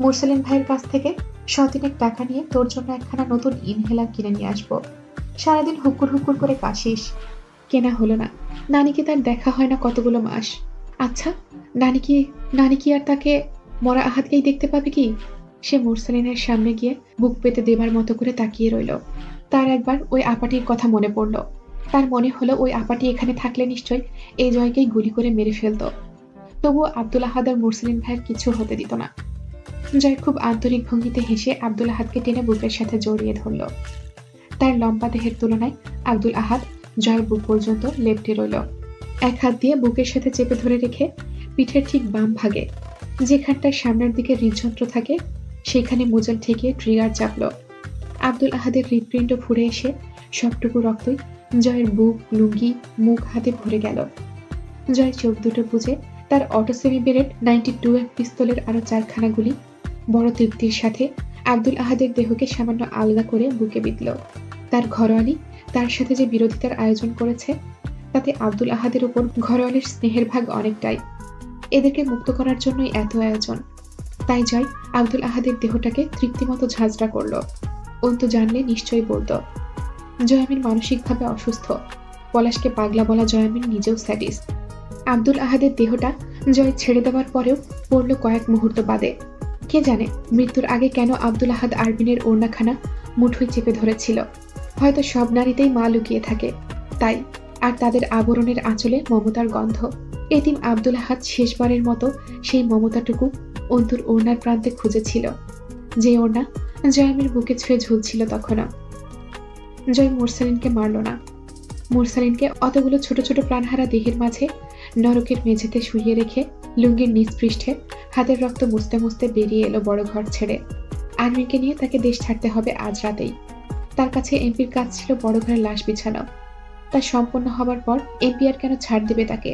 মুরসালিন ভাইয়ের কাছ থেকে 100 টাকা নিয়ে তোর জন্য একখানা নতুন ইনহেলার কিনে নিয়ে আসবো। সারাদিন হুকুর হুকুর করে কাশিস। কেনা হলো না। নানিকে তার দেখা হয় না কতগুলো মাস। আচ্ছা, নানি কি আর তাকে মরা আহাদকেই দেখতে পাবে কি? সে মুরসালিনের সামনে গিয়ে বুক পেতে দেবার মতো করে তাকিয়ে রইল। তার একবার ওই আপাটির কথা মনে পড়ল। তার মনে হলো ওই আপাটি এখানে থাকলে নিশ্চয় এই জয়কেই গুলি করে মেরে ফেলত। তবুও আব্দুল আহাদ আর মুরসালিন ভাইয়ের কিছু হতে দিত না। জয় খুব আন্তরিক ভঙ্গিতে হেসে আব্দুল আহাদকে টেনে বুকের সাথে জড়িয়ে ধরল। তার লম্বা দেহের তুলনায় আব্দুল আহাদ জয়ের বুক পর্যন্ত লেপ্টে রইল। এক হাত দিয়ে বুকের সাথে চেপে ধরে রেখে পিঠের ঠিক বাম ভাগে, যেখানটায় সামনের দিকে হৃদযন্ত্র থাকে, সেখানে মুজল ঠেকিয়ে ট্রিগার চাপল। আব্দুল আহাদের হৃদপিণ্ড ফুঁড়ে এসে সবটুকু রক্তই জয়ের বুক, লুঙ্গি, মুখ, হাতে ভরে গেল। জয় চোখ দুটো বুঝে তার অটো সেমি বেরেট 92 পিস্তলের আরো 4খানা গুলি বড় তৃপ্তির সাথে আব্দুল আহাদের দেহকে সামান্য আলগা করে বুকে বিঁধল। তার ঘরোয়ালি তার সাথে যে বিরোধিতার আয়োজন করেছে, তাতে আব্দুল আহাদের উপর ঘরোয়ালির স্নেহের ভাগ অনেকটাই। এদেরকে মুক্ত করার জন্যই এত আয়োজন। তাই জয় আব্দুল আহাদের দেহটাকে তৃপ্তিমতো ঝাঁঝরা করল। অন্তু জানলে নিশ্চয়ই বলতো জয়ামিন মানসিকভাবে অসুস্থ। পলাশকে পাগলা বলা জয়ামিন নিজেও স্যাডিস্ট। আব্দুল আহাদের দেহটা জয় ছেড়ে দেওয়ার পরেও পড়ল কয়েক মুহূর্ত বাদে। কে জানে মৃত্যুর আগে কেন আব্দুল আহাদ আরবিনের ওড়নাখানা মুঠোয় চেপে ধরেছিল। হয়তো সব নারীতেই মা লুকিয়ে থাকে, তাই। আর তাদের আবরণের আঁচলে মমতার গন্ধ। এতিম আব্দুল আহাদ শেষবারের মতো সেই মমতাটুকু অন্তুর ওড়নার প্রান্তে খুঁজেছিল, যে ওড়না জয়ামির বুকে ছুঁয়ে ঝুলছিল তখনও। জয় মুরসালিনকে মারল না। মুরসালিনকে অতগুলো ছোট ছোট প্রাণহারা দেহের মাঝে নরকের মেঝেতে শুইয়ে রেখে লুঙ্গির নিচ পৃষ্ঠে হাতের রক্ত মুছতে মুছতে বেরিয়ে এলো বড় ঘর ছেড়ে। আর্মিকে নিয়ে তাকে দেশ ছাড়তে হবে আজ রাতেই। তার কাছে এমপির কাজ ছিল বড় ঘরের লাশ বিছানো। তা সম্পন্ন হবার পর এমপি আর কেন ছাড় দেবে তাকে,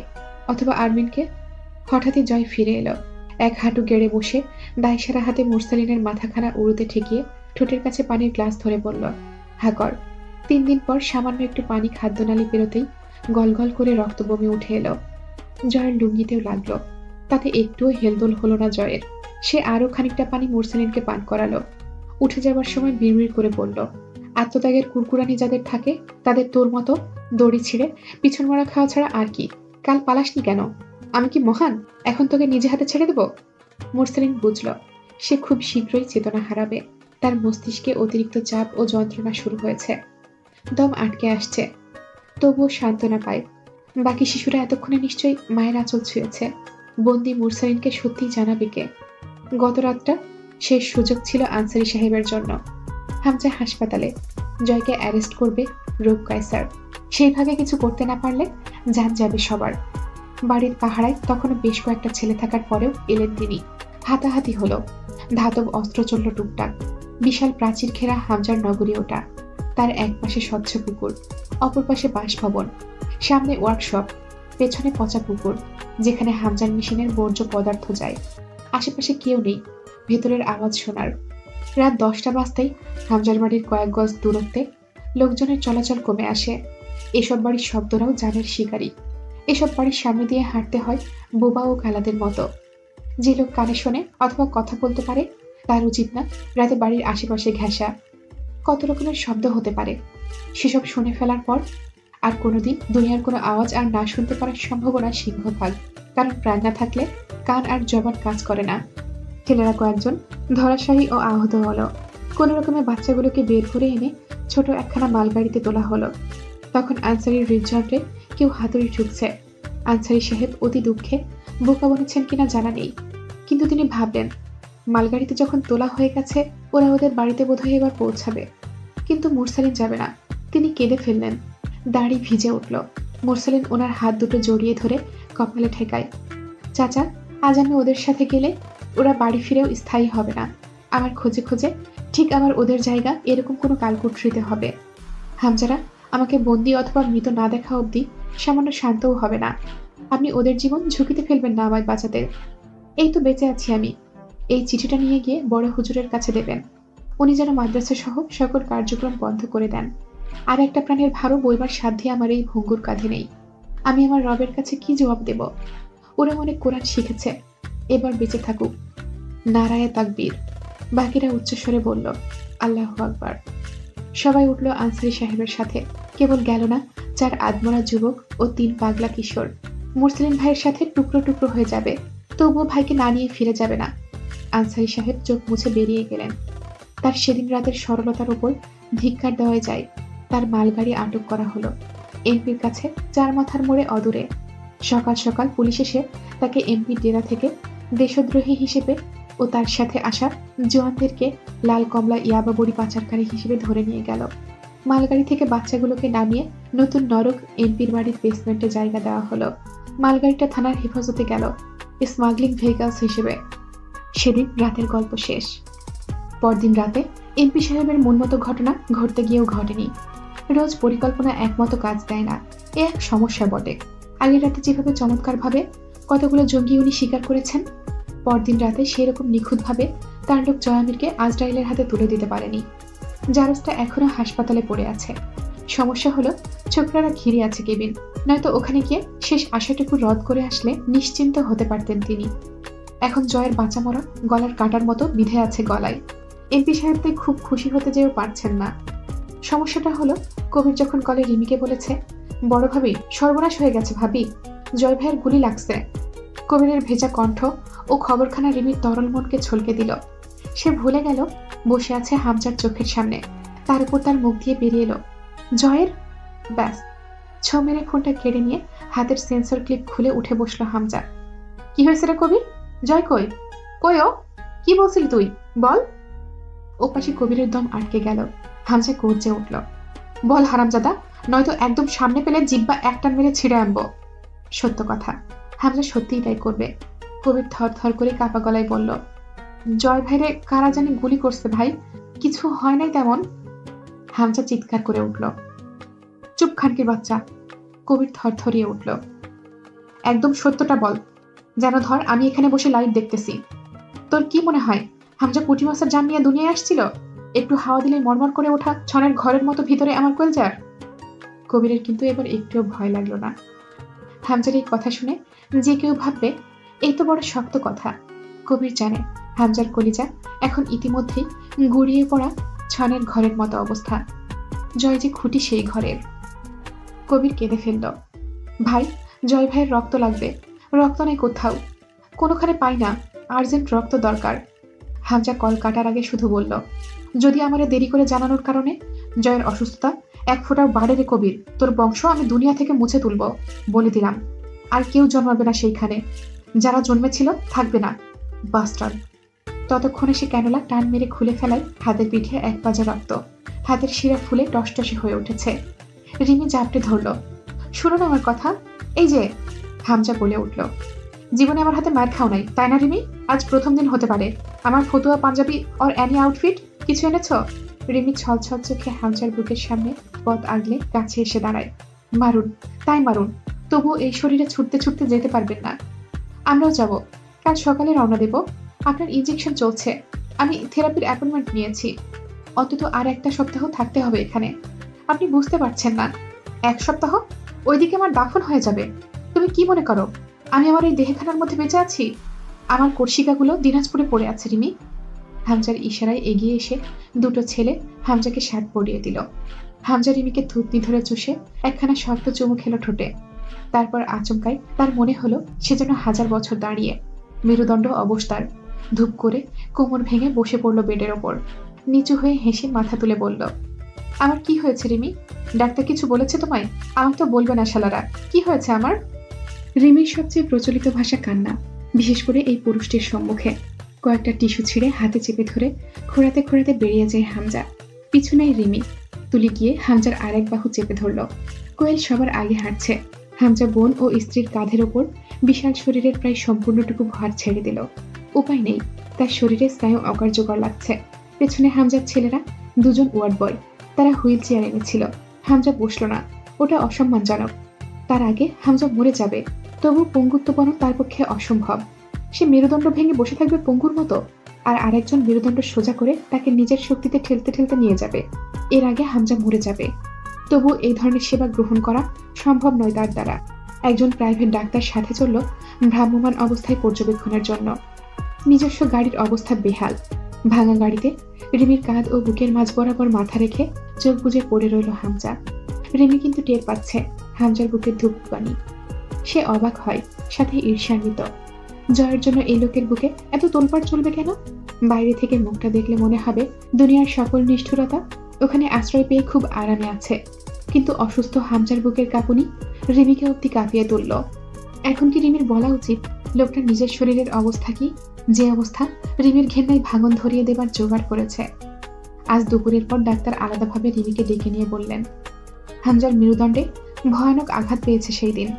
অথবা আর্মিনকে? হঠাৎই জয় ফিরে এলো। এক হাঁটু গেড়ে বসে দায়সারা হাতে মুরসালিনের মাথাখানা উড়ুতে ঠেকিয়ে ঠোঁটের কাছে পানির গ্লাস ধরে বলল, হাকর। 3 দিন পর সামান্য একটু পানি খাদ্যনালী পেরোতেই গলগল করে রক্ত বমি উঠে এলো। জয়ের লুঙ্গিতেও লাগলো। তাতে একটুও হেলদোল হলো না জয়ের। সে আরো খানিকটা পানি মুরসালিনকে পান করালো। উঠে যাবার সময় বিড়বিড় করে বলল, আত্মত্যাগের কুরকুরানি যাদের থাকে তাদের তোর মতো দড়ি ছিঁড়ে পিছন মারা খাওয়া ছাড়া আর কি। কাল পালাসনি কেন? আমি কি মহান, এখন তোকে নিজে হাতে ছেড়ে দেব? মুরসালিন বুঝল সে খুব শীঘ্রই চেতনা হারাবে। তার মস্তিষ্কে অতিরিক্ত চাপ ও যন্ত্রণা শুরু হয়েছে। দম আটকে আসছে, তবুও সান্ত্বনা পায়। বাকি শিশুরা এতক্ষণে নিশ্চয়ই মায়ের আঁচল ছুঁয়েছে। বন্দি মুরসালিনকে সত্যিই জানাবে কে? গত রাতটা শেষ সুযোগ ছিল আনসারি সাহেবের জন্য। হামজা হাসপাতালে, জয়কে অ্যারেস্ট করবে রোগ কায়সার। সেইভাবে কিছু করতে না পারলে জান যাবে সবার। বাড়ির পাহারায় তখনও বেশ কয়েকটা ছেলে থাকার পরেও এলেন তিনি। হাতাহাতি হলো, ধাতব অস্ত্র চলল টুকটাক। বিশাল প্রাচীর ঘেরা হামজার নগরী ওটা। তার এক পাশে স্বচ্ছ পুকুর, অপর পাশে বাসভবন, সামনে ওয়ার্কশপ, পেছনে পচা পুকুর যেখানে হামজার মেশিনের বর্জ্য পদার্থ যায়। আশেপাশে কেউ নেই, ভেতরের আওয়াজ শোনার। রাত 10টা বাজতেই হামজার বাড়ির কয়েক গজ দূরত্বে লোকজনের চলাচল কমে আসে। এসব বাড়ির শব্দরাও জানের শিকারী। এসব বাড়ির সামনে দিয়ে হাঁটতে হয় বোবা ও কালাদের মতো। যে লোক কানে শোনে অথবা কথা বলতে পারে তার উচিত না রাতে বাড়ির আশেপাশে ঘেঁষা। কত রকমের শব্দ হতে পারে সেসব শুনে ফেলার পর আর কোনোদিন দুনিয়ার কোনো আওয়াজ আর না শুনতে পারার সম্ভাবনা সিংহভাগ। কারণ প্রাণ না থাকলে কান আর জবান কাজ করে না। ছেলেরা কয়েকজন ধরাশায়ী ও আহত হলো। কোনো রকমে বাচ্চাগুলোকে বের করে এনে ছোট একখানা মালগাড়িতে তোলা হলো। তখন আনসারির হৃদযন্ত্রে কেউ হাতুড়ি ঠুকছে। আনসারি সাহেব অতি দুঃখে বোকা বনেছেন কিনা জানা নেই, কিন্তু তিনি ভাবলেন মালগাড়িতে যখন তোলা হয়ে গেছে ওরা ওদের বাড়িতে বোধহয় এবার পৌঁছাবে। কিন্তু মুরসালিন যাবে না। তিনি কেঁদে ফেললেন। দাড়ি ভিজে উঠল। মুরসালিন ওনার হাত দুটো জড়িয়ে ধরে কপালে ঠেকায়। চাচা, আজ আমি ওদের সাথে গেলে ওরা বাড়ি ফিরেও স্থায়ী হবে না। আমার খোঁজে খোঁজে ঠিক আমার ওদের জায়গা এরকম কোনো কালকুটরিতে হবে। হামজারা আমাকে বন্দি অথবা মৃত না দেখা অবধি সামান্য শান্তও হবে না। আপনি ওদের জীবন ঝুঁকিতে ফেলবেন না আমায় বাঁচাতে। এই তো বেঁচে আছি আমি। এই চিঠিটা নিয়ে গিয়ে বড় হুজুরের কাছে দেবেন। উনি যেন মাদ্রাসা সহ সকল কার্যক্রম বন্ধ করে দেন। আর একটা প্রাণের ভারও বইবার সাধ্যে আমার এই ভঙ্গুর কাঁধে নেই। আমি আমার রবের কাছে কি জবাব দেব? ওরা অনেক কোরআন শিখেছে, এবার বেঁচে থাকুক। নারায়ে তাকবীর। বাকিরা উচ্চস্বরে বলল, আল্লাহু আকবার। সবাই উঠল আনসারি সাহেবের সাথে। কেবল গেল না 4 আদমরা যুবক ও 3 পাগলা কিশোর। মুরসালিন ভাইয়ের সাথে টুকরো টুকরো হয়ে যাবে, তবুও ভাইকে না নিয়ে ফিরে যাবে না। আনসারি সাহেব চোখ মুছে বেরিয়ে গেলেন। তার সেদিন রাতের সরলতার উপর ধিক্কার দেওয়া যায়। তার মালগাড়ি আটক করা হলো এমপির কাছে 4 মাথার মোড়ে অদূরে। সকাল সকাল পুলিশ এসে তাকে এমপির ডেরা থেকে দেশদ্রোহী হিসেবে ও তার সাথে আসা জওয়ানদেরকে লাল কমলা ইয়াবা বড়ি পাচারকারী হিসেবে ধরে নিয়ে গেল। মালগাড়ি থেকে বাচ্চাগুলোকে নামিয়ে নতুন নরক এমপির বাড়ির বেসমেন্টে জায়গা দেওয়া হলো। মালগাড়িটা থানার হেফাজতে গেল স্মাগলিং ভেহিকলস হিসেবে। সেদিন রাতের গল্প শেষ। পরদিন রাতে এমপি সাহেবের মনমতো ঘটনা ঘটতে গিয়েও ঘটেনি। রোজ পরিকল্পনা একমতো কাজ দেয় না, এ এক সমস্যা বটে। আগের রাতে যেভাবে চমৎকারভাবে কতগুলো জঙ্গি উনি স্বীকার করেছেন, পরদিন রাতে সেরকম নিখুঁতভাবে তার লোক জয়ামিরকে আজরাইলের হাতে তুলে দিতে পারেনি। জারজটা এখনো হাসপাতালে পড়ে আছে। সমস্যা হলো ছোকরারা ঘিরে আছে কেবিন, নয়তো ওখানে গিয়ে শেষ আশাটুকু রদ করে আসলে নিশ্চিন্ত হতে পারতেন তিনি। এখন জয়ের বাঁচা মরা গলার কাটার মতো বিধে আছে গলায়। এমপি সাহেব তাই খুব খুশি হতে যেও পারছেন না। সমস্যাটা হলো কবির যখন কলে রিমিকে বলেছে, বড় ভাবি সর্বনাশ হয়ে গেছে ভাবি, জয় ভাইয়ের গুলি লাগছে। কবিরের ভেজা কণ্ঠ ও খবরখানা রিমির তরল মনকে ছলকে দিল। সে ভুলে গেল বসে আছে হামজার চোখের সামনে। তার উপর তার মুখ দিয়ে বেরিয়ে এলো জয়ের। ব্যাস, ছো মেরে ফোনটা কেড়ে নিয়ে হাতের সেন্সর ক্লিপ খুলে উঠে বসলো হামজা। কি হয়েছে রে কবির? জয় কই? কই ও? কি বলছিলি তুই? বল। ও পাশে কবিরের দম আটকে গেল। হামজা গর্জে উঠল, বল হারামজাদা, নয়তো একদম সামনে পেলে জিব্বা একটান মেরে ছিঁড়ে আনবো। সত্য কথা, হামজা সত্যিই তাই করবে। কবির থর থর করে কাপা গলায় বলল, জয় ভাইরে কারা জানি গুলি করছে ভাই, কিছু হয় নাই তেমন। হামজা চিৎকার করে উঠল, চুপ খানকির বাচ্চা। কবির থর থরিয়ে উঠল, একদম সত্যটা বল, যেন ধর আমি এখানে বসে লাইভ দেখতেছি। তোর কি মনে হয় হামজা পুঁটি মাছের জান নিয়ে দুনিয়ায় আসছিল? একটু হাওয়া দিলে মরমর করে ওঠা ছনের ঘরের মতো ভিতরে আমার কলজার। কবিরের কিন্তু এবার একটুও ভয় লাগলো না। হামজার এই কথা শুনে যে কেউ ভাববে এই তো বড় শক্ত কথা। কবির জানে হামজার কলিজা এখন ইতিমধ্যেই গড়িয়ে পড়া ছনের ঘরের মতো অবস্থা। জয় যে খুঁটি সেই ঘরের। কবির কেঁদে ফেলল, ভাই জয় ভাইয়ের রক্ত লাগবে, রক্ত নেই কোথাও, কোনোখানে পাই না, আর্জেন্ট রক্ত দরকার। হামজা কল কাটার আগে শুধু বলল, যদি আমারে দেরি করে জানানোর কারণে জয়ের অসুস্থতা এক ফোঁটাও বাড়ে রে কবির, তোর বংশ আমি দুনিয়া থেকে মুছে তুলব, বলে দিলাম। আর কেউ জন্মাবে না সেইখানে, যারা জন্মেছিল থাকবে না, বাস্টার্ড। ততক্ষণে সে ক্যানোলা টান মেরে খুলে ফেলায় হাতের পিঠে এক পাজা রক্ত। হাতের শিরা ফুলে টসটসে হয়ে উঠেছে। রিমি জাপটে ধরল, শুনো না আমার কথা, এই যে। হামজা বলে উঠল, জীবনে আমার হাতে মার খাও নাই তাই না রিমি? আজ প্রথম দিন হতে পারে। আমার ফতুয়া পাঞ্জাবি আর অ্যানি আউটফিট কিছু এনেছ? রিমি ছলছল চোখে হামজার বুকের সামনে পথ আগলে কাছে এসে দাঁড়ায়। মারুন, তাই মারুন, তবু এই শরীরে ছুটতে ছুটতে যেতে পারবেন না। আমরাও যাব, কাল সকালে রওনা দেব। আপনার ইনজেকশন চলছে, আমি থেরাপির অ্যাপয়েন্টমেন্ট নিয়েছি। অন্তত আর একটা সপ্তাহ থাকতে হবে এখানে। আপনি বুঝতে পারছেন না, 1 সপ্তাহ ওইদিকে আমার দাফন হয়ে যাবে। তুমি কি মনে করো আমি আমার এই দেহখানার মধ্যে বেঁচে আছি? আমার কর্ষিকাগুলো দিনাজপুরে পড়ে আছে রিমি। হামজার ইশারায় এগিয়ে এসে দুটো ছেলে হামজাকে শার্ট পরিয়ে দিল। হামজা রিমিকে থুতনি ধরে চুষে একখানা শক্ত চুমু খেলো ঠোঁটে। তারপর আচমকাই তার মনে হলো সে যেন 1000 বছর দাঁড়িয়ে, মেরুদণ্ড অবস্থার। ধূপ করে কোমর ভেঙে বসে পড়ল বেডের ওপর। নিচু হয়ে হেসে মাথা তুলে বলল, আমার কি হয়েছে রিমি? ডাক্তার কিছু বলেছে তোমায়? আমাকে তো বলবে না শালারা, কি হয়েছে আমার? রিমির সবচেয়ে প্রচলিত ভাষা কান্না, বিশেষ করে এই পুরুষটির সম্মুখে। কয়েকটা টিস্যু ছিঁড়ে হাতে চেপে ধরে খোঁড়াতে খোঁড়াতে বেরিয়ে যায় হামজা। পিছু নেয় রিমি। তুলি গিয়ে হামজার আরেক বাহু চেপে ধরল। কোয়েল সবার আগে হাঁটছে। হামজা বোন ও স্ত্রীর কাঁধের ওপর বিশাল শরীরের প্রায় সম্পূর্ণটুকু ভার ছেড়ে দিল। উপায় নেই, তার শরীরে স্নায়ু অকার্যকর লাগছে। পেছনে হামজার ছেলেরা, 2জন ওয়ার্ড বয়, তারা হুইল চেয়ার এনেছিল। হামজা বসল না, ওটা অসম্মানজনক। তার আগে হামজা মরে যাবে, তবু পঙ্গুত্ব বরণ তার পক্ষে অসম্ভব। সে মেরুদণ্ড ভেঙে বসে থাকবে পঙ্গুর মতো, আর আরেকজন মেরুদণ্ড সোজা করে তাকে নিজের শক্তিতে ঠেলতে ঠেলতে নিয়ে যাবে। এর আগে হামজা মরে যাবে। তবু এই ধরনের সেবা গ্রহণ করা সম্ভব নয় তার দ্বারা। একজন প্রাইভেট ডাক্তার সাথে চলল ভ্রাম্যমাণ অবস্থায় পর্যবেক্ষণের জন্য। নিজস্ব গাড়ির অবস্থা বেহাল। ভাঙা গাড়িতে রিমির কাঁধ ও বুকের মাঝ বরাবর মাথা রেখে চোখ বুজে পড়ে রইল হামজা। রিমি কিন্তু টের পাচ্ছে হামজার বুকের ধূপকানি। সে অবাক হয়, সাথে ঈর্ষান্বিত। জয়ের জন্য এই লোকের বুকে এত তোলপাড় চলবে কেন? বাইরে থেকে মুখটা দেখলে মনে হবে দুনিয়ার সকল নিষ্ঠুরতা ওখানে আশ্রয় পেয়ে খুব আরামে আছে। কিন্তু অসুস্থ হামজার বুকের কাঁপুনি রিমিকে অব্দি কাঁপিয়ে তুলল। এখন কি রিমির বলা উচিত লোকটা নিজের শরীরের অবস্থা কি, যে অবস্থা রিমির ঘেন্নায় ভাঙন ধরিয়ে দেবার জোগাড় করেছে? আজ দুপুরের পর ডাক্তার আলাদাভাবে রিমিকে ডেকে নিয়ে বললেন, হামজার মেরুদণ্ডে ভয়ানক আঘাত পেয়েছে সেই দিন,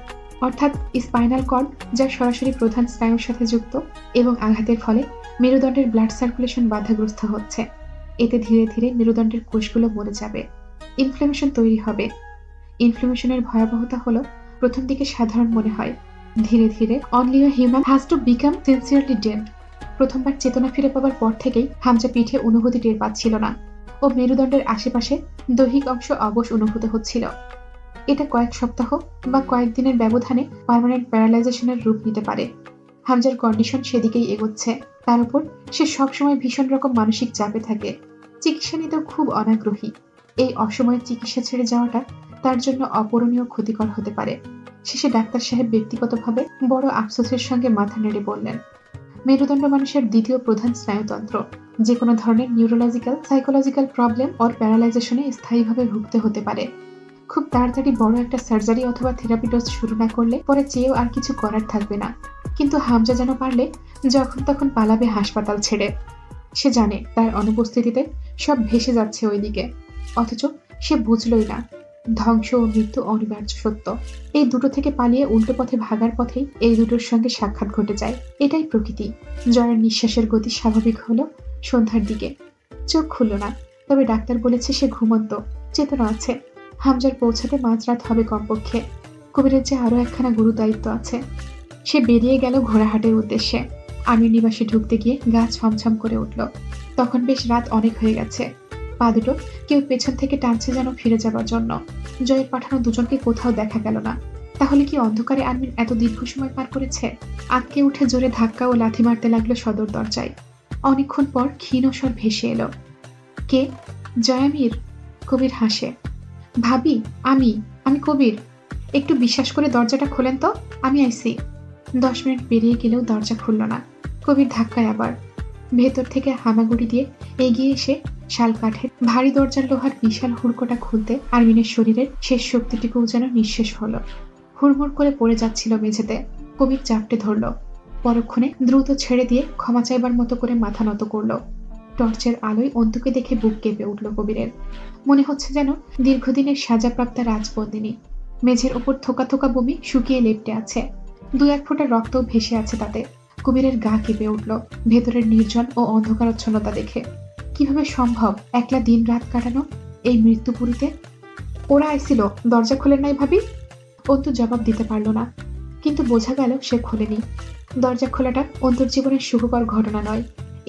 অর্থাৎ স্পাইনাল কর্ড, যা সরাসরি প্রধান স্নায়ুর সাথে যুক্ত, এবং আঘাতের ফলে মেরুদণ্ডের ব্লাড সার্কুলেশন বাধাগ্রস্ত হচ্ছে। এতে ধীরে ধীরে মেরুদণ্ডের কোষগুলো মরে যাবে, ইনফ্লামেশন তৈরি হবে। ইনফ্লামেশনের ভয়াবহতা হলো প্রথম দিকে সাধারণ মনে হয়, ধীরে ধীরে only a human has to become sincerely dead. প্রথমবার চেতনা ফিরে পাওয়ার পর থেকেই হামজা পিঠে অনুভূতি টের পাচ্ছিল না, ও মেরুদণ্ডের আশেপাশে দৈহিক অংশ অবশ অনুভূত হচ্ছিল। এটা কয়েক সপ্তাহ বা কয়েকদিনের ব্যবধানে পার্মানেন্ট প্যারালাইজেশনের রূপ নিতে পারে। হামজার কন্ডিশন সেদিকেই এগোচ্ছে। তার উপর সে সবসময় ভীষণ রকম মানসিক চাপে থাকে। চিকিৎসা নিতেও খুব অনাগ্রহী। এই অসময়ে চিকিৎসা ছেড়ে যাওয়াটা তার জন্য অপূরণীয় ক্ষতিকর হতে পারে। শেষে ডাক্তার সাহেব ব্যক্তিগতভাবে বড় আফসোসের সঙ্গে মাথা নেড়ে বললেন, মেরুদণ্ড মানুষের দ্বিতীয় প্রধান স্নায়ুতন্ত্র। যে কোনো ধরনের নিউরোলজিক্যাল, সাইকোলজিক্যাল প্রবলেম ওর প্যারালাইজেশনে স্থায়ীভাবে ভুগতে হতে পারে। খুব তাড়াতাড়ি বড় একটা সার্জারি অথবা থেরাপি ডোজ শুরু না করলে পরে চেয়েও আর কিছু করার থাকবে না। কিন্তু হামজা যেন পারলে যখন তখন পালাবে হাসপাতাল ছেড়ে। সে জানে তার অনুপস্থিতিতে সব ভেসে যাচ্ছে ওইদিকে, অথচ সে বুঝলই না ধ্বংস ও মৃত্যু অনিবার্য সত্য। এই দুটো থেকে পালিয়ে উল্টো পথে ভাগার পথেই এই দুটোর সঙ্গে সাক্ষাৎ ঘটে যায়। এটাই প্রকৃতি। জয়ের নিঃশ্বাসের গতি স্বাভাবিক হলো সন্ধ্যার দিকে। চোখ খুলল না, তবে ডাক্তার বলেছে সে ঘুমন্ত, চেতনা আছে। হামজার পৌঁছাতে মাঝরাত হবে কমপক্ষে। কবিরের যে আরো একখানা গুরু দায়িত্ব আছে। সে বেরিয়ে গেল ঘোড়াহাটের উদ্দেশ্যে। আমির নিবাসে ঢুকতে গিয়ে গা ছমছম করে উঠল। তখন বেশ রাত অনেক হয়ে গেছে। পা দুটো কেউ পেছন থেকে টানছে যেন ফিরে যাবার জন্য। জয়ের পাঠানো দুজনকে কোথাও দেখা গেল না। তাহলে কি অন্ধকারে আরমিন এত দীর্ঘ সময় পার করেছে? আটকে উঠে জোরে ধাক্কা ও লাথি মারতে লাগলো সদর দরজায়। অনেকক্ষণ পর ক্ষীণ স্বর ভেসে এলো, কে? জয়ামির। কবির হাসে, ভাবি আমি কবির। একটু বিশ্বাস করে দরজাটা খোলেন তো, আমি আইসি। 10 মিনিট পেরিয়ে গেলেও দরজা খুলল না। কবির ধাক্কায় আবার। ভেতর থেকে হামাগুড়ি দিয়ে এগিয়ে এসে শাল কাঠের ভারী দরজার লোহার বিশাল হুড়কোটা খুলতে আরমিনের শরীরের শেষ শক্তিটুকু যেন নিঃশেষ হলো। হুড়মুড় করে পড়ে যাচ্ছিল মেঝেতে। কবির চাপটে ধরল। পরক্ষণে দ্রুত ছেড়ে দিয়ে ক্ষমা চাইবার মতো করে মাথা নত করল। টর্চের আলোয় অন্তুকে দেখে বুক কেঁপে উঠল কবিরের। মনে হচ্ছে যেন দীর্ঘদিনের সাজাপ্রাপ্তা রাজবন্দিনী। মেঝের ওপর থোকা থোকা বমি শুকিয়ে লেপ্টে আছে। 2-1 ফোঁটা রক্তও ভেসে আছে তাতে। কবিরের গা কেঁপে উঠল ভেতরের নির্জন ও অন্ধকারচ্ছন্নতা দেখে। কিভাবে সম্ভব একলা দিন রাত কাটানো এই মৃত্যুপুরীতে? ওরা আইছিল, দরজা খোলেন নাই ভাবি? অন্তু জবাব দিতে পারল না, কিন্তু বোঝা গেল সে খোলেনি। দরজা খোলাটা অন্তুর জীবনের সুখকর ঘটনা নয়।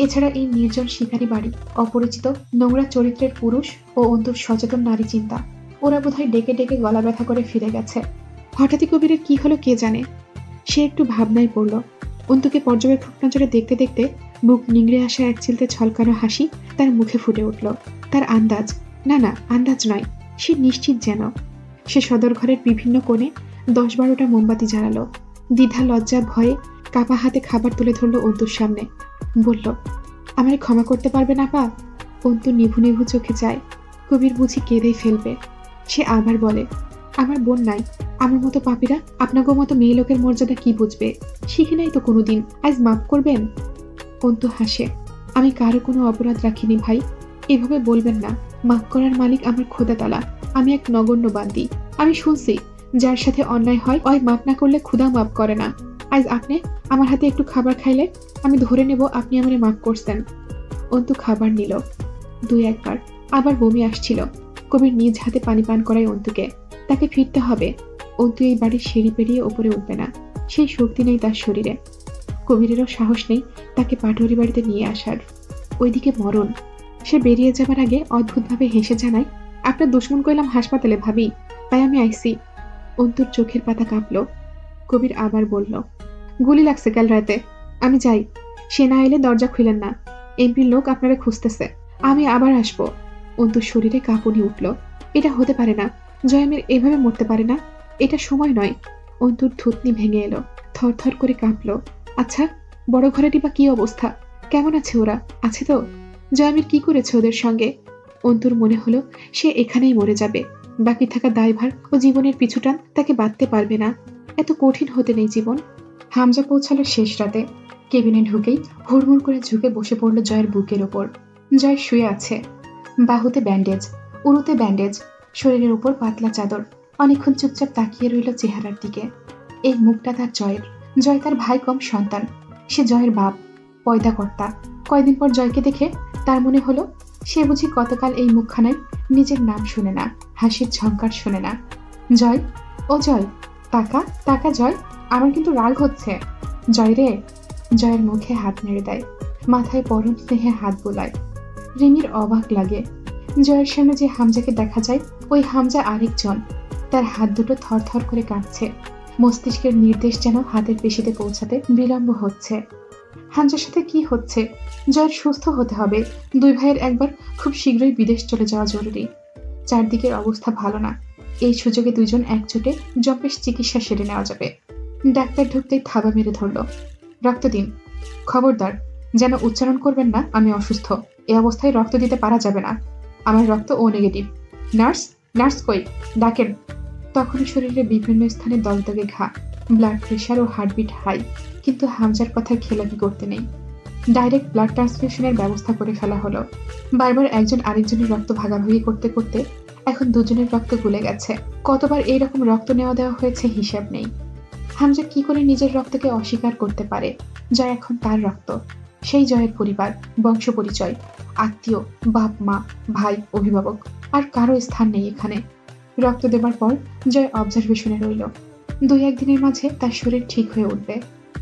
এছাড়া এই নির্জন শিকারী বাড়ি, অপরিচিত নোংরা চরিত্রের পুরুষ ও অন্তুর সচেতন নারী চিন্তা, ওরা বোধহয় ডেকে ডেকে গলা ব্যথা করে ফিরে গেছে। হঠাৎই কবিরের কি হলো কে জানে। সে একটু ভাবনায় পড়ল। অন্তুকে পর্যবেক্ষক নজরে দেখতে দেখতে বুক নিংড়ে আসা এক চিলতে ছলকানো হাসি তার মুখে ফুটে উঠল। তার আন্দাজ, না আন্দাজ নয়, সে নিশ্চিত যেন। সে সদর ঘরের বিভিন্ন কোণে 10-12টা মোমবাতি জ্বালালো। দ্বিধা লজ্জা ভয়ে কাপা হাতে খাবার তুলে ধরলো অন্তুর সামনে। বলল, আমারে ক্ষমা করতে পারবেন আপা? অন্তু নিভু নিভু চোখে চায়, কবির বুঝি কেঁদেই ফেলবে। সে আবার বলে, আমার বোন নাই, আমার মতো পাপীরা আপনাগো মতো মেয়ে লোকের মর্যাদা কি বুঝবে? শিখে নাই তো কোনোদিন, আজ মাফ করবেন? অন্তু হাসে, আমি কারো কোনো অপরাধ রাখিনি ভাই, এভাবে বলবেন না। মাফ করার মালিক আমার খোদা তাআলা, আমি এক নগণ্য বান্দি। আমি শুনছি যার সাথে অন্যায় হয় ওই মাফ না করলে খুদা মাফ করে না। আজ আপনি আমার হাতে একটু খাবার খাইলে আমি ধরে নেব আপনি আমারে মাফ করছেন। অন্তু খাবার নিল 2-1 বার, আবার বমি আসছিল। কবির নিজ হাতে পানি পান করায় অন্তুকে। তাকে ফিরতে হবে। অন্তু এই বাড়ির সিঁড়ি পেরিয়ে ওপরে উঠবে না, সেই শক্তি নেই তার শরীরে। কবিরেরও সাহস নেই তাকে পাটুরি বাড়িতে নিয়ে আসার। ওইদিকে মরণ। সে বেরিয়ে যাবার আগে অদ্ভুতভাবে হেসে জানায়, আপনার দুশ্মন কইলাম হাসপাতালে ভাবি, তাই আমি আইসি। অন্তুর চোখের পাতা কাঁপল। কবির আবার বলল, গুলি লাগছে কাল রাতে, আমি যাই। সে না এলে দরজা খুলেন না, এমপির লোক আপনারা খুঁজতেছে, আমি আবার আসবো। অন্তুর শরীরে কাঁপুনি উঠল। এটা হতে পারে না, জয়ামের এভাবে মরতে পারে না, এটা সময় নয়। অন্তুর থুতনি ভেঙে এলো, থরথর করে কাঁপলো। আচ্ছা, বড় ঘরেরই বা কি অবস্থা? কেমন আছে ওরা? আছে তো? জয়ামের কি করেছে ওদের সঙ্গে? অন্তুর মনে হলো সে এখানেই মরে যাবে। বাকি থাকা দায়ভার ও জীবনের পিছুটান তাকে বাঁধতে পারবে না। এত কঠিন হতে নেই জীবন। হামজা পৌঁছালো শেষ রাতে। কেবিনে ঢুকেই হুড়মুড় করে ঝুঁকে বসে পড়ল জয়ের বুকের ওপর। জয় শুয়ে আছে, বাহুতে ব্যান্ডেজ, উরুতে ব্যান্ডেজ, শরীরের উপর পাতলা চাদর। অনেকক্ষণ চুপচাপ তাকিয়ে রইল চেহারার দিকে। এই মুখটা তার জয়ের। জয় তার ভাই কম সন্তান, সে জয়ের বাপ, পয়দাকর্তা। কয়দিন পর জয়কে দেখে তার মনে হলো সে বুঝি কতকাল এই মুখখানায় নিজের নাম শুনে না, হাসির ঝংকার শুনে না। জয়, ও জয়, তাকা তাকা জয়, আমার কিন্তু রাগ হচ্ছে। জয় রে। জয়ের মুখে হাত নেড়ে দেয়, মাথায় পরম স্নেহে হাত বোলায়। রিমির অবাক লাগে। জয়ের সামনে যে হামজাকে দেখা যায় ওই হামজা আরেকজন। তার হাত দুটো থরথর করে কাঁপছে। মস্তিষ্কের নির্দেশ যেন হাতের পেশিতে পৌঁছাতে বিলম্ব হচ্ছে। হামজার সাথে কি হচ্ছে? জয়ের সুস্থ হতে হবে। দুই ভাইয়ের একবার খুব শীঘ্রই বিদেশ চলে যাওয়া জরুরি। চারদিকের অবস্থা ভালো না। এই সুযোগে দুইজন একজোটে জম্পেশ চিকিৎসা সেরে নেওয়া যাবে। ডাক্তার ঢুকতেই থাবা মেরে ধরল, রক্ত দিন। খবরদার, যেন উচ্চারণ করবেন না আমি অসুস্থ। এ অবস্থায় রক্ত দিতে পারা যাবে না। আমার রক্ত ও নেগেটিভ। নার্স, নার্স কই, ডাকেন। তখন শরীরে বিভিন্ন স্থানে দগদগে ঘা, ব্লাড প্রেশার ও হার্টবিট হাই, কিন্তু হামজার কথা খেলাপি করতে নেই। ডাইরেক্ট ব্লাড ট্রান্সফিউশনের ব্যবস্থা করে ফেলা হলো। বারবার একজন আরেকজনের রক্ত ভাগাভাগি করতে করতে এখন দুজনের রক্ত গুলে গেছে। কতবার এইরকম রক্ত নেওয়া দেওয়া হয়েছে হিসাব নেই। হামজা কি করে নিজের রক্তকে অস্বীকার করতে পারে? জয় এখন তার রক্ত, সেই জয়ের পরিবার, বংশ পরিচয়, আত্মীয়, বাপ মা, ভাই, অভিভাবক, আর কারো স্থান নেই এখানে। রক্ত দেবার পর জয় অবজারভেশনে রইল। 2-1 দিনের মাঝে তার শরীর ঠিক হয়ে উঠবে।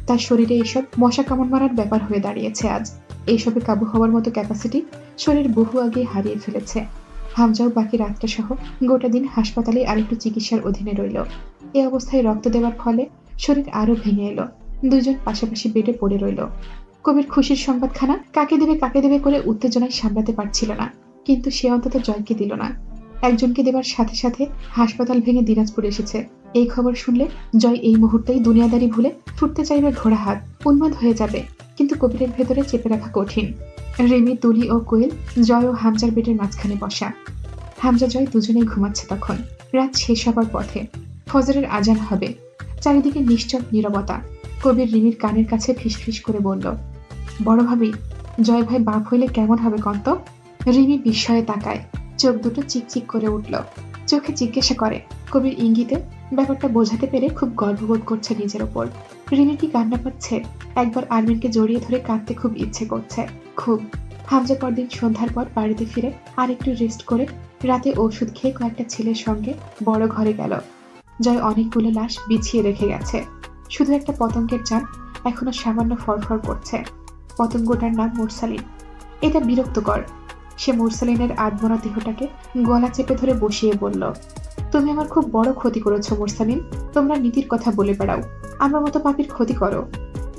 তার শরীরে এইসব মশা কামড় মারার ব্যাপার হয়ে দাঁড়িয়েছে আজ। এইসবে কাবু হওয়ার মতো ক্যাপাসিটি শরীর বহু আগে হারিয়ে ফেলেছে। হামজাও বাকি রাতটা সহ গোটা দিন হাসপাতালে আরেকটু চিকিৎসার অধীনে রইল। এই অবস্থায় রক্ত দেওয়ার ফলে শরীর আরো ভেঙে এলো। দুইজন পাশাপাশি বেডে পড়ে রইল। কবির খুশির সংবাদখানা কাকে দেবে করে উত্তেজনায় সামলাতে পারছিল না, কিন্তু সে অন্তত জয়কে দিল না। একজনকে দেবার সাথে সাথে হাসপাতাল ভেঙে দিনাজপুর এসেছে। এই খবর শুনলে জয় এই মুহূর্তেই দুনিয়াদারি ভুলে ছুটতে চাইবে ঘোড়া হাত, উন্মাদ হয়ে যাবে। কিন্তু কবিরের ভেতরে চেপে রাখা কঠিন। রিমি, তুলি ও কোয়েল জয় ও হামজার বেডের মাঝখানে বসা। হামজা জয় দুজনেই ঘুমাচ্ছে তখন। রাত শেষ হবার পথে। ফজরের আজান হবে। চারিদিকে নিশ্চল নীরবতা। কবির রিমির কানের কাছে ফিসফিস করে বলল, বড় ভাবি, জয় ভাই বাপ হইলে কেমন হবে কন্ত? রিমি বিস্ময়ে তাকায়, চোখ দুটো চিকচিক করে উঠল। চোখে জিজ্ঞাসা করে। কবির ইঙ্গিতে ব্যাপারটা বোঝাতে পেরে খুব গর্ববোধ করছে নিজের ওপর। রিমি কি কান্না পাচ্ছে? একবার আরমিনকে জড়িয়ে ধরে কাঁদতে খুব ইচ্ছে করছে, খুব। হামজা পরদিন সন্ধ্যার পর বাড়িতে ফিরে আর একটু রেস্ট করে রাতে ওষুধ খেয়ে কয়েকটা ছেলের সঙ্গে বড় ঘরে গেল। জয় অনেকগুলো লাশ বিছিয়ে রেখে গেছে, শুধু একটা পতঙ্গের চান এখনো সামান্য ফরফর করছে। পতঙ্গটার নাম মুরসালিন। এটা বিরক্তকর। সে মুরসালিনের আধমরা দেহটাকে গলা চেপে ধরে বসিয়ে বলল, তুমি আমার খুব বড় ক্ষতি করেছো মুরসালিন। তোমরা নীতির কথা বলে বেড়াও, আমার মতো পাপীর ক্ষতি করো।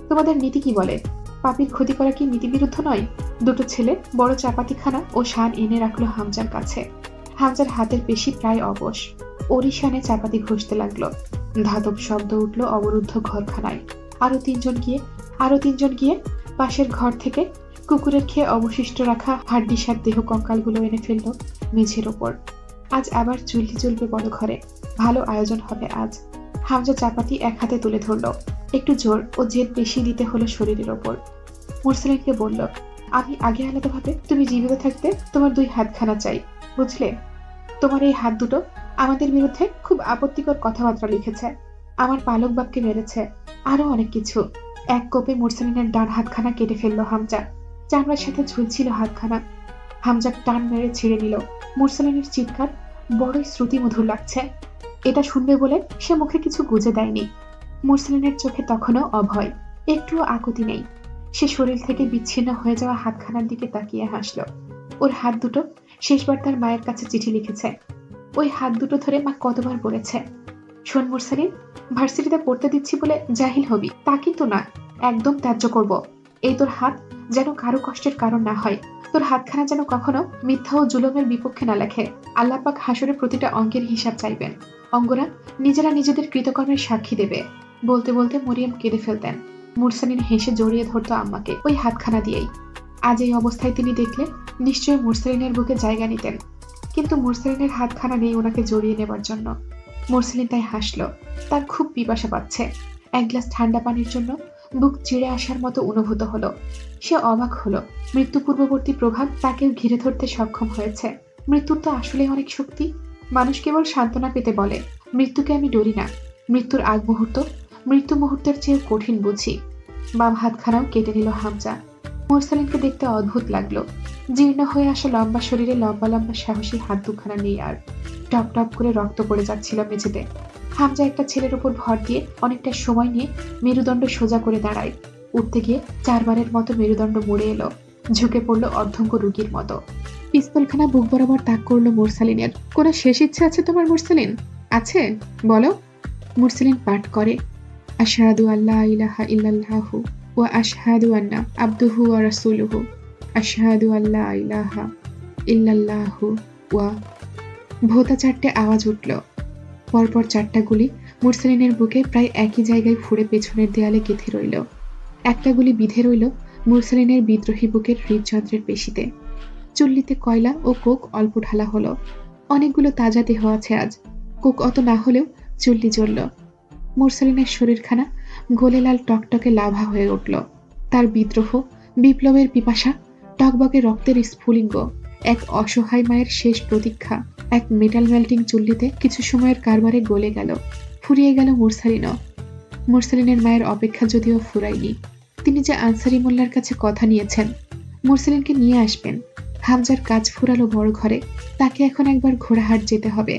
তোমাদের নীতি কি বলে? পাপীর ক্ষতি করা কি নীতি বিরুদ্ধ নয়? দুটো ছেলে বড় চাপাতিখানা ও শান এনে রাখলো হামজার কাছে। হামজার হাতের পেশি প্রায় অবশ, ওরই শানে চাপাতি ঘষতে লাগলো। ধাতব শব্দ উঠল অবরুদ্ধ ঘরখানায়। আরো তিনজন গিয়ে পাশের ঘর থেকে কুকুরের খেয়ে অবশিষ্ট রাখা হাড্ডিসার দেহ কঙ্কালগুলো এনে ফেললো মেঝের ওপর। আজ আবার চুল্লি জ্বলবে বড় ঘরে, ভালো আয়োজন হবে আজ। হামজা চাপাতি এক হাতে তুলে ধরলো। একটু জোর ও জেদ বেশি দিতে হলো শরীরের ওপর। মুরসালিনকে বলল, আমি আগে আলাদাভাবে তুমি জীবিত থাকতে তোমার 2 হাতখানা চাই, বুঝলে? তোমার এই হাত দুটো আমাদের বিরুদ্ধে খুব আপত্তিকর কথাবার্তা লিখেছে, আমার পালক বাপকে মেরেছে, আরো অনেক কিছু। এক কোপে মুরসালিনের ডান হাতখানা কেটে ফেললো হামজা। চামড়ার সাথে ঝুলছিল হাতখানা। হামজা টান মেরে ছিঁড়ে নিল। মুরসালিনের চিৎকার বড়ই শ্রুতিমধুর লাগছে। এটা শুনবে বলে সে মুখে কিছু গুজে দেয়নি। মুরসালিনের চোখে তখনও অভয়, একটুও আকুতি নেই। সে শরীর থেকে বিচ্ছিন্ন হয়ে যাওয়া হাতখানার দিকে তাকিয়ে হাসল। ওর হাত দুটো শেষবার তার মায়ের কাছে চিঠি লিখেছে। ওই হাত দুটো ধরে মা কতবার বলেছে, শোন মুরসালিন, ভার্সিটিতে পড়তে দিচ্ছি বলে জাহিল হবি তা কিন্তু না, একদম ত্যায্য করব। এই তোর হাত যেন কারো কষ্টের কারণ না হয়। তোর হাতখানা যেন কখনো মিথ্যা ও জুলুমের বিপক্ষে না লেখে। আল্লাহ পাক হাসরে প্রতিটা অঙ্কের হিসাব চাইবেন। অঙ্গরা নিজেরা নিজেদের কৃতকর্মের সাক্ষী দেবে। বলতে বলতে মরিয়ম কেঁদে ফেলতেন। মুরসালিন হেসে জড়িয়ে ধরতো আম্মাকে ওই হাতখানা দিয়েই। আজ এই অবস্থায় তিনি দেখলে নিশ্চয়ই মুরসালিনের বুকে জায়গা নিতেন, কিন্তু মুরসালিনের হাতখানা নেই ওনাকে জড়িয়ে নেবার জন্য। মুরসালিন তাই হাসলো। তার খুব পিপাসা পাচ্ছে। এক গ্লাস ঠান্ডা পানির জন্য বুক চিড়ে আসার মতো অনুভূত হলো। সে অবাক হলো, মৃত্যু পূর্ববর্তী প্রভাব তাকেও ঘিরে ধরতে সক্ষম হয়েছে। মৃত্যুর তো আসলে অনেক শক্তি। মানুষ কেবল সান্ত্বনা পেতে বলে, মৃত্যুকে আমি ডরি না। মৃত্যুর আগ মুহূর্ত মৃত্যু মুহূর্তের চেয়ে কঠিন বুঝি। বাম হাতখানাও কেটে নিল হামজা। মুরসালিনকে দেখতে অদ্ভুত লাগলো। জীর্ণ হয়ে আসা লম্বা শরীরে লম্বা লম্বা সাহসী হাত দুখানা নেই আর। টপ টপ করে রক্ত পড়ে যাচ্ছিল মেঝেতে। হামজা একটা ছেলের উপর ভর দিয়ে অনেকটা সময় নিয়ে মেরুদণ্ড সোজা করে দাঁড়ায়। উঠতে গিয়ে 4 বারের মতো মেরুদণ্ড মরে এলো। ঝুঁকে পড়লো অর্ধঙ্গ রুগীর মতো। পিস্তলখানা বুক বরাবর তাক করলো মুরসালিনের। কোনো শেষ ইচ্ছে আছে তোমার মুরসালিন? আছে, বলো। মুরসালিন পাঠ করে, আশহাদু আল্লা ইলাহা ইল্লাল্লাহু ওয়া আশহাদু আন্না আবদুহু ওয়া রাসূলুহু। আশহাদু আল্লা ইলাহা ইল্লাল্লাহু ওয়া। ভোতা 4টে আওয়াজ উঠল। পরপর 4টা গুলি মুরসালিনের বুকে প্রায় একই জায়গায় ফুঁড়ে পেছনের দেয়ালে গেঁথে রইল। একটা গুলি বিঁধে রইল মুরসালিনের বিদ্রোহী বুকের হৃদযন্ত্রের পেশিতে। চুল্লিতে কয়লা ও কোক অল্প ঢালা হলো। অনেকগুলো তাজা দেহ আছে আজ। কোক অত না হলেও চুল্লি জ্বলল। মুরসালিনের শরীরখানা গোলে লাল টকটকে লাভা হয়ে উঠল। তার বিদ্রোহ, বিপ্লবের পিপাসা, টকবকে রক্তের স্ফুলিঙ্গ, এক অসহায় মায়ের শেষ প্রতীক্ষা এক মেটাল মেল্টিং চুল্লিতে কিছু সময়ের কারবারে গলে গেল। ফুরিয়ে গেল মুরসালিনও। মুরসালিনের মায়ের অপেক্ষা যদিও ফুরায়নি। তিনি যে আনসারি মোল্লার কাছে কথা নিয়েছেন, মুরসালিনকে নিয়ে আসবেন। হামজার কাজ ফুরালো বড় ঘরে। তাকে এখন একবার ঘোড়াহাট যেতে হবে।